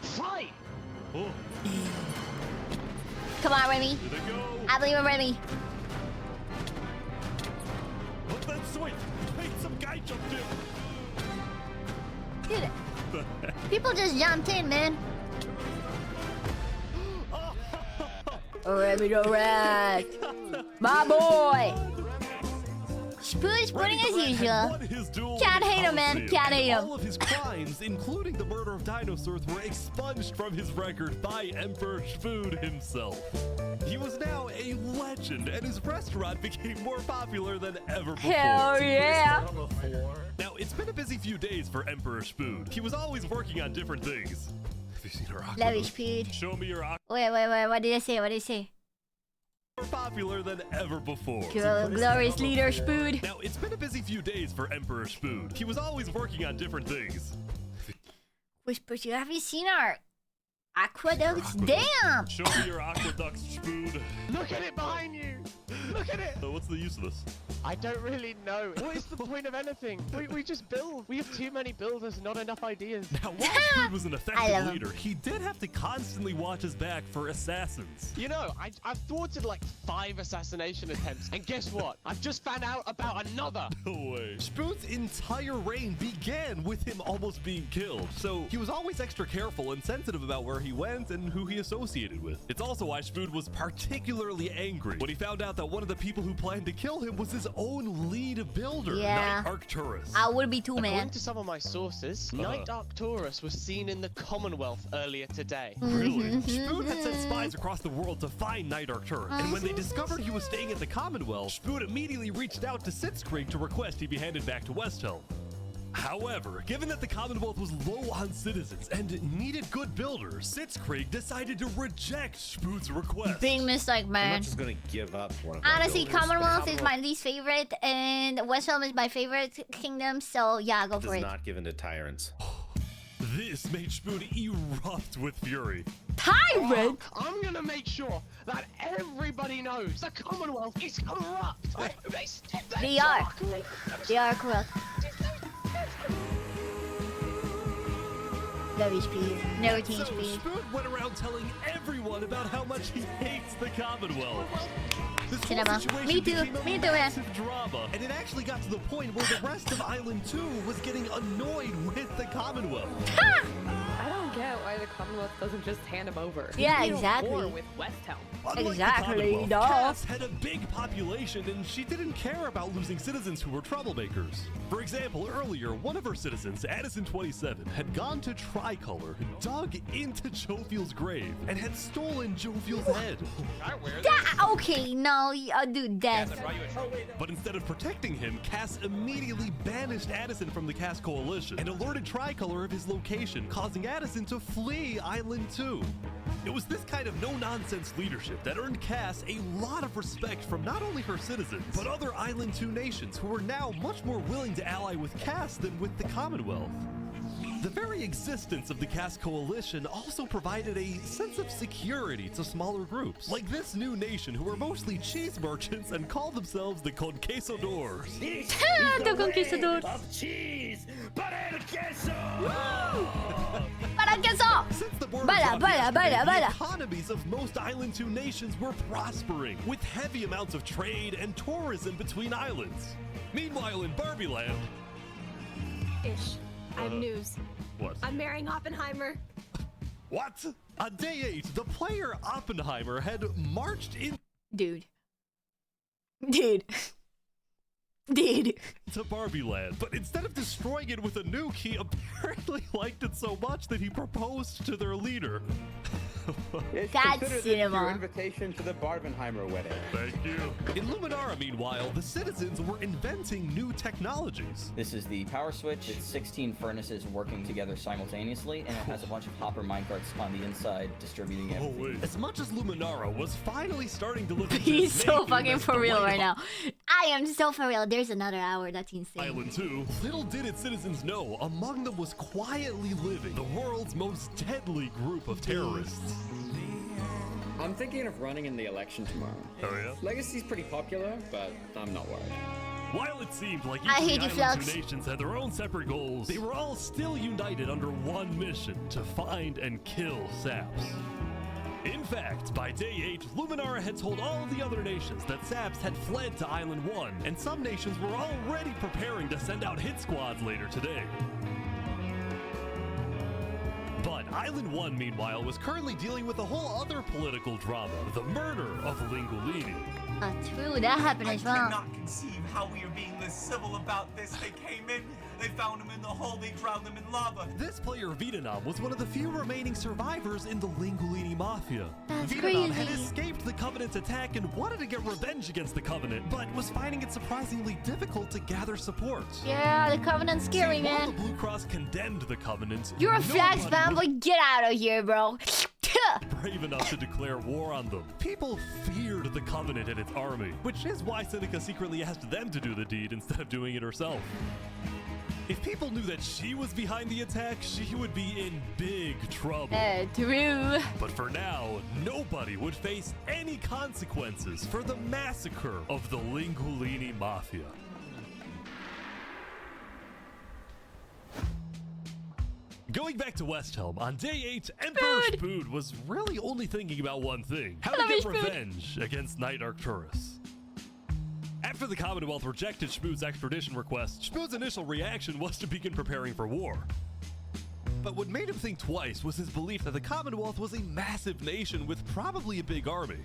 fight! Oh. Come on, Remy. Here they go. I believe in Remy. Look at that swing. Wait, some guy jumped in. Dude, people just jumped in, man. Remy the rat. My boy. Spoon's pudding as usual. Can't hate him, man. Can't hate him. All of his crimes, including the murder of dinosaurs, were expunged from his record by Emperor Spoon himself. He was now a legend, and his restaurant became more popular than ever before. Hell yeah. Now, it's been a busy few days for Emperor Spoon. He was always working on different things. Have you seen her aqueduct? Lavish food. Show me your aqueduct. Wait. What did I say? What did I say? More popular than ever before. Glorious leader, Spoon. Now, it's been a busy few days for Emperor Spoon. He was always working on different things. Whispers, you haven't seen our aqueducts? Damn! Show me your aqueducts, Spoon. Look at it behind you! Look at it! What's the use of this? I don't really know. What is the point of anything? We just build. We have too many builders, not enough ideas. Now, while Spoon was an effective leader, he did have to constantly watch his back for assassins. You know, I've thwarted like 5 assassination attempts, and guess what? I've just found out about another. No way. Spoon's entire reign began with him almost being killed, so he was always extra careful and sensitive about where he went and who he associated with. It's also why Spoon was particularly angry when he found out that one of the people who planned to kill him was his own lead builder, Yeah. Knight Arcturus. I would be too, man. According to some of my sources, Knight Arcturus was seen in the Commonwealth earlier today. Really? Spoon had sent spies across the world to find Knight Arcturus, and when they discovered he was staying at the Commonwealth, Spoon immediately reached out to Sitzkrieg to request he be handed back to Westhelm. However, given that the Commonwealth was low on citizens and needed good builders, Sitzkrieg decided to reject Spoon's request. Big mistake, I'm man. not just gonna give up one of my Honestly, builders. Commonwealth is my least favorite, and Westhelm is my favorite kingdom, so yeah, go for Does it. not give in to tyrants. This made Spoon erupt with fury. Tyrant? I'm gonna make sure that everybody knows the Commonwealth is corrupt. They are. They are corrupt. Very speed. Never change So speed. Spoon went around telling everyone about how much he hates the Commonwealth. This whole Cinema. situation Me too. became a Me too, man. massive drama, and it actually got to the point where the rest of Island 2 was getting annoyed with the Commonwealth. I don't get why the Commonwealth doesn't just hand them over. Yeah, You know, exactly. War with West Helm. Unlike Exactly, the Commonwealth, dog. Cass had a big population and she didn't care about losing citizens who were troublemakers. For example, earlier, one of her citizens, Addison27, had gone to Tricolor, dug into Jophiel's grave, and had stolen Jophiel's head. Okay, no, dude, death. But instead of protecting him, Cass immediately banished Addison from the Cass Coalition and alerted Tricolor of his location, causing Addison to flee Island 2. It was this kind of no-nonsense leadership that earned Cass a lot of respect from not only her citizens, but other Island 2 nations who were now much more willing to ally with Cass than with the Commonwealth. The very existence of the Cass Coalition also provided a sense of security to smaller groups, like this new nation who were mostly cheese merchants and called themselves the Conquistadors. The Conquistadors. Of cheese, para queso! Para queso! Since the border Bala, dropped bala, yesterday, bala, the bala. economies of most Island 2 nations were prospering, with heavy amounts of trade and tourism between islands. Meanwhile, in Barbie Land... Ish. I have news. What? I'm marrying Oppenheimer. What? On day 8, the player Oppenheimer had marched in... Dude. to Barbie Land, but instead of destroying it with a nuke, he apparently liked it so much that he proposed to their leader. That's Consider this cinema. your invitation to the Barbenheimer wedding. Thank you. In Luminara, meanwhile, the citizens were inventing new technologies. This is the power switch. It's 16 furnaces working together simultaneously, and it has a bunch of hopper minecarts on the inside distributing everything. As much as Luminara was finally starting to look into He's its so name fucking as for the real White right now. I am so for real. There's another hour. That's insane. Island 2, little did its citizens know, among them was quietly living the world's most deadly group of terrorists. I'm thinking of running in the election tomorrow. Oh yeah? Legacy's pretty popular, but I'm not worried. While it seemed like I each hate of you, the Island Flux. 2 nations had their own separate goals, they were all still united under one mission: to find and kill Saps. In fact, by day 8, Luminara had told all of the other nations that Saps had fled to Island 1, and some nations were already preparing to send out hit squads later today. But Island 1, meanwhile, was currently dealing with a whole other political drama, the murder of Lingolini. True, that happened as well. I cannot conceive how we are being this civil about this. They came in, they found him in the hole, they drowned him in lava. This player, Vietnam, was one of the few remaining survivors in the Lingolini Mafia. That's Vietnam had crazy. escaped the Covenant's attack and wanted to get revenge against the Covenant, but was finding it surprisingly difficult to gather support. Yeah, the Covenant's scary, See, while man. the Blue Cross condemned the Covenant, You're a Flax nobody was fanboy. Get out of here, bro. brave enough to declare war on them. People feared the Covenant and its army, which is why Seneca secretly asked them to do the deed instead of doing it herself. If people knew that she was behind the attack, she would be in big trouble. True. But for now, nobody would face any consequences for the massacre of the Lingolini Mafia. Going back to West Helm, on day 8, Emperor Spood was really only thinking about one thing: how to get revenge against Knight Arcturus. After the Commonwealth rejected Spood's extradition request, Spood's initial reaction was to begin preparing for war. But what made him think twice was his belief that the Commonwealth was a massive nation with probably a big army.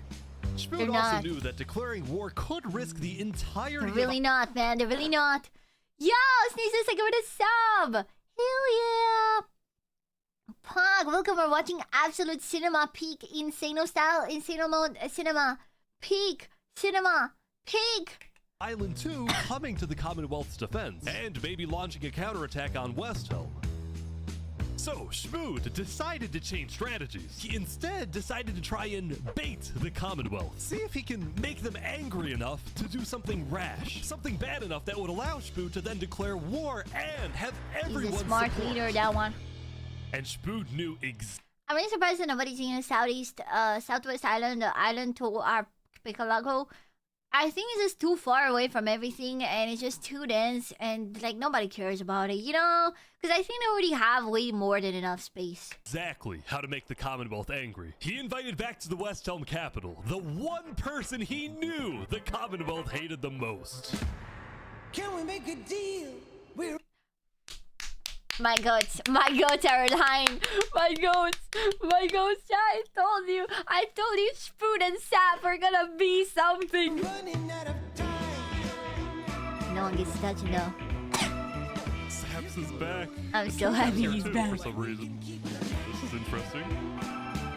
Spood They're also not. knew that declaring war could risk the entirety They're really not, man. They're really not. Yo, Sneezes, I give it a sub. Hell yeah. Pog, welcome. We're watching Absolute Cinema Peak Insano Style, Insano Mode Cinema. Peak Cinema. Peak. Island 2 coming to the Commonwealth's defense and maybe launching a counterattack on West Helm. So Spood decided to change strategies. He instead decided to try and bait the Commonwealth. See if he can make them angry enough to do something rash, something bad enough that would allow Spood to then declare war and have everyone He's a smart support. leader, that one. And Spood knew I'm really surprised that nobody's in the southwest island, the island to our Archipelago. I think it's just too far away from everything, and it's just too dense, and like nobody cares about it, you know? Because I think they already have way more than enough space. Exactly how to make the Commonwealth angry. He invited back to the West Helm capital the one person he knew the Commonwealth hated the most. Can we make a deal? My goats are lying. My goats, I told you, Spoon and Sap are gonna be something. No one gets touched, no. Saps is back. I'm so happy he's back. For some reason. This is interesting.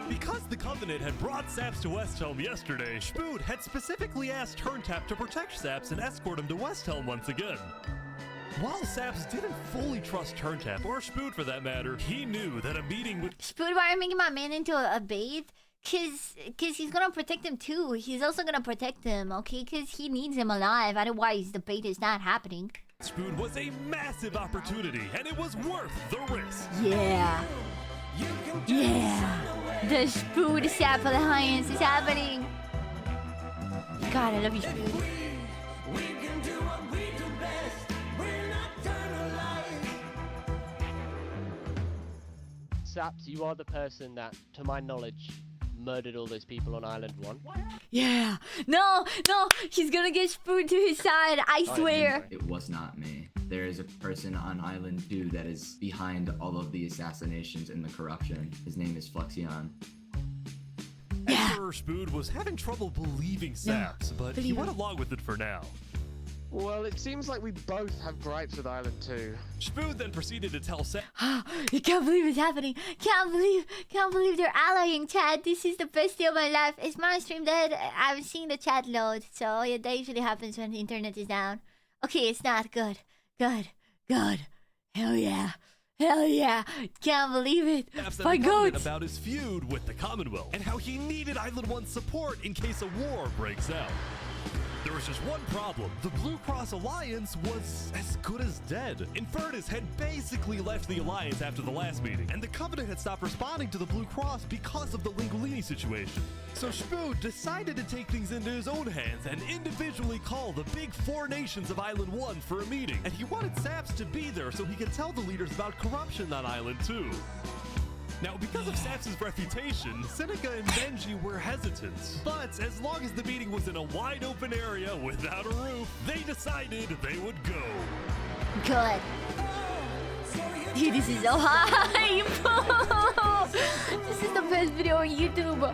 Because the Covenant had brought Saps to West Helm yesterday, Spood had specifically asked Turntap to protect Saps and escort him to West Helm once again. While Saps didn't fully trust Turntap, or Spood for that matter, he knew that a meeting with Spood, why are you making my man into a bait? Cause he's gonna protect him too. He's also gonna protect him, okay? Cause he needs him alive. Otherwise, the bait is not happening. Spood was a massive opportunity, and it was worth the risk. Yeah. Yeah. The Spood Sap Alliance is happening. God, I love you, Spood. Saps, you are the person that, to my knowledge, murdered all those people on Island 1. Yeah. No, he's gonna get Spoon to his side, I swear. It was not me. There is a person on Island 2 that is behind all of the assassinations and the corruption. His name is Flux. Emperor Spood was having trouble believing Saps, but he went along with it for now. Well, it seems like we both have gripes with Island 2. Spood then proceeded to tell Saps. I can't believe it's happening. Can't believe they're allying, chat. This is the best day of my life. Is my stream dead? I'm seeing the chat load. So yeah, that usually happens when the internet is down. Okay, it's not good. Good. Hell yeah. Can't believe it. My goats. About his feud with the Commonwealth and how he needed Island 1's support in case a war breaks out. There was just one problem. The Blue Cross Alliance was as good as dead. Infernus had basically left the Alliance after the last meeting, and the Covenant had stopped responding to the Blue Cross because of the Lingolini situation. So Spood decided to take things into his own hands and individually call the big 4 nations of Island 1 for a meeting. And he wanted Saps to be there so he could tell the leaders about corruption on Island 2. Now, because of Saps' reputation, Seneca and Benji were hesitant. But as long as the meeting was in a wide open area without a roof, they decided they would go. Good. Dude, this is so hype! This is the best video on YouTube.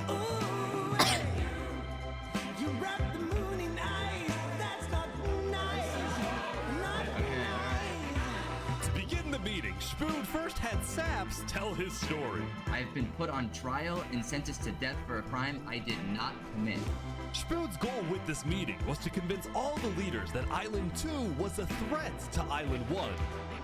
Meeting, Spood first had Saps tell his story. I've been put on trial and sentenced to death for a crime I did not commit. Spood's goal with this meeting was to convince all the leaders that Island 2 was a threat to Island 1.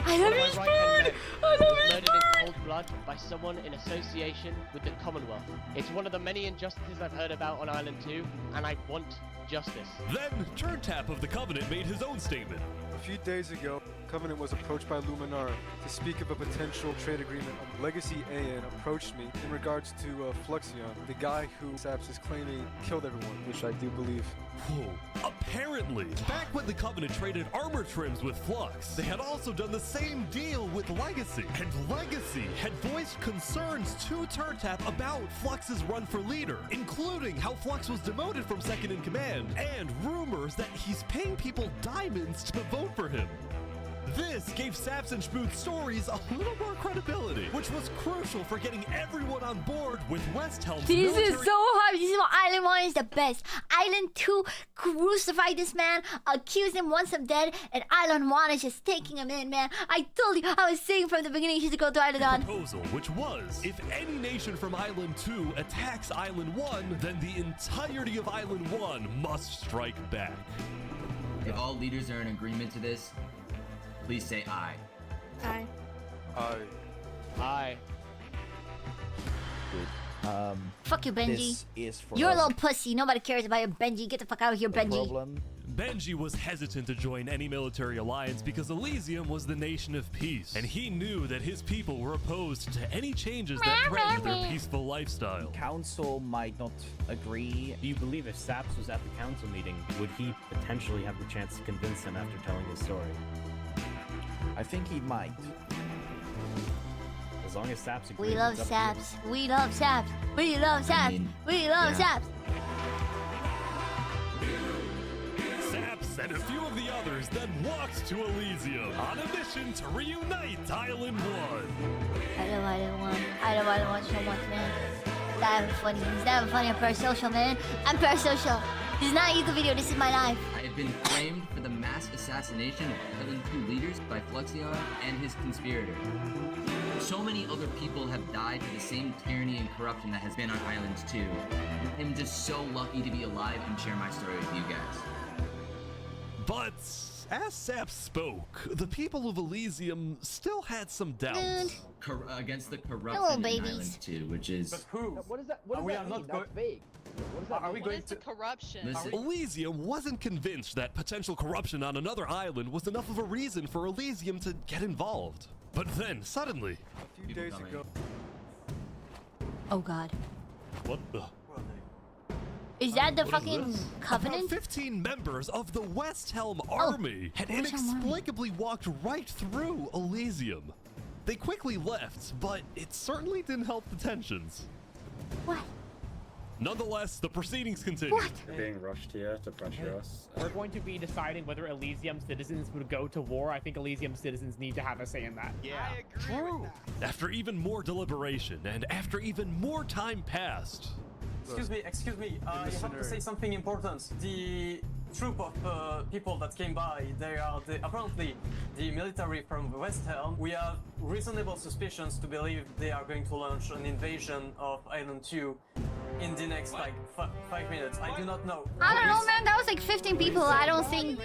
I love you, Spood! I love you, Murdered in cold blood by someone in association with the Commonwealth. It's one of the many injustices I've heard about on Island 2, and I want justice. Then, Turntap of the Covenant made his own statement. A few days ago, Covenant was approached by Luminara to speak of a potential trade agreement. Legacy AN approached me in regards to Fluxion, the guy who Saps is claiming killed everyone, which I do believe. Whoa. Apparently, back when the Covenant traded armor trims with Flux, they had also done the same deal with Legacy. And Legacy had voiced concerns to Turntap about Flux's run for leader, including how Flux was demoted from second in command, and rumors that he's paying people diamonds to vote for him. This gave Saps and Spood's stories a little more credibility, which was crucial for getting everyone on board with West Helm's This is so hard. This is why Island 1 is the best. Island 2 crucified this man, accused him once I'm dead, and Island 1 is just taking him in, man. I told you, I was saying from the beginning he should go to Island 1. Proposal, which was, if any nation from Island 2 attacks Island 1, then the entirety of Island 1 must strike back. If all leaders are in agreement to this, please say aye. Aye. Aye. Fuck you, Benji. This is for You're a us. little pussy. Nobody cares about your Benji. Get the fuck out of here, Benji. Problem Benji was hesitant to join any military alliance because Elysium was the nation of peace, and he knew that his people were opposed to any changes that threatened their peaceful lifestyle. Council might not agree. Do you believe if Saps was at the council meeting, would he potentially have the chance to convince them after telling his story? I think he might. As long as Saps agrees. We love Saps. We love Saps. We love Saps. We love Saps. Saps and a few of the others then walked to Elysium on a mission to reunite Island 1. I don't want so much, man. It's not even funny. It's not even funny. I'm parasocial, man. I'm parasocial. This is not a YouTube video. This is my life. I have been framed for the mass assassination of Island 2 leaders by Fluxion and his conspirator. So many other people have died to the same tyranny and corruption that has been on Island 2. I'm just so lucky to be alive and share my story with you guys. But as Saps spoke, the people of Elysium still had some doubts. Against the corruption Hello, in babies. Island 2, which is... But who? What is that? What does we that are mean? not That's vague. What does that Are mean? we going to corruption? Listen, Elysium wasn't convinced that potential corruption on another island was enough of a reason for Elysium to get involved. But then, suddenly... A few days ago... Oh god. What the... Is that the What is fucking this? Covenant? About 15 members of the West Helm Army had West Helm Army. inexplicably walked right through Elysium. They quickly left, but it certainly didn't help the tensions. What? Nonetheless, the proceedings continued. They're being rushed here to pressure us. We're going to be deciding whether Elysium citizens would go to war. I think Elysium citizens need to have a say in that. Yeah, I agree with that. After even more deliberation and after even more time passed... Excuse me, you have to say something important. The troop of people that came by, they are apparently the military from West Helm. We have reasonable suspicions to believe they are going to launch an invasion of Island 2 in the next, like, 5 minutes. I do not know. I don't know, man. That was like 15 people. I don't think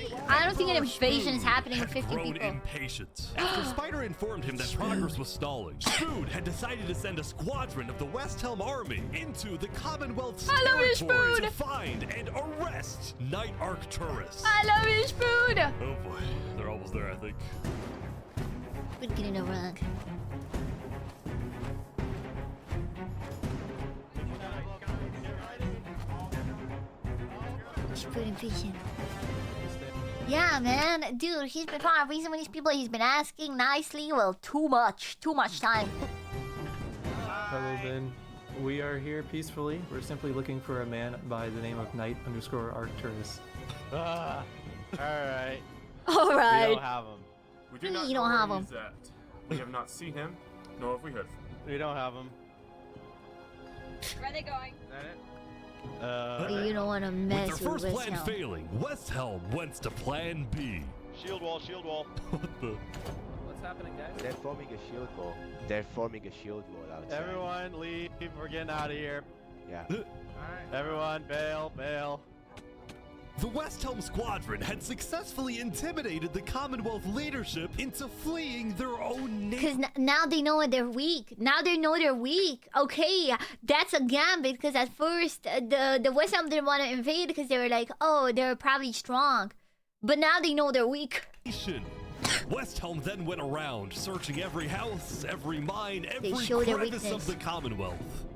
an invasion is happening with 15 grown people. impatient. After Spider informed him that progress was stalling, Spood had decided to send a squadron of the West Helm Army into the Commonwealth's I love you, territory to Spood! find and arrest Night Arcturus. I love you, Spood! Oh boy, they're almost there, I think. Spood getting a rug. Spood impatient. Yeah, man, dude, he's been far. Reason with these people, he's been asking nicely. Well, too much time. Hello, Ben. We are here peacefully. We're simply looking for a man by the name of Knight_Arcturus. Alright. Alright. We don't have him. We do not know where he's at. We have not seen him, nor have we heard. We don't have him. Where are they going? You don't want to mess With their first West plan Helm. failing, West Helm went to plan B. Shield wall, shield wall. What the? What's happening, guys? They're forming a shield wall. They're forming a shield wall outside. Everyone leave. We're getting out of here. Yeah. Everyone bail. The West Helm Squadron had successfully intimidated the Commonwealth leadership into fleeing their own nation. Because now they know they're weak. Now they know they're weak. Okay, that's a gambit. Because at first, the West Helm didn't want to invade because they were like, oh, they're probably strong. But now they know they're weak. West Helm then went around, searching every house, every mine, every show their crevice weakness. of the Commonwealth.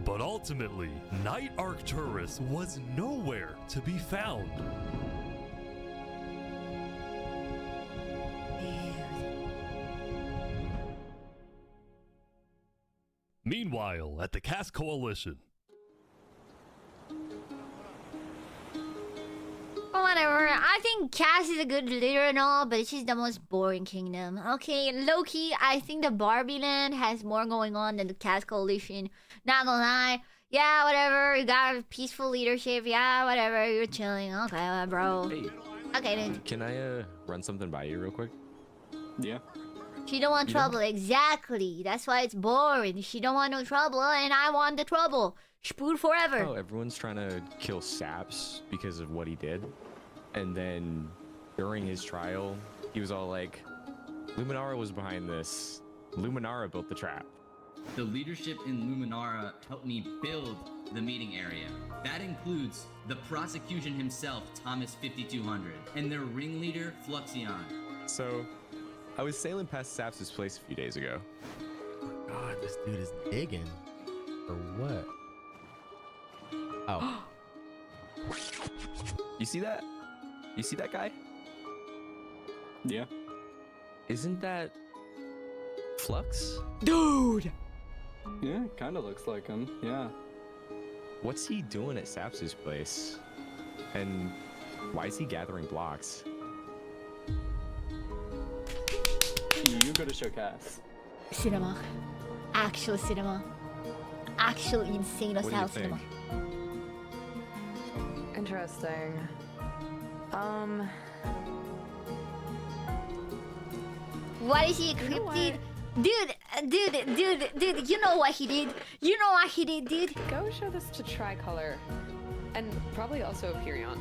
But ultimately, Night Arcturus was nowhere to be found. Meanwhile, at the Cass Coalition, Whatever. I think Cass is a good leader and all, but it's just the most boring kingdom. Okay, low-key, I think the Barbie Land has more going on than the Cass Coalition. Not gonna lie. Yeah, whatever. You got peaceful leadership. Yeah, whatever. You're chilling. Okay, bro. Hey. Okay, dude. Can I run something by you real quick? Yeah. She don't want You trouble. Exactly. That's why it's boring. She don't want no trouble, and I want the trouble. Spood forever. Oh, everyone's trying to kill Saps because of what he did. And then during his trial, he was all like, Luminara was behind this. Luminara built the trap. The leadership in Luminara helped me build the meeting area. That includes the prosecution himself, Thomas 5200, and their ringleader, Fluxion. So, I was sailing past Saps' place a few days ago. God, this dude is digging. For what? Oh. You see that? You see that guy? Yeah. Isn't that Flux? Dude! Yeah, kind of looks like him. Yeah. What's he doing at Saps' place? And why is he gathering blocks? You go to Showcase. Cinema. Actual cinema. Actual insane What do you style think? cinema. Interesting. What is he encrypted? Dude, you know what he did? You know what he did, dude? Go show this to Tricolor. And probably also Perion.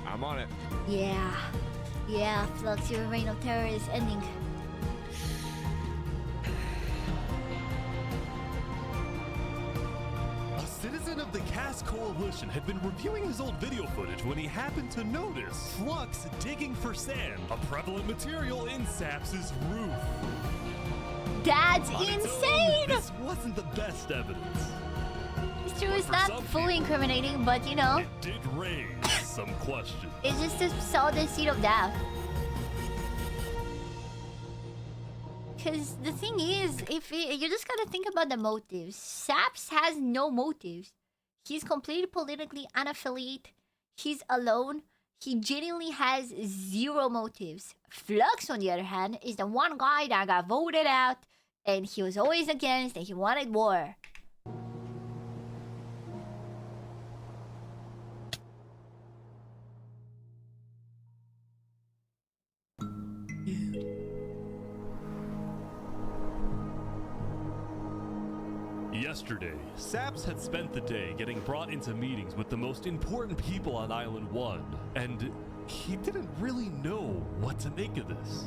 I'm on it. Yeah, Flux, your reign of terror is ending. A citizen of the Cast Coalition had been reviewing his old video footage when he happened to notice Flux digging for sand, a prevalent material in Saps' roof. That's On its insane! own, this wasn't the best evidence. It's true, But it's for not some fully incriminating, but you know, It did raise some questions. it's just to sow the seed of doubt. Because the thing is, you just gotta think about the motives. Saps has no motives. He's completely politically unaffiliated. He's alone. He genuinely has zero motives. Flux, on the other hand, is the one guy that got voted out, and he was always against, and he wanted war. Yesterday, Saps had spent the day getting brought into meetings with the most important people on Island 1, and he didn't really know what to make of this.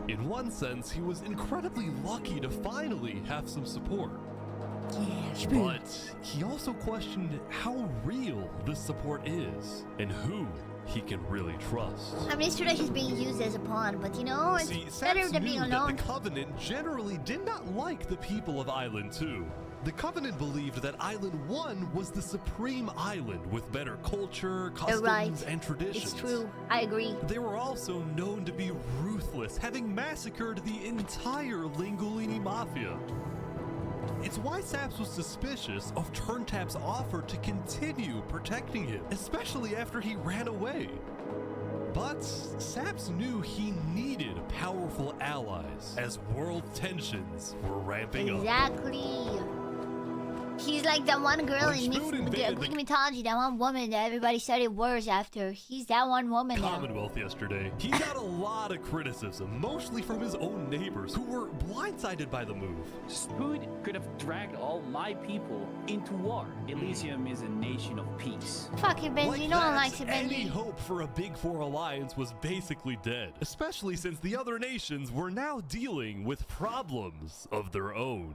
In one sense, he was incredibly lucky to finally have some support. But he also questioned how real this support is, and who he can really trust. I mean, it's true that he's being used as a pawn, but you know, it's See, better Saps than being knew that alone. the Covenant generally did not like the people of Island 2. The Covenant believed that Island 1 was the supreme island with better culture, customs, right. and traditions. It's true. I agree. They were also known to be ruthless, having massacred the entire Lingolini Mafia. It's why Saps was suspicious of Turntap's offer to continue protecting him, especially after he ran away. But Saps knew he needed powerful allies as world tensions were ramping up. Exactly. He's like that one girl When in Spoon invaded Greek mythology, that one woman that everybody started wars after. He's that one woman now. Commonwealth yesterday, he got a lot of criticism, mostly from his own neighbors, who were blindsided by the move. Spoon could have dragged all my people into war. Elysium is a nation of peace. Fucking Benji, Like no one that, likes it, any Benji. hope for a Big Four alliance was basically dead, especially since the other nations were now dealing with problems of their own.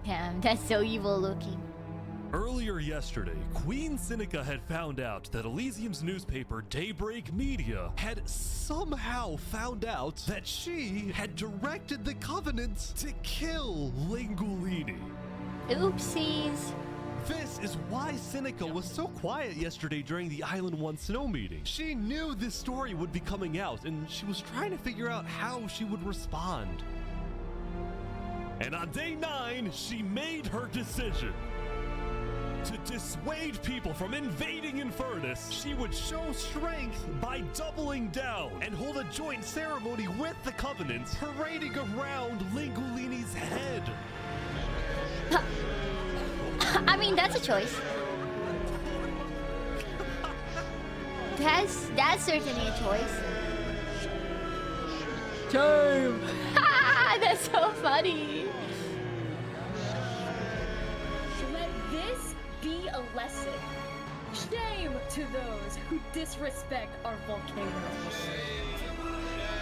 Damn, that's so evil looking. Earlier yesterday, Queen Seneca had found out that Elysium's newspaper Daybreak Media had somehow found out that she had directed the Covenant to kill Lingolini. Oopsies. This is why Seneca was so quiet yesterday during the Island 1 snow meeting. She knew this story would be coming out, and she was trying to figure out how she would respond. And on day 9, she made her decision. To dissuade people from invading Infernus, she would show strength by doubling down and hold a joint ceremony with the Covenant, parading around Lingolini's head. I mean, that's a choice. That's certainly a choice. Shame. That's so funny. Let this be a lesson. Shame to those who disrespect our volcano.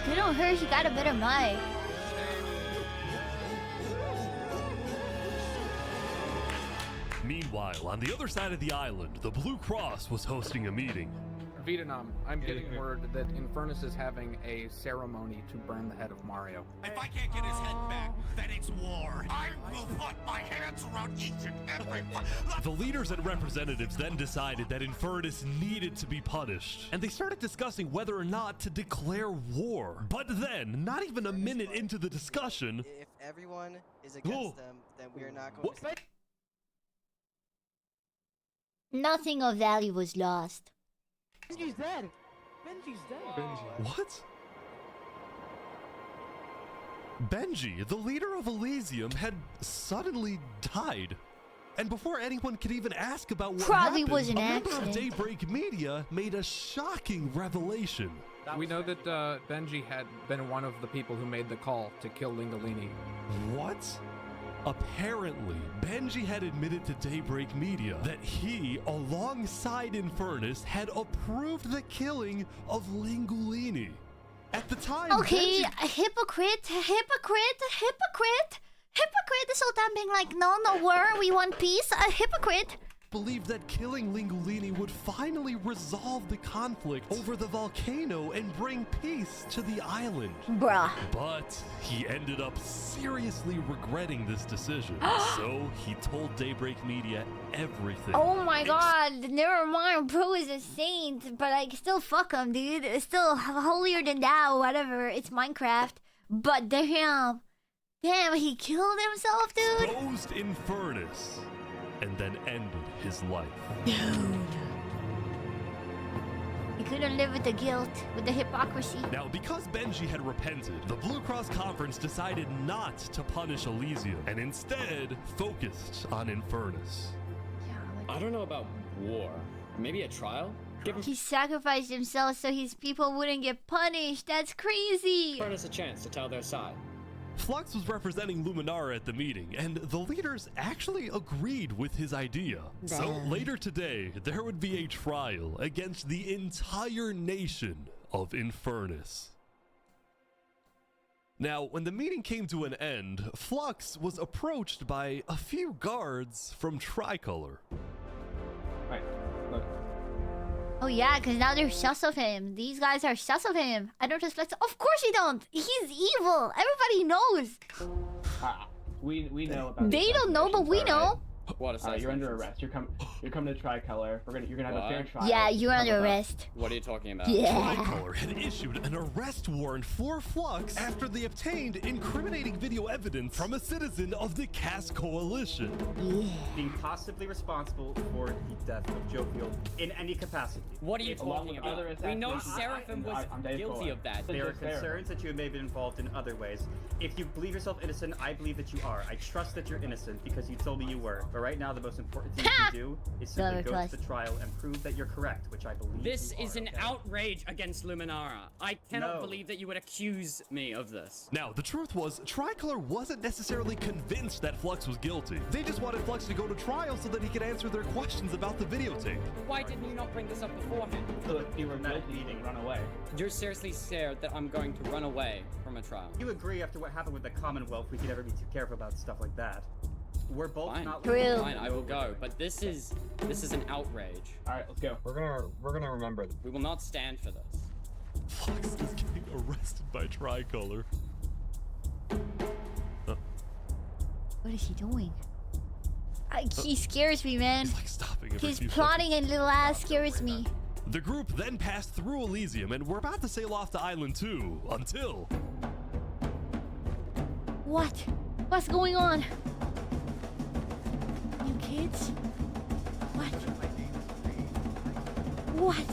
Good on her, she got a better mic. Meanwhile, on the other side of the island, the Blue Cross was hosting a meeting. Vietnam, I'm getting word that Infernus is having a ceremony to burn the head of Mario. If I can't get his head back, then it's war. I will put my hands around each and every one. The leaders and representatives then decided that Infernus needed to be punished, and they started discussing whether or not to declare war. But then, not even a minute into the discussion... If everyone is against them, then we are not going to... Nothing of value was lost. Benji's dead. Benji's dead. What? Benji, the leader of Elysium, had suddenly died. And before anyone could even ask about what Probably happened, was an a member of accident. Daybreak Media made a shocking revelation. We know that Benji had been one of the people who made the call to kill Lingolini. What? Apparently, Benji had admitted to Daybreak Media that he, alongside Infernus, had approved the killing of Lingolini. At the time, Okay, Benji a hypocrite. This whole time being like, no war, we want peace. A hypocrite. believed that killing Lingolini would finally resolve the conflict over the volcano and bring peace to the island. Bruh. But he ended up seriously regretting this decision. So he told Daybreak Media everything. Oh my god, never mind, bro is a saint, but like, still fuck him, dude. It's still holier than thou, whatever. It's Minecraft. But damn, he killed himself, dude. Exposed Infernus, and then ended his life. Dude. He couldn't live with the guilt, with the hypocrisy. Now, because Benji had repented, the Blue Cross Conference decided not to punish Elysium, and instead focused on Infernus. I don't know about war. Maybe a trial? Give him He sacrificed himself so his people wouldn't get punished. That's crazy. Infernus a chance to tell their side. Flux was representing Luminara at the meeting, and the leaders actually agreed with his idea. So later today, there would be a trial against the entire nation of Infernus. Now, when the meeting came to an end, Flux was approached by a few guards from Tricolor. Right, look. Oh yeah, because now they're sus of him. These guys are sus of him. I don't trust Flux. Of course you don't. He's evil. Everybody knows. We know about. They don't know, but we know. What you're under arrest. You're coming to Tricolor. You're gonna have a fair trial. Yeah, you're under arrest. What are you talking about? Yeah. Tricolor had issued an arrest warrant for Flux after they obtained incriminating video evidence from a citizen of the Cass Coalition. Being possibly responsible for the death of Joe Field in any capacity. What are you talking about? We know Seraphim was guilty of that. There are concerns that you may have been involved in other ways. If you believe yourself innocent, I believe that you are. I trust that you're innocent because you told me you were. But right now, the most important thing you can do is simply go to the trial and prove that you're correct, which I believe This you is are, an outrage against Luminara. I cannot believe that you would accuse me of this. Now, the truth was, Tricolor wasn't necessarily convinced that Flux was guilty. They just wanted Flux to go to trial so that he could answer their questions about the videotape. Why didn't you not bring this up beforehand? So if you were guilty, and run away. You're seriously scared that I'm going to run away from a trial. You agree after what happened with the Commonwealth, we could never be too careful about stuff like that. We're both not. Fine, I will go. But this is an outrage. All right, let's go. We're gonna remember this. We will not stand for this. Flux is getting arrested by Tricolor. What is he doing? He scares me, man. He's like stopping every His few plotting and little ass scares me. The group then passed through Elysium and were about to sail off to Island 2 until... What? What's going on? You kids? What? What?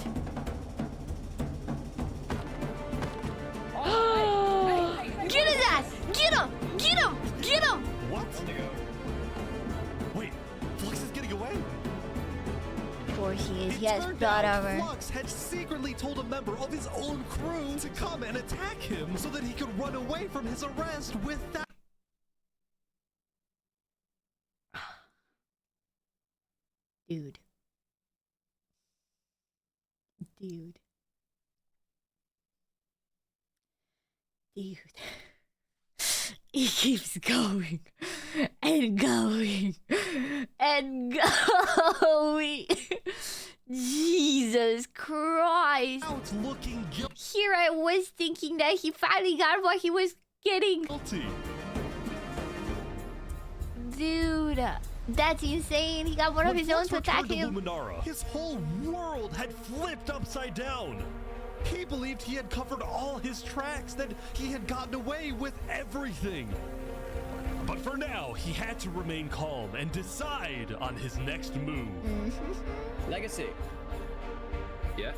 Get his ass! Get him! Get him! Get him! What? Wait, Flux is getting away? Of course he is. He has blood armor. Flux had secretly told a member of his own crew to come and attack him so that he could run away from his arrest without... Dude. Dude. He keeps going and going and go. Jesus Christ. Now it's looking Here I was thinking that he finally got what he was getting. guilty. Dude, that's insane. He got one of When his own Flux to attack returned to him. Luminara, his whole world had flipped upside down. He believed he had covered all his tracks, that he had gotten away with everything. But for now, he had to remain calm and decide on his next move. Legacy. Yeah?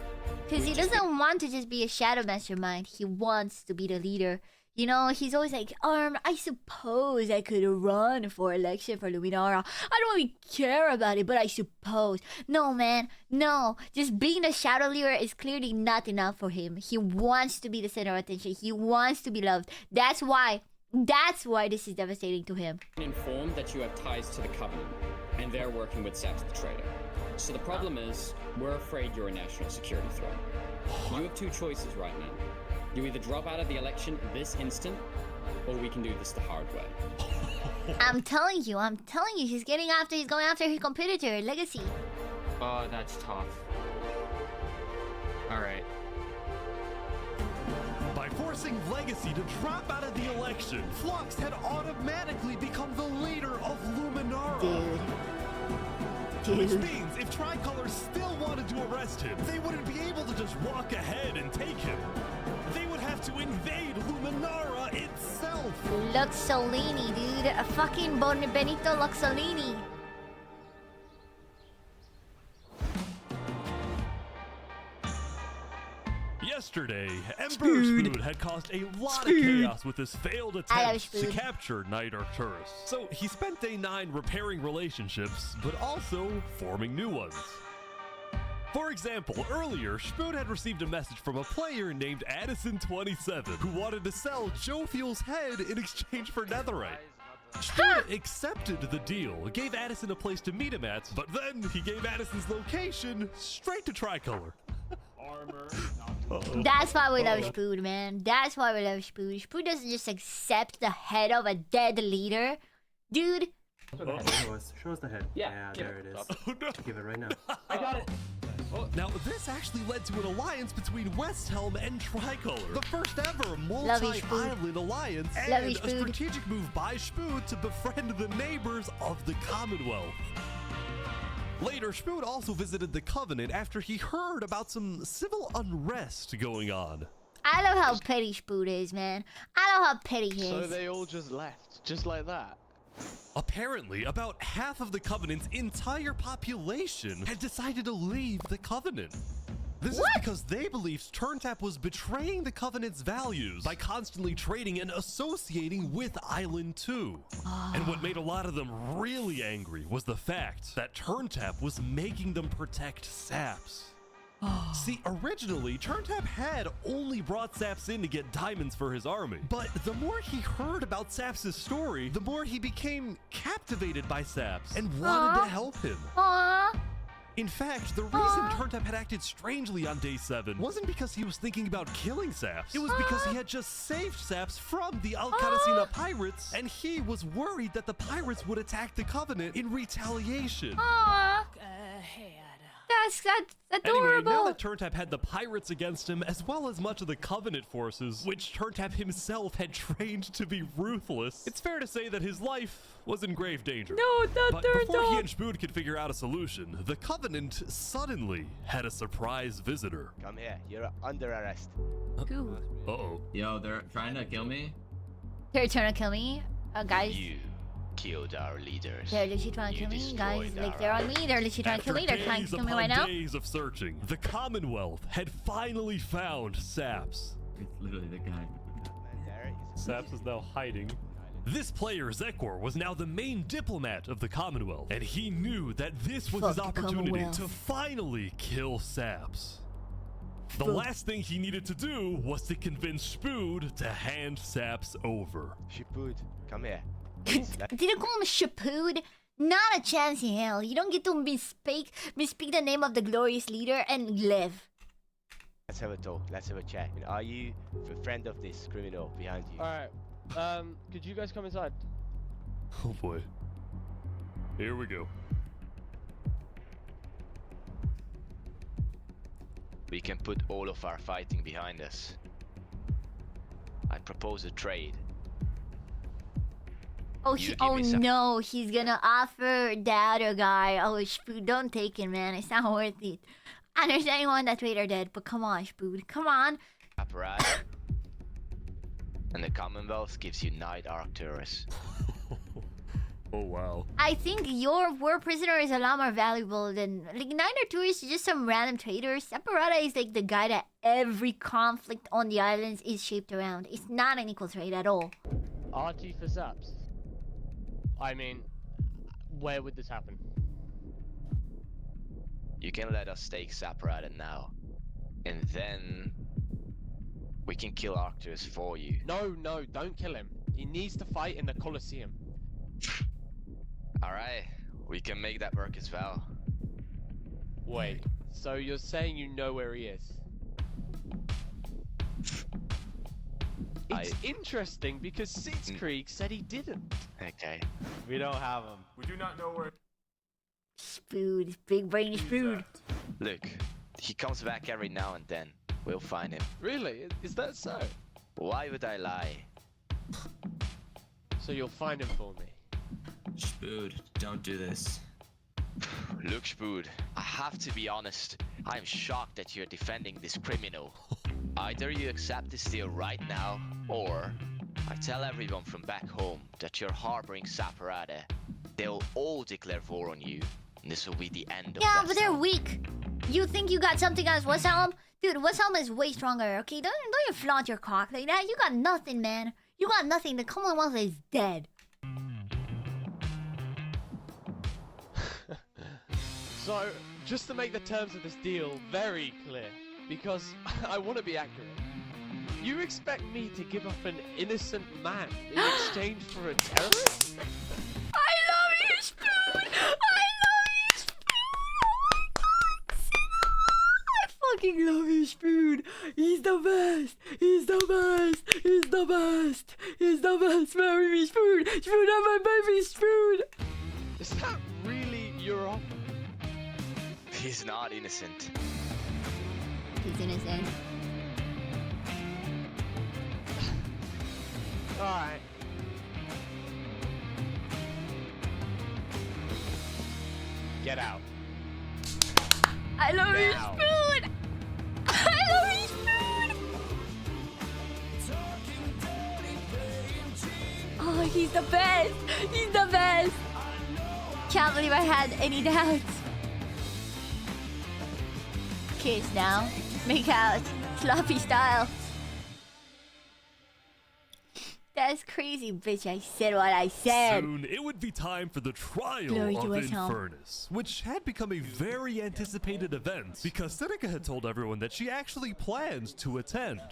Because he doesn't want to just be a shadow mastermind. He wants to be the leader. You know, he's always like, I suppose I could run for election for Luminara. I don't really care about it, but I suppose. No, man. No. Just being the shadow leader is clearly not enough for him. He wants to be the center of attention. He wants to be loved. That's why this is devastating to him. Informed that you have ties to the Covenant, and they're working with Saps the traitor. So the problem is, we're afraid you're a national security threat. You have two choices right now. You either drop out of the election this instant, or we can do this the hard way. I'm telling you, he's going after his competitor, Legacy. Oh, that's tough. Alright. By forcing Legacy to drop out of the election, Flux had automatically become the leader of Luminara. Which means if Tricolor still wanted to arrest him, they wouldn't be able to just walk ahead and take him. They would have to invade Luminara itself. Luxolini, dude. A fucking Benito Luxolini. Yesterday, Emperor Spood had caused a lot of chaos with his failed attempt to capture Knight Arcturus. So he spent day 9 repairing relationships, but also forming new ones. For example, earlier, Spood had received a message from a player named Addison27 who wanted to sell Joe Fuel's head in exchange for Netherite. Spood accepted the deal, gave Addison a place to meet him at, but then he gave Addison's location straight to Tricolor. That's why we love Spood, man. That's why we love Spood. Spood doesn't just accept the head of a dead leader. Dude. Show us the head. Yeah, there it is. Oh, no. Give it right now. I got it. Now, this actually led to an alliance between West Helm and Tricolor. The first ever multi-island alliance and a strategic move by Spood to befriend the neighbors of the Commonwealth. Later, Spood also visited the Covenant after he heard about some civil unrest going on. I love how petty Spood is, man. I love how petty he is. So they all just left, just like that? Apparently, about half of the Covenant's entire population had decided to leave the Covenant. This is because they believed TurnTap was betraying the Covenant's values by constantly trading and associating with Island 2. And what made a lot of them really angry was the fact that TurnTap was making them protect Saps. See, originally, TurnTap had only brought Saps in to get diamonds for his army. But the more he heard about Saps' story, the more he became captivated by Saps and wanted to help him. In fact, the reason TurnTap had acted strangely on day 7 wasn't because he was thinking about killing Saps. It was because he had just saved Saps from the Alcatacina pirates, and he was worried that the pirates would attack the Covenant in retaliation. That's adorable. Anyway, now that TurnTap had the pirates against him, as well as much of the Covenant forces, which TurnTap himself had trained to be ruthless, it's fair to say that his life was in grave danger. No, not But before he and Spood could figure out a solution, the Covenant suddenly had a surprise visitor. Come here, you're under arrest. Uh-oh. Yo, they're trying to kill me? They're trying to kill me? Guys. You killed our leaders. They're literally trying to kill me, guys. Like, they're on me. They're literally trying to kill me. They're trying to kill me right now. After days of searching, the Commonwealth had finally found Saps. It's literally the guy. Saps is now hiding. This player, Zekor, was now the main diplomat of the Commonwealth, and he knew that this was his opportunity to finally kill Saps. The last thing he needed to do was to convince Spood to hand Saps over. Spood, come here. Did you call him Shapood? Not a chance in hell. You don't get to misspeak the name of the glorious leader and live. Let's have a talk. Let's have a chat. And are you a friend of this criminal behind you? Alright. Could you guys come inside? Oh boy. Here we go. We can put all of our fighting behind us. I propose a trade. Oh, You give oh me some- no, he's gonna offer the other guy. Oh, Spood, don't take it, man. It's not worth it. I understand you want that traitor dead, but come on, Spood, come on. apparatus. And the Commonwealth gives you Night Arcturus. Oh wow. I think your war prisoner is a lot more valuable than like neither two is just some random traitors. Separata is like the guy that every conflict on the islands is shaped around. It's not an equal trade at all. RG for Zaps. I mean, where would this happen? You can let us take Saprata now. And then we can kill Arcturus for you. No, no, don't kill him. He needs to fight in the Colosseum. Alright, we can make that work as well. Wait, so you're saying you know where he is? It's interesting because Sitzkrieg said he didn't. Okay. We don't have him. We do not know where. Spood, big brain Spood. Look, he comes back every now and then. We'll find him. Really? Is that so? Why would I lie? So you'll find him for me. Spood, don't do this. Look, Spood, I have to be honest. I am shocked that you're defending this criminal. Either you accept this deal right now, or I tell everyone from back home that you're harboring Saparade. They'll all declare war on you, and this will be the end of Yeah, West but they're Helm. weak. You think you got something against West Helm? Dude, West Helm is way stronger, okay? Don't you flaunt your cock like that. You got nothing, man. You got nothing. The Commonwealth is dead. So, just to make the terms of this deal very clear, because I want to be accurate, you expect me to give up an innocent man in exchange for a terrorist? I love you, Spoon! I love you, Spoon! Oh my god! I fucking love you, Spoon! He's the best! He's the best! He's the best! He's the best! Marry me, Spoon! Spoon, I'm my baby, Spoon! Is that really your offer? He's not innocent. He's innocent. Alright. Get out. I love you, Now. Spoon! I love you, Spoon! Oh, he's the best! He's the best! Can't believe I had any doubts. Kiss now. Make out. Sloppy style. That's crazy, bitch. I said what I said. Soon, it would be time for the trial Glory of to West Helm. Infernus, which had become a very anticipated event because Seneca had told everyone that she actually planned to attend.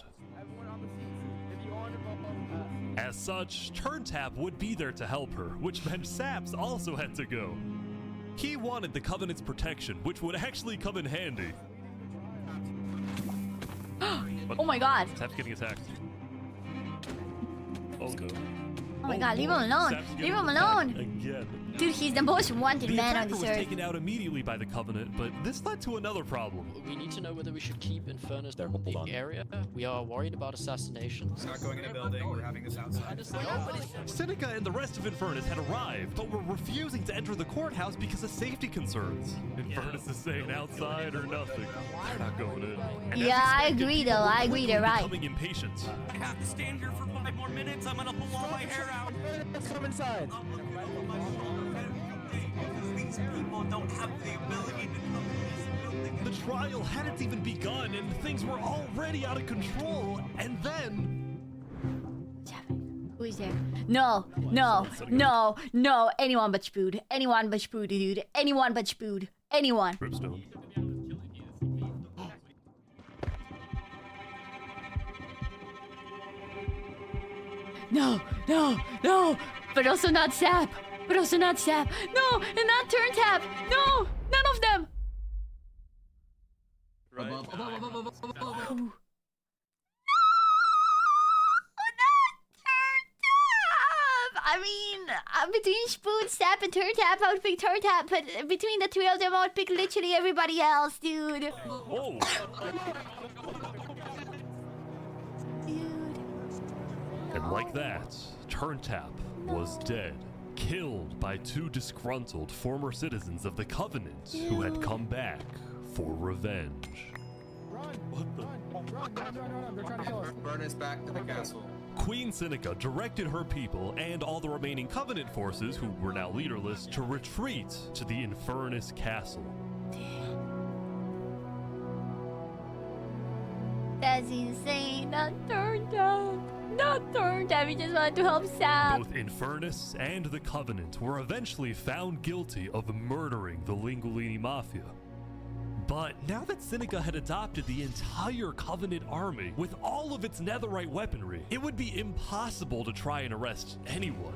As such, Turntap would be there to help her, which meant Saps also had to go. He wanted the Covenant's protection, which would actually come in handy. Oh my god. Saps getting attacked. Oh no. Oh my god, leave him alone. Saps Leave getting him attacked alone. Again. Dude, he's the most wanted The man on attacker this was earth. taken out immediately by the Covenant, but this led to another problem. We need to know whether we should keep Infernus in the area. We are worried about assassinations. We're not going in a building, we're having this outside. Seneca and the rest of Infernus had arrived, but were refusing to enter the courthouse because of safety concerns. Infernus is saying outside or nothing. They're not going in. And as Yeah, I expected, agree people though. were I agree, they're quickly right. becoming impatient. I have to stand here for 5 more minutes. I'm gonna pull all my hair out. Let's come inside. These people don't have the ability to come in this building. The trial hadn't even begun, and things were already out of control. And then Who is there? No, no, no, no. Anyone but Spood. Anyone but Spood, dude. Anyone but Spood. Anyone. Brimstone. No, no, no. But also not Sap. But also not Sap. No, and not Turntap. No, none of them. Ooh. I mean, between Spoon, Sap, and Turtap, I would pick Turtap, but between the three of them, I would pick literally everybody else, dude. Whoa. Dude. And like that, Turntap was dead, killed by two disgruntled former citizens of the Covenant who had come back for revenge. Run, they're trying to kill us. Burn us back to the castle. Queen Seneca directed her people and all the remaining Covenant forces, who were now leaderless, to retreat to the Infernus Castle. That's insane. Not Turtap. Not Turtap. He just wanted to help Sap. Both Infernus and the Covenant were eventually found guilty of murdering the Lingolini Mafia. But now that Seneca had adopted the entire Covenant army with all of its Netherite weaponry, it would be impossible to try and arrest anyone.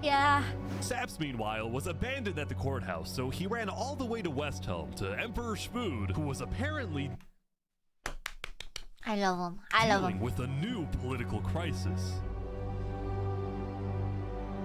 Yeah. Saps, meanwhile, was abandoned at the courthouse, so he ran all the way to Westhelm to Emperor Shmood, who was apparently I love him. I love dealing him. with a new political crisis.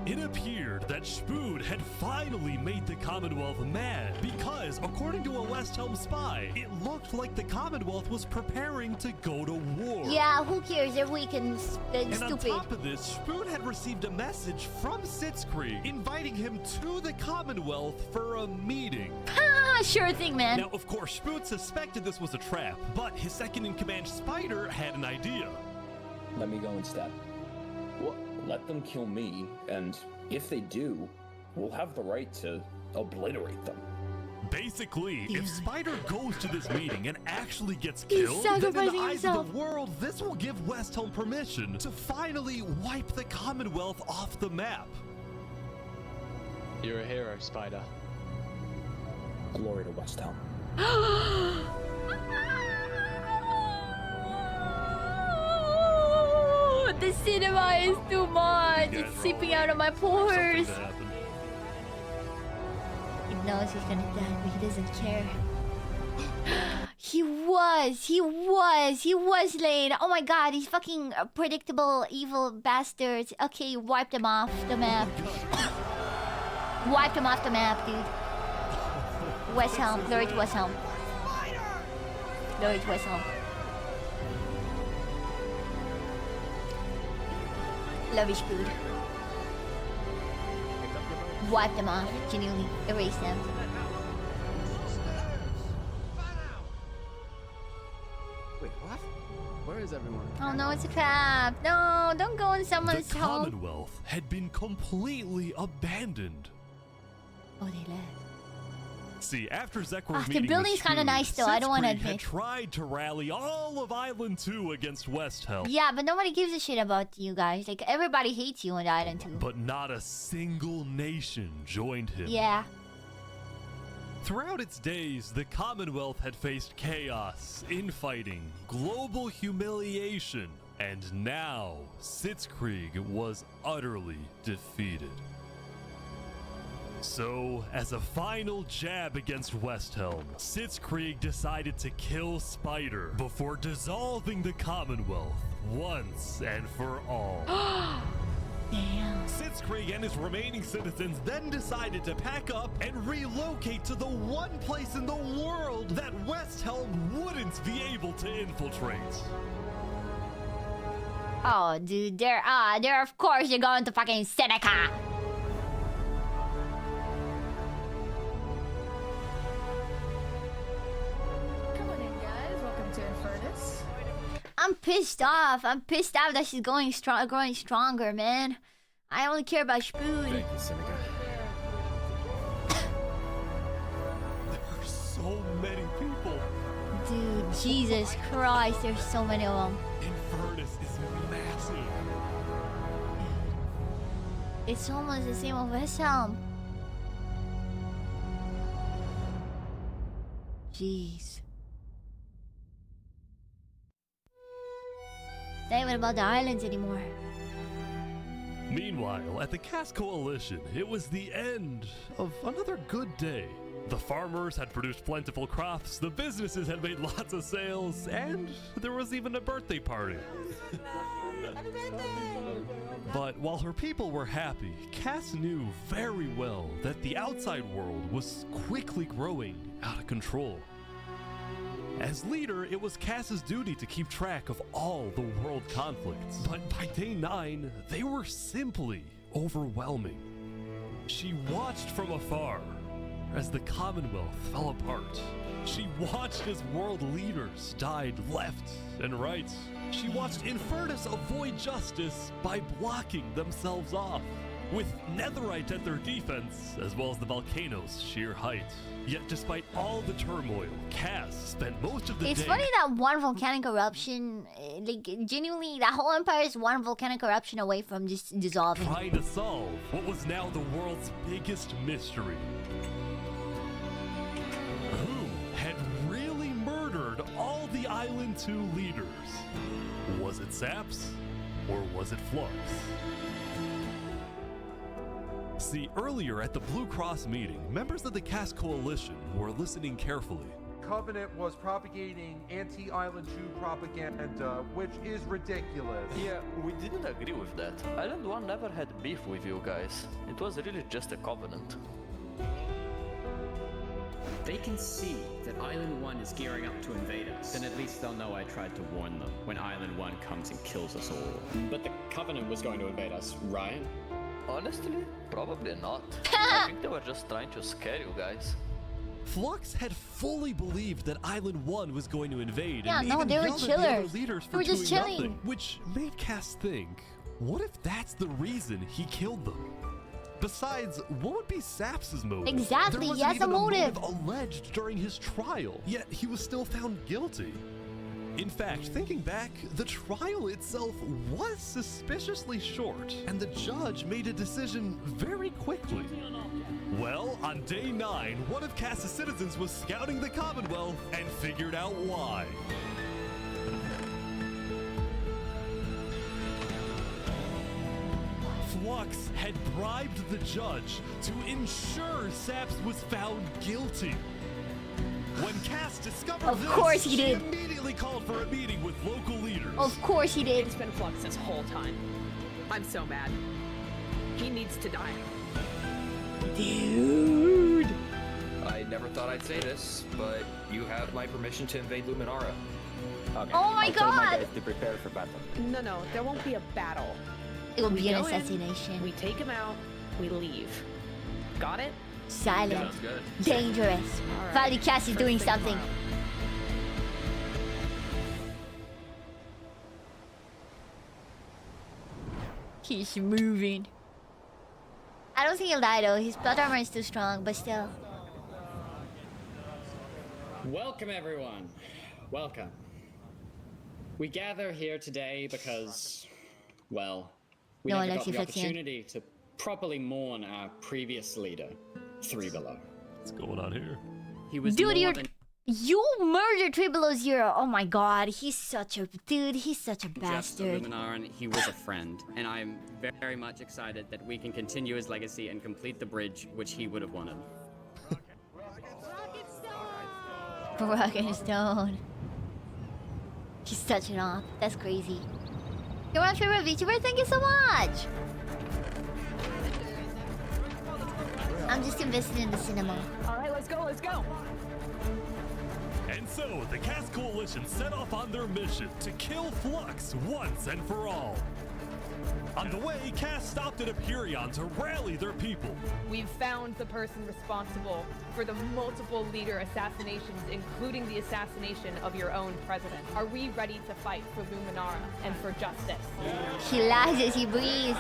It appeared that Shmood had finally made the Commonwealth mad because, according to a Westhelm spy, it looked like the Commonwealth was preparing to go to war. Yeah, who cares? They're weak and And stupid. on top of this, Shmood had received a message from Sitzkrieg inviting him to the Commonwealth for a meeting. Sure thing, man. Now, of course, Shmood suspected this was a trap, but his second-in-command Spider had an idea. Let me go instead. Let them kill me, and if they do, we'll have the right to obliterate them. Basically, if Spider goes to this meeting and actually gets He's killed, then in sacrificing the eyes himself. of the world, this will give Westhelm permission to finally wipe the Commonwealth off the map. You're a hero, Spider. Glory to Westhelm. The cinema is too much. It's seeping out of my pores. He knows he's gonna die, but he doesn't care. He was late. Oh my god, these fucking predictable evil bastards. Okay, wiped them off the map. Wiped them off the map, dude. Westhelm, glory to Westhelm. Glory to Westhelm. Love is food. Wipe them off. Genuinely erase them. Wait, what? Where is everyone? Oh no, it's a trap. No, don't go in someone's The home. Commonwealth had been completely abandoned. Oh, they left. See, after Zekro Ah, the meeting building's with kinda Shmood, nice though, I don't wanna Sitzkrieg had admit. tried to rally all of Island 2 against Westhelm. Yeah, but nobody gives a shit about you guys. Like, everybody hates you on the island too. But not a single nation joined him. Yeah. Throughout its days, the Commonwealth had faced chaos, infighting, global humiliation, and now Sitzkrieg was utterly defeated. So, as a final jab against Westhelm, Sitzkrieg decided to kill Spider before dissolving the Commonwealth once and for all. Damn. Sitzkrieg and his remaining citizens then decided to pack up and relocate to the one place in the world that Westhelm wouldn't be able to infiltrate. Oh, dude, they're of course you're going to fucking Seneca. Come on in, guys. Welcome to Infernus. I'm pissed off. I'm pissed off that she's growing stronger, man. I only care about Spoon. Thank you, Seneca. There are so many people. Dude, Jesus Christ, there's so many of them. Infernus is massive. It's almost the same as Westhelm. Jeez. Not even about the islands anymore. Meanwhile, at the Cass Coalition, it was the end of another good day. The farmers had produced plentiful crops, the businesses had made lots of sales, and there was even a birthday party. But while her people were happy, Cass knew very well that the outside world was quickly growing out of control. As leader, it was Cass's duty to keep track of all the world conflicts. But by day 9, they were simply overwhelming. She watched from afar as the Commonwealth fell apart. She watched as world leaders died left and right. She watched Infernus avoid justice by blocking themselves off, with Netherite at their defense, as well as the Volcano's sheer height. Yet despite all the turmoil, Cass spent most of the day... It's funny that one volcanic eruption, like, genuinely, that whole empire is one volcanic eruption away from just dissolving. trying to solve what was now the world's biggest mystery. Who had really murdered all the Island 2 leaders? Was it Saps, or was it Flux? See, earlier at the Blue Cross meeting, members of the Cass Coalition were listening carefully. Covenant was propagating anti-Island 2 propaganda, which is ridiculous. Yeah, we didn't agree with that. Island 1 never had beef with you guys. It was really just a Covenant. They can see that Island 1 is gearing up to invade us. Then at least they'll know I tried to warn them when Island 1 comes and kills us all. But the Covenant was going to invade us, right? Honestly, probably not. I think they were just trying to scare you guys. Flux had fully believed that Island 1 was going to invade, Yeah, and no, even they were yelled at the other chillers. leaders They for were just doing chilling. nothing, which made Cass think, what if that's the reason he killed them? Besides, what would be Saps' motive? Exactly, There he wasn't has a even motive. alleged during his trial, yet he was still found guilty. In fact, thinking back, the trial itself was suspiciously short, and the judge made a decision very quickly. Well, on day 9, one of Cass's citizens was scouting the Commonwealth and figured out why. Flux had bribed the judge to ensure Saps was found guilty. When Cass discovered Of this, course he she did. immediately called for a meeting with local leaders. Of course he did. It's been Flux this whole time. I'm so mad. He needs to die. Dude. I never thought I'd say this, but you have my permission to invade Luminara. Okay. Oh my I'll tell my God. guys to prepare for battle. No, there won't be a battle. It will We be an go in, assassination. we take him out, we leave. Got it? Silent. Sounds good. Dangerous. All right. Valley Cass is First doing thing something. tomorrow. He's moving. I don't think he'll die though. His plot armor is too strong, but still. Welcome, everyone. Welcome. We gather here today because, well, we No one never likes got you the flexing it. opportunity to properly mourn our previous leader, 3 Below. What's going on here? He was Dude, more than you murdered 3 Below 0. Oh my God, he's such a dude. He's such a just a bastard. Luminara, he was a friend, and I'm very much excited that we can continue his legacy and complete the bridge which he would have wanted. Rock and Stone. He's such an op. That's crazy. You're my favorite VTuber. Thank you so much. I'm just invested in the cinema. All right, let's go, let's go. And so, the Cass Coalition set off on their mission to kill Flux once and for all. On the way, Cass stopped at Aperion to rally their people. We've found the person responsible for the multiple leader assassinations, including the assassination of your own president. Are we ready to fight for Luminara and for justice? He lies as he breathes.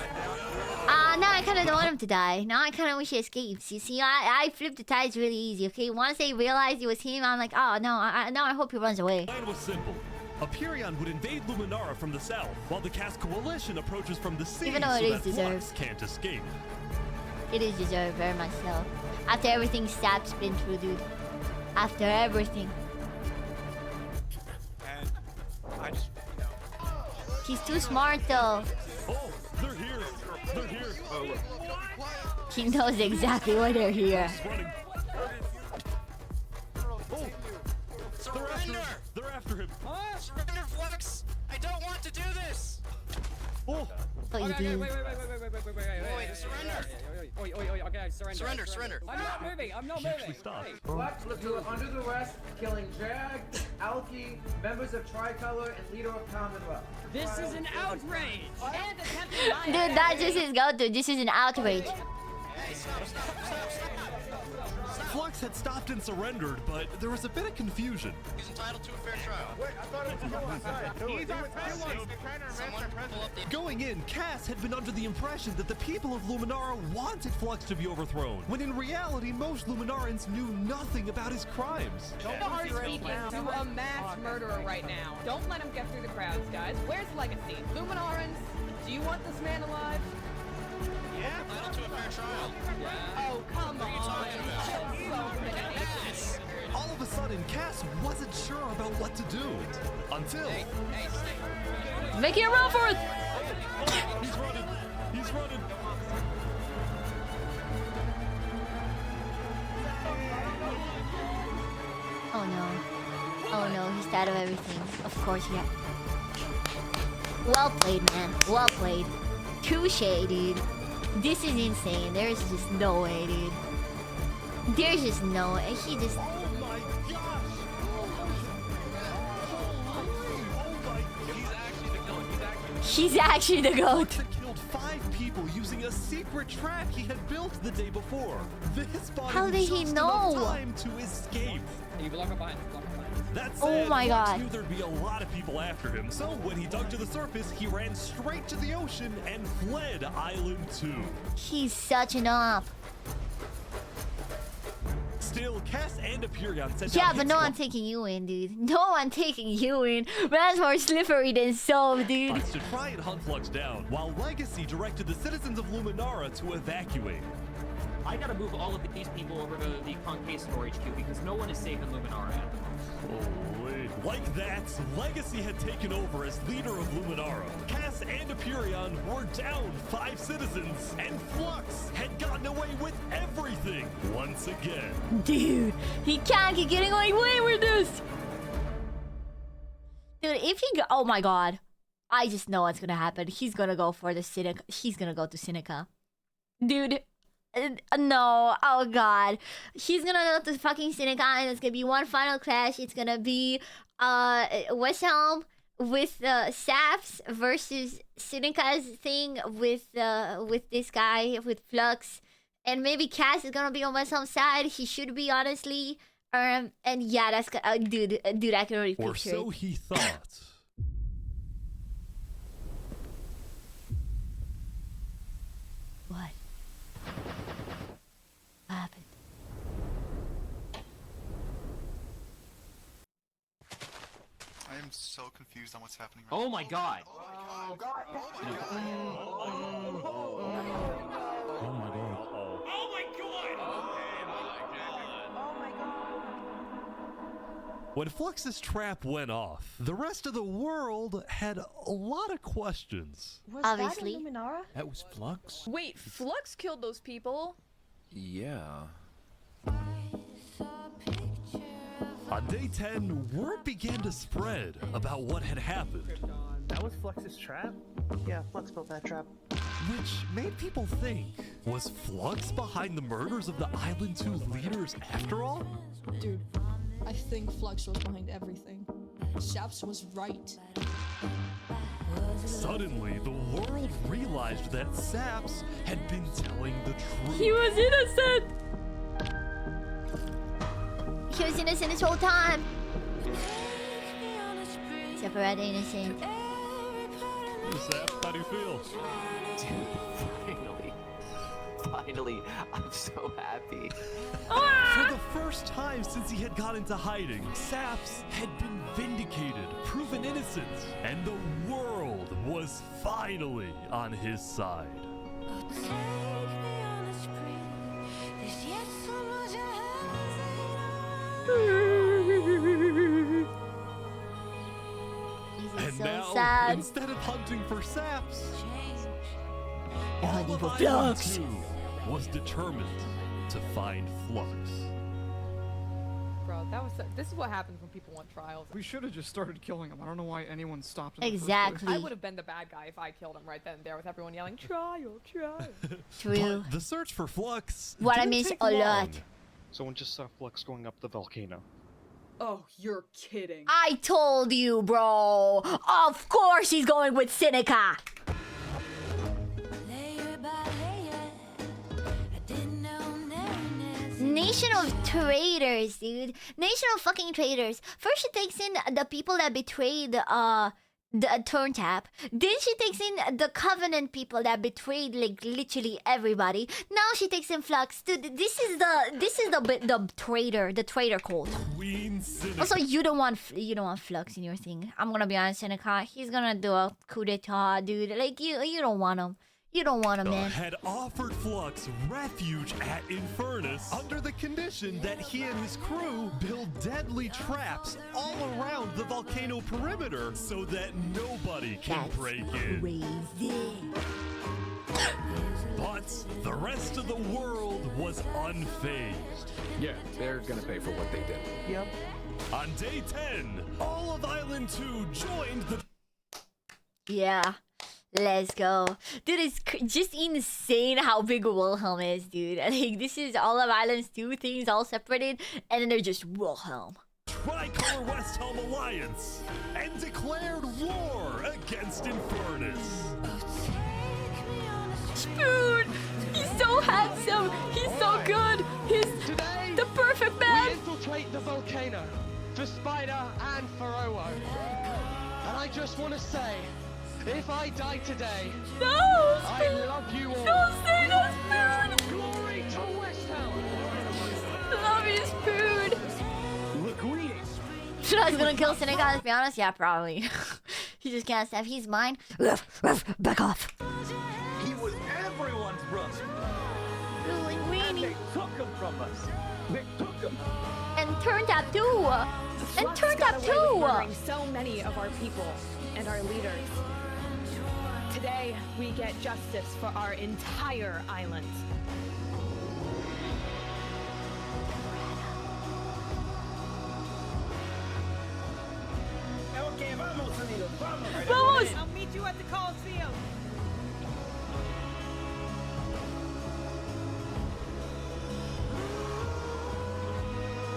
Now I kind of don't want him to die. Now I kind of wish he escapes. You see, I flipped the tides really easy, okay? Once they realized it was him, I'm like, oh, no, now I hope he runs away. The plan was simple. Aperion would invade Luminara from the south, while the Cass Coalition approaches from the sea Even though it so is that deserved. Flux can't escape. It is deserved, very much so. After everything Sap's been through, dude. After everything. And I just, He's too smart, though. Oh, they're here. They're here. Oh, look. He knows exactly why they're here. They're after him. Surrender, Flux! I don't want to do this! Oh, What you do? Wait, surrender. Okay, surrender. I'm not moving. Flux, you are under the arrest, killing Jag, Alki, members of Tricolor, and leader of Commonwealth. This is an outrage. Dude, that just is go-to. This is an outrage. Flux had stopped and surrendered, but there was a bit of confusion. He's entitled to a fair trial. Wait, I thought it was Going in, Cass had been under the impression that the people of Luminara wanted Flux to be overthrown, when in reality, most Luminarans knew nothing about his crimes. Don't speaking to a mass murderer right now. Don't let him get through the crowds, guys. Where's Legacy? Luminarans, do you want this man alive? Yeah, entitled to a fair trial. Oh, come on. All of a sudden, Cass wasn't sure about what to do. Until... Making a run for it! He's running! He's running! Oh no. Oh no, he's out of everything. Of course, yeah. Well played, man. Well played. Touche, dude. This is insane. There's just no way, dude. There's just no way. He just... Oh my gosh! He's actually the goat. Flux had killed 5 people using a secret trap he had built the day before. This body How did he know? time to escape. You block him behind. That Oh said, my Flux God. knew there'd be a lot of people after him, so when he dug to the surface, he ran straight to the ocean and fled Island 2. He's such an op. Still, Cass and Aperion sent Yeah, out but hit no one squad taking you in, dude. No one taking you in. Man's more slippery than soap, dude. to try and hunt Flux down, while Legacy directed the citizens of Luminara to evacuate. I gotta move all of these people over to the Conquistador HQ because no one is safe in Luminara at the moment. Holy. Like that, Legacy had taken over as leader of Luminara. Cass and Aperion were down 5 citizens, and Flux had gotten away with everything once again. Dude, he can't keep getting away with this. Dude, if he go... Oh my god. I just know what's gonna happen. He's gonna go for the Seneca. He's gonna go to Seneca. Dude... no, oh god. He's gonna go to fucking Seneca and it's gonna be one final clash. It's gonna be West Helm with Saps versus Seneca's thing with this guy with Flux. And maybe Cass is gonna be on West Helm's side. He should be, honestly. And yeah, that's dude, I can already Or picture so it. he thought. What? What happened? I am so confused on what's happening Oh my god! Oh my god. When Flux's trap went off, the rest of the world had a lot of questions. Was Obviously. that in Luminara? That was Flux? Wait, Flux killed those people? Yeah. On day 10, word began to spread about what had happened, That was Flux's trap? Yeah, Flux built that trap. which made people think, was Flux behind the murders of the Island 2 leaders after all? Dude, I think Flux was behind everything. Saps was right. Suddenly, the world realized that Saps had been telling the truth. He was innocent! He was innocent this whole time! Except for Red innocent. Saps, how do you feel? Finally, I'm so happy. For the first time since he had gone into hiding, Saps had been vindicated, proven innocent, and the world was finally on his side. And so now, sad. instead of hunting for Saps, They're hunting for Island Flux. 2 was determined to find Flux. bro. This is what happens when people want trials. We should have just started killing him. I don't know why anyone stopped him. Exactly. I would have been the bad guy if I killed him right then and there with everyone yelling, trial, trial. True. But the search for Flux What I didn't miss take a lot. long. Someone just saw Flux going up the volcano. Oh, you're kidding. I told you, bro. Of course he's going with Seneca. Nation of traitors, dude. Nation of fucking traitors. First she takes in the people that betrayed the turn tap. Then she takes in the Covenant people that betrayed like literally everybody. Now she takes in Flux. Dude, this is the traitor cult. Queen Seneca. Also, you don't want Flux in your thing. I'm gonna be honest, Seneca. He's gonna do a coup d'etat, dude. Like you don't want him. You don't want him, man. Had offered Flux refuge at Infernus under the condition that he and his crew build deadly traps all around the volcano perimeter so that nobody can break in. Crazy. But the rest of the world was unfazed. Yeah, they're gonna pay for what they did. Yep. On day 10, all of Island 2 joined the... Yeah. Let's go. Dude, it's just insane how big Wilhelm is, dude. Like, this is all of Island's 2 things all separated, and then they're just Wilhelm. Tricolor West Helm Alliance and declared war against Infernus. Spoon! He's so handsome! He's so good! He's the perfect man! We infiltrate the volcano for Spider and for Owo. And I just want to say, if I die today, no, I love you all. Don't say that, Spoon! Glory to West Helm! Love you, Spoon! Look, we. Should I was gonna kill Seneca, let's be honest? Yeah, probably. He just can't stop. He's mine. Back off. He was everyone's brother. Really weenie. They took him from us. They took him. And turned up too. And turned up too. Murdering so many of our people and our leaders. Today, we get justice for our entire island. Okay, vamos, amigos, vamos. Vamos! I'll meet you at the Coliseum.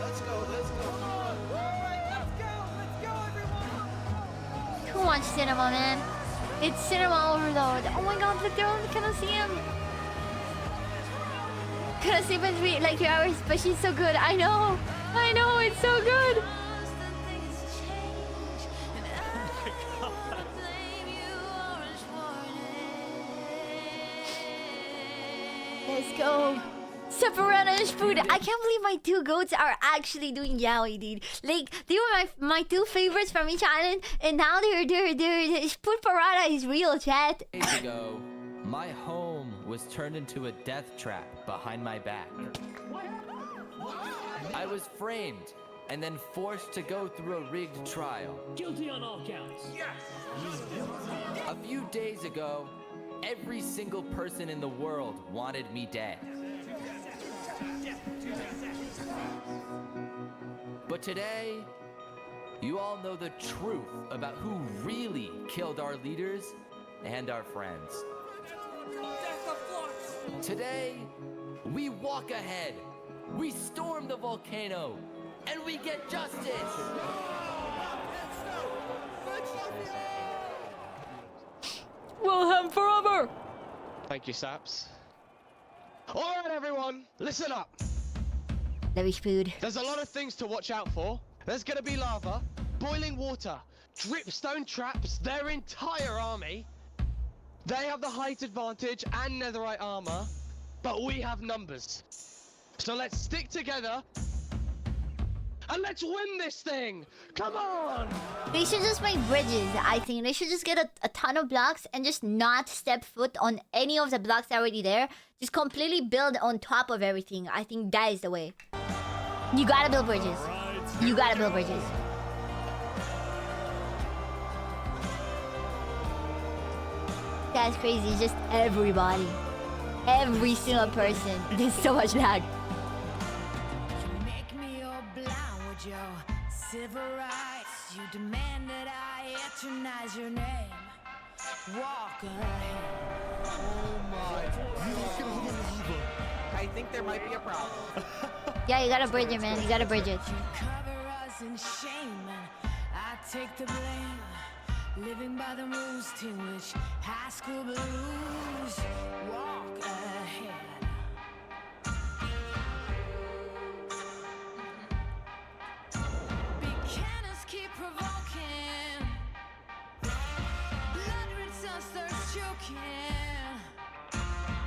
Let's go, let's go. All right, let's go, everyone. Who wants cinema, man? It's cinema overload. Oh my god, look, they're on the Coliseum. Coliseum is like 3 hours, but she's so good. I know, it's so good. Let's go. Separata and Spoon. I can't believe my 2 goats are actually doing yaoi, dude. Like, they were my 2 favorites from each island, and now they're Spoon Parada is real, chat. Days ago, my home was turned into a death trap behind my back. I was framed and then forced to go through a rigged trial. Guilty on all counts. Yes. A few days ago, every single person in the world wanted me dead. But today, you all know the truth about who really killed our leaders and our friends. Today, we walk ahead, we storm the volcano, and we get justice! Wilhelm forever! Thank you, Saps. Alright, everyone, listen up. Love you, Spoon. There's a lot of things to watch out for. There's gonna be lava, boiling water, dripstone traps, their entire army. They have the height advantage and netherite armor, but we have numbers. So let's stick together and let's win this thing! Come on! They should just make bridges, I think. They should just get a ton of blocks and just not step foot on any of the blocks already there. Just completely build on top of everything. I think that is the way. You gotta build bridges. You gotta build bridges. That's crazy. Just everybody. Every single person. There's so much lag. your civil rights. You demand that I eternize your name. Walk ahead. Oh my. I think there might be a problem. Yeah, you gotta bridge it, man. You gotta bridge it. Cover us in shame, and I take the blame. Living by the rules, Teen Witch, high school blues. Walk ahead. Buchanans keep provoking. Blood returns thirst choking.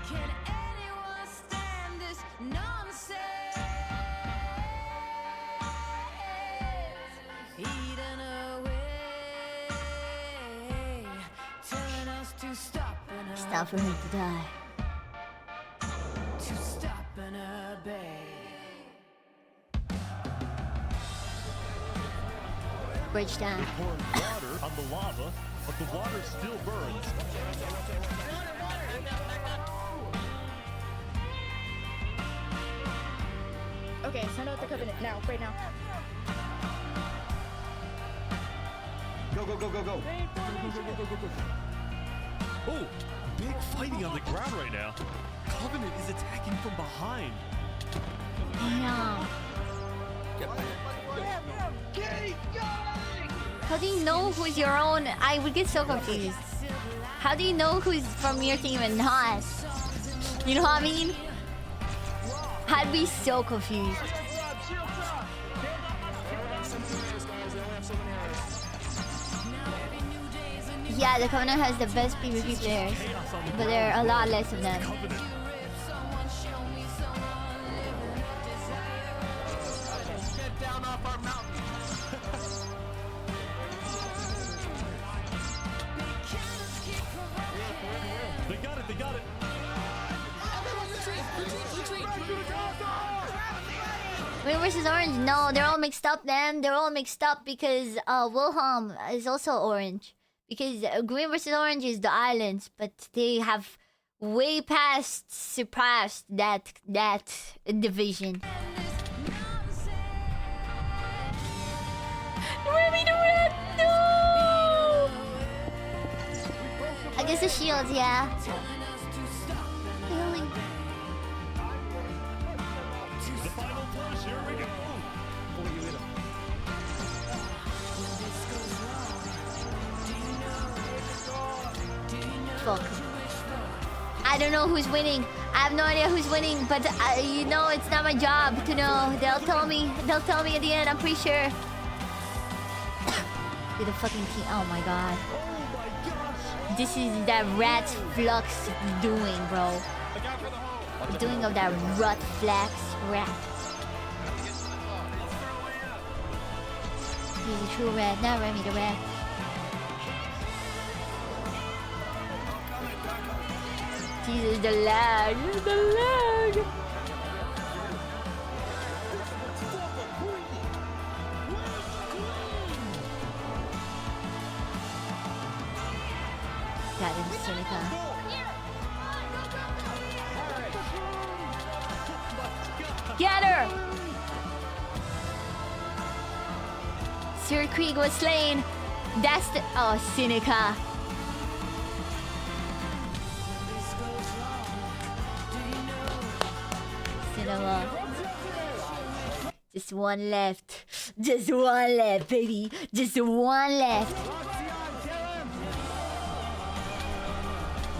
Can anyone stand this nonsense? Eaten away, telling us to stop and It's time for him to die. to stop and obey. Bridge down. Pouring water on the lava, but the water still burns. Okay, send out the covenant now, right now. Go, go, go, go, go. Oh, big fighting on the ground right now. Covenant is attacking from behind. No. How do you know who's your own? I would get so confused. How do you know who's from your team and not? You know what I mean? I'd be so confused. Yeah, the Covenant has the best PvP players, but there are a lot less of them. Get down off our mountain. They got it, they got it. Green versus orange? No, they're all mixed up, man. They're all mixed up because Wilhelm is also orange. Because green versus orange is the islands, but they have way past surpassed that division. Where we do it? No! I guess the shields, yeah. Healing. The final push, here we go. Fuck. I don't know who's winning. I have no idea who's winning, but you know it's not my job to know. They'll tell me. They'll tell me at the end. I'm pretty sure. You're the fucking king. Oh my god. This is that rat Flux doing, bro. The doing of that rut flax rat. He's a true rat, not Remy the rat. Jesus, the lag. The lag. Got him, Seneca. Get her! Sir Krieg was slain. That's the... Oh, Seneca. Cinema. Just one left. Just one left, baby. Just one left.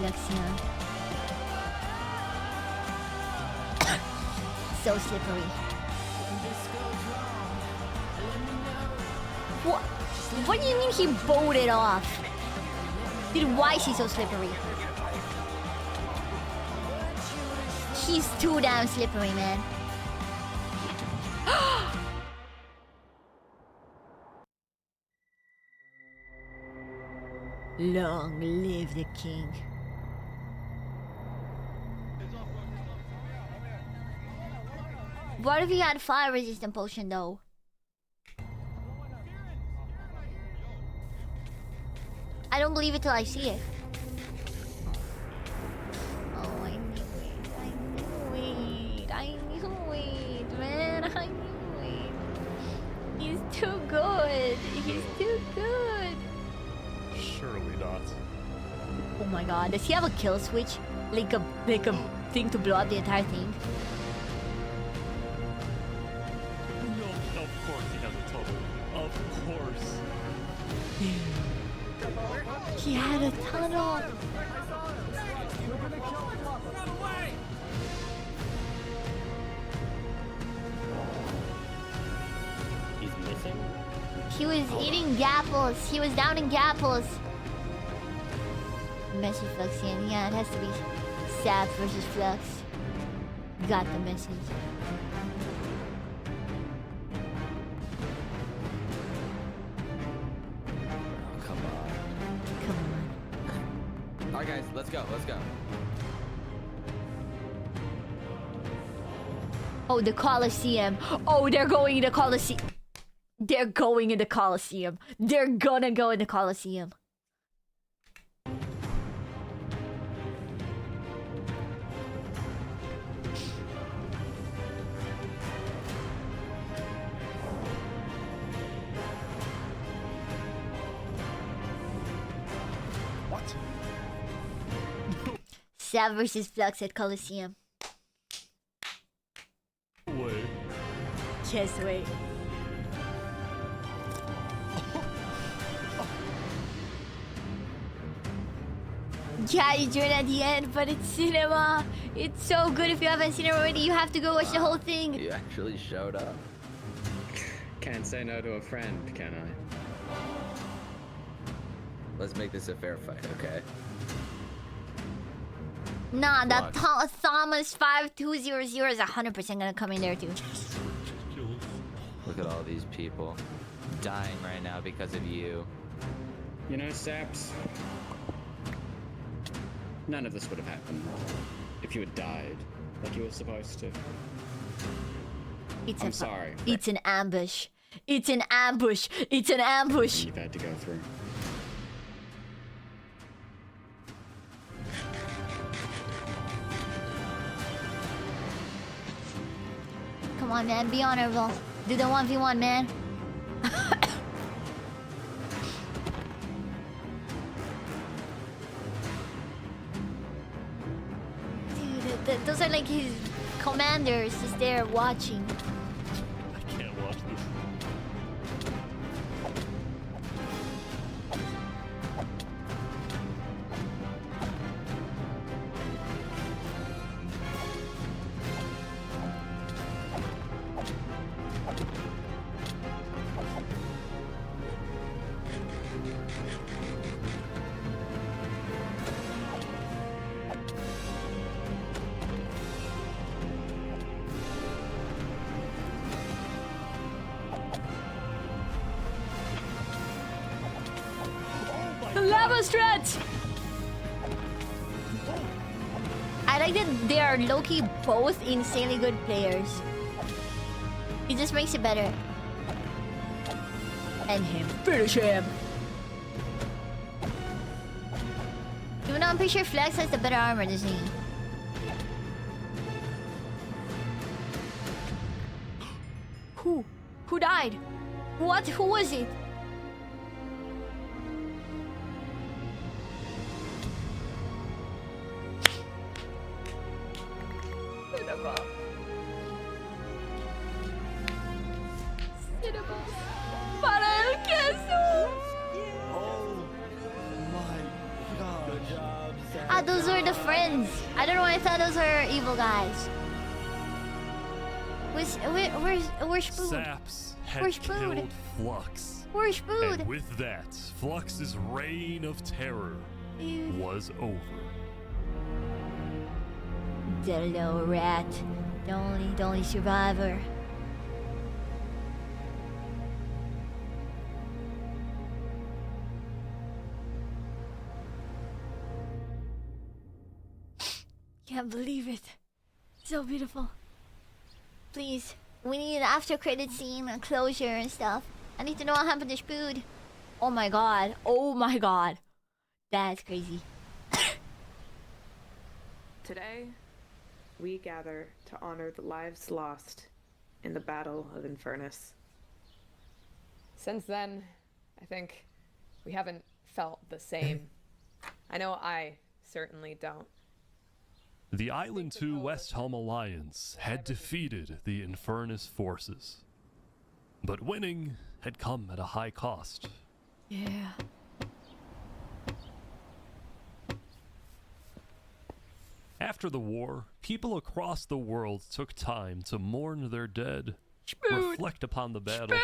Luxian. So slippery. What do you mean he bowed it off? Dude, why is he so slippery? He's too damn slippery, man. Long live the king. What if he had fire resistant potion though? I don't believe it till I see it. Oh, I knew it, man, I knew it. not. Oh my god, does he have a kill switch? Like a thing to blow up the entire thing? No, of course he has a tunnel. Of course. He had a tunnel. He's missing? He was eating gapples. He was down in gapples. Message Flux in. Yeah, it has to be Sap versus Flux. Got the message. Oh, come on. Come on. Alright, guys, let's go. Let's go. Oh, the Coliseum. Oh, they're going in the Coliseum. They're going in the Coliseum. They're gonna go in the Coliseum. What? Sav versus Flux at Coliseum. Wait. Just wait. Yeah, you join at the end, but it's cinema. It's so good. If you haven't seen it already, you have to go watch the whole thing. You actually showed up. Can't say no to a friend, can I? Let's make this a fair fight, okay? Nah, that Thomas 5200 is 100% gonna come in there too. Look at all these people dying right now because of you. You know, Saps, none of this would have happened if you had died like you were supposed to. I'm sorry. It's an ambush. It's an ambush. It's an ambush. You've had to go through. Come on, man. Be honorable. Do the 1v1, man. Dude, those are like his commanders just there watching. I can't watch this. The lava stretch! I like that they are low-key both insanely good players. It just makes it better. And him. Finish him! Even though I'm pretty sure Flex has the better armor, doesn't he? Who? Who died? What? Who was it? Cinema. Cinema. Para el queso. Oh my god. Good job, Sam. Ah, those were the friends. I don't know why I thought those were evil guys. Where's Spoon? Saps had Where's Spoon? killed Flux. Where's Spoon? And with that, Flux's reign of terror was over. The little rat. The only survivor. Can't believe it. So beautiful. Please, we need an after credit scene, a closure and stuff. I need to know what happened to Spood. Oh my god. Oh my god. That's crazy. Today, we gather to honor the lives lost in the Battle of Infernus. Since then, I think we haven't felt the same. I know I certainly don't. The Island 2 West Helm Alliance had defeated the Infernus forces. But winning had come at a high cost. Yeah. After the war, people across the world took time to mourn their dead, reflect upon the battle,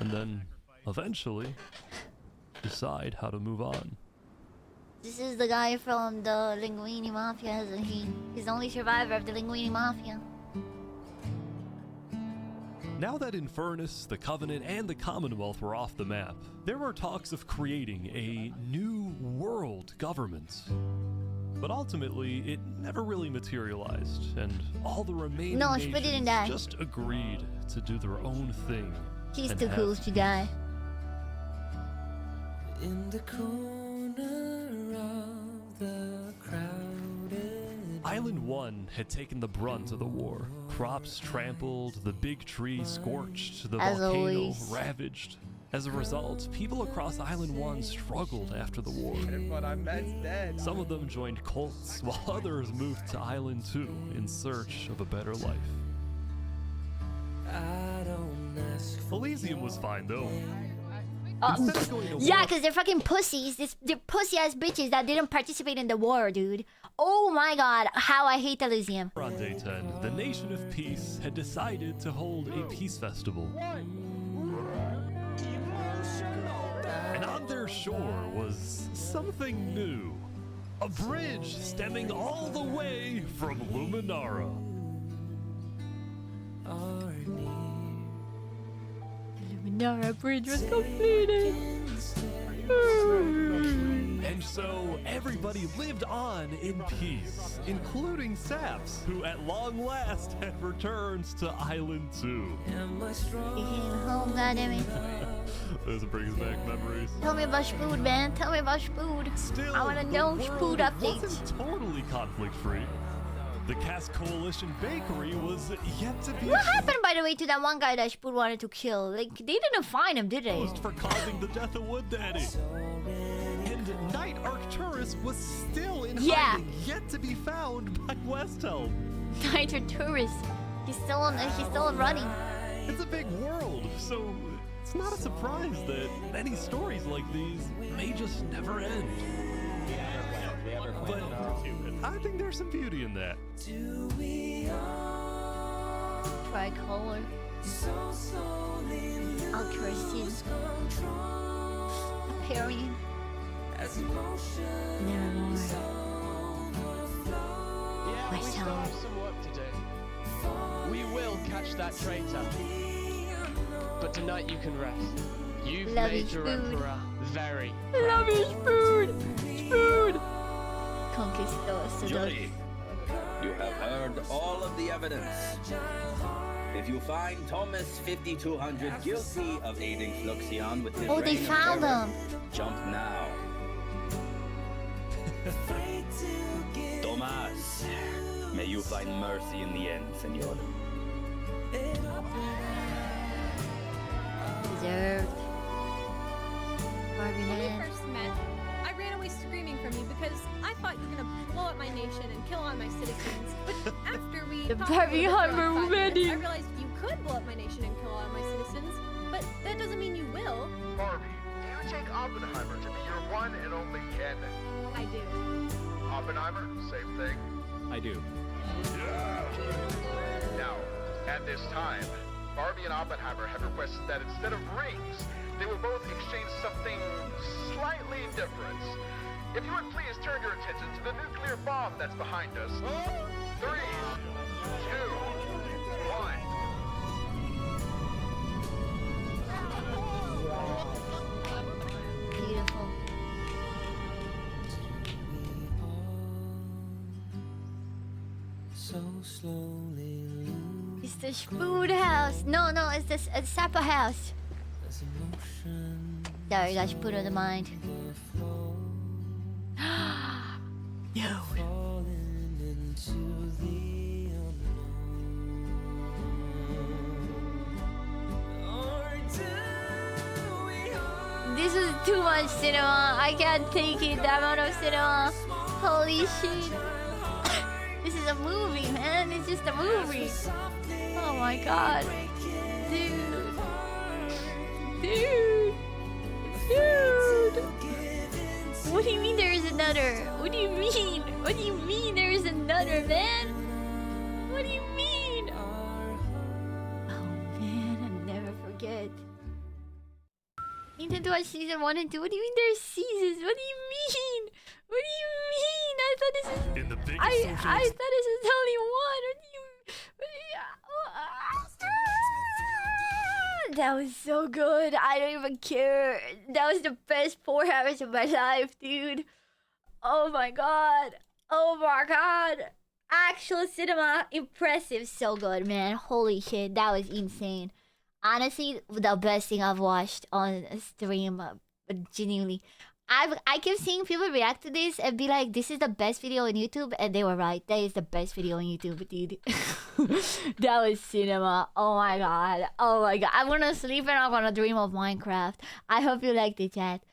and then, eventually, decide how to move on. This is the guy from the Linguini Mafia, isn't he? He's the only survivor of the Linguini Mafia. Now that Infernus, the Covenant, and the Commonwealth were off the map, there were talks of creating a new world government. But ultimately, it never really materialized, and all the remaining nations just agreed to do their own thing. He's too cool to die. In the corner of the crowded Island 1 had taken the brunt of the war. Crops trampled, the big tree scorched, the volcano ravaged. As a result, people across Island 1 struggled after the war. But I'm dead. Some of them joined cults, while others moved to Island 2 in search of a better life. Elysium was fine though. Yeah, because they're fucking pussies. They're pussy-ass bitches that didn't participate in the war, dude. Oh my god, how I hate Elysium. On day 10, the Nation of Peace had decided to hold a peace festival. And on their shore was something new. A bridge stemming all the way from Luminara. Luminara bridge was completed. And so everybody lived on in peace, including Saps, who at long last had returned to Island 2. He came home, goddammit. Those brings back memories. Tell me about Spood, man. Tell me about Spood. Still, I want to know Spood updates. Wasn't totally conflict-free. The Cask Coalition Bakery was yet to be... What happened, by the way, to that one guy that Spood wanted to kill? Like, they didn't find him, did they? For causing the death of Wood Daddy. And Knight Arcturus was still in hiding, yet to be found by Westhelm. Knight Arcturus. He's still running. It's a big world, so it's not a surprise that many stories like these may just never end. But I think there's some beauty in that. Tricolor. Arcturus. Hyperion. Nevermore. Myself. We some work to do. We will catch that traitor. But tonight you can rest. You've made your emperor very proud. Love is Spood. Spood. Conquistador. Jury, you have heard all of the evidence. If you find Thomas 5200 guilty of aiding Fluxion with his Oh, they found him. Jump now. Thomas, may you find mercy in the end, senor. Deserved. When we first met, I ran away screaming from you because I thought you were gonna blow up my nation and kill all my citizens. But after we The talked Barbie for about Hummer 5 minutes, wedding. I realized you could blow up my nation and kill all my citizens. But that doesn't mean you will. Barbie, do you take Oppenheimer to be your one and only candidate? I do. Oppenheimer, same thing. I do. Now, at this time, Barbie and Oppenheimer have requested that instead of rings, they will both exchange something slightly different. If you would please turn your attention to the nuclear bomb that's behind us. 3, 2, 1. Beautiful. so slowly lose. It's the Spood house. No, it's the Sapper house. Sorry, got Spood on the mind. No. this is too much cinema. I can't take it. The amount of cinema. Holy shit. This is a movie, man. It's just a movie. Oh my god. Dude. Dude. Dude. What do you mean there is another? What do you mean? What do you mean there is another, man? What do you mean? Oh man, I'll never forget. Need to watch season 1 and 2. What do you mean there's seasons? What do you mean? What do you mean? I thought this is. In the biggest I social thought this is only one. What do you? That was so good. I don't even care. That was the best 4 hours of my life, dude. Oh my god. Oh my god. Actual cinema. Impressive. So good, man. Holy shit. That was insane. Honestly, the best thing I've watched on a stream. Genuinely. I kept seeing people react to this and be like, this is the best video on YouTube, and they were right. That is the best video on YouTube, dude. That was cinema. Oh my god. Oh my god. I'm gonna sleep and I'm gonna dream of Minecraft. I hope you liked it, chat.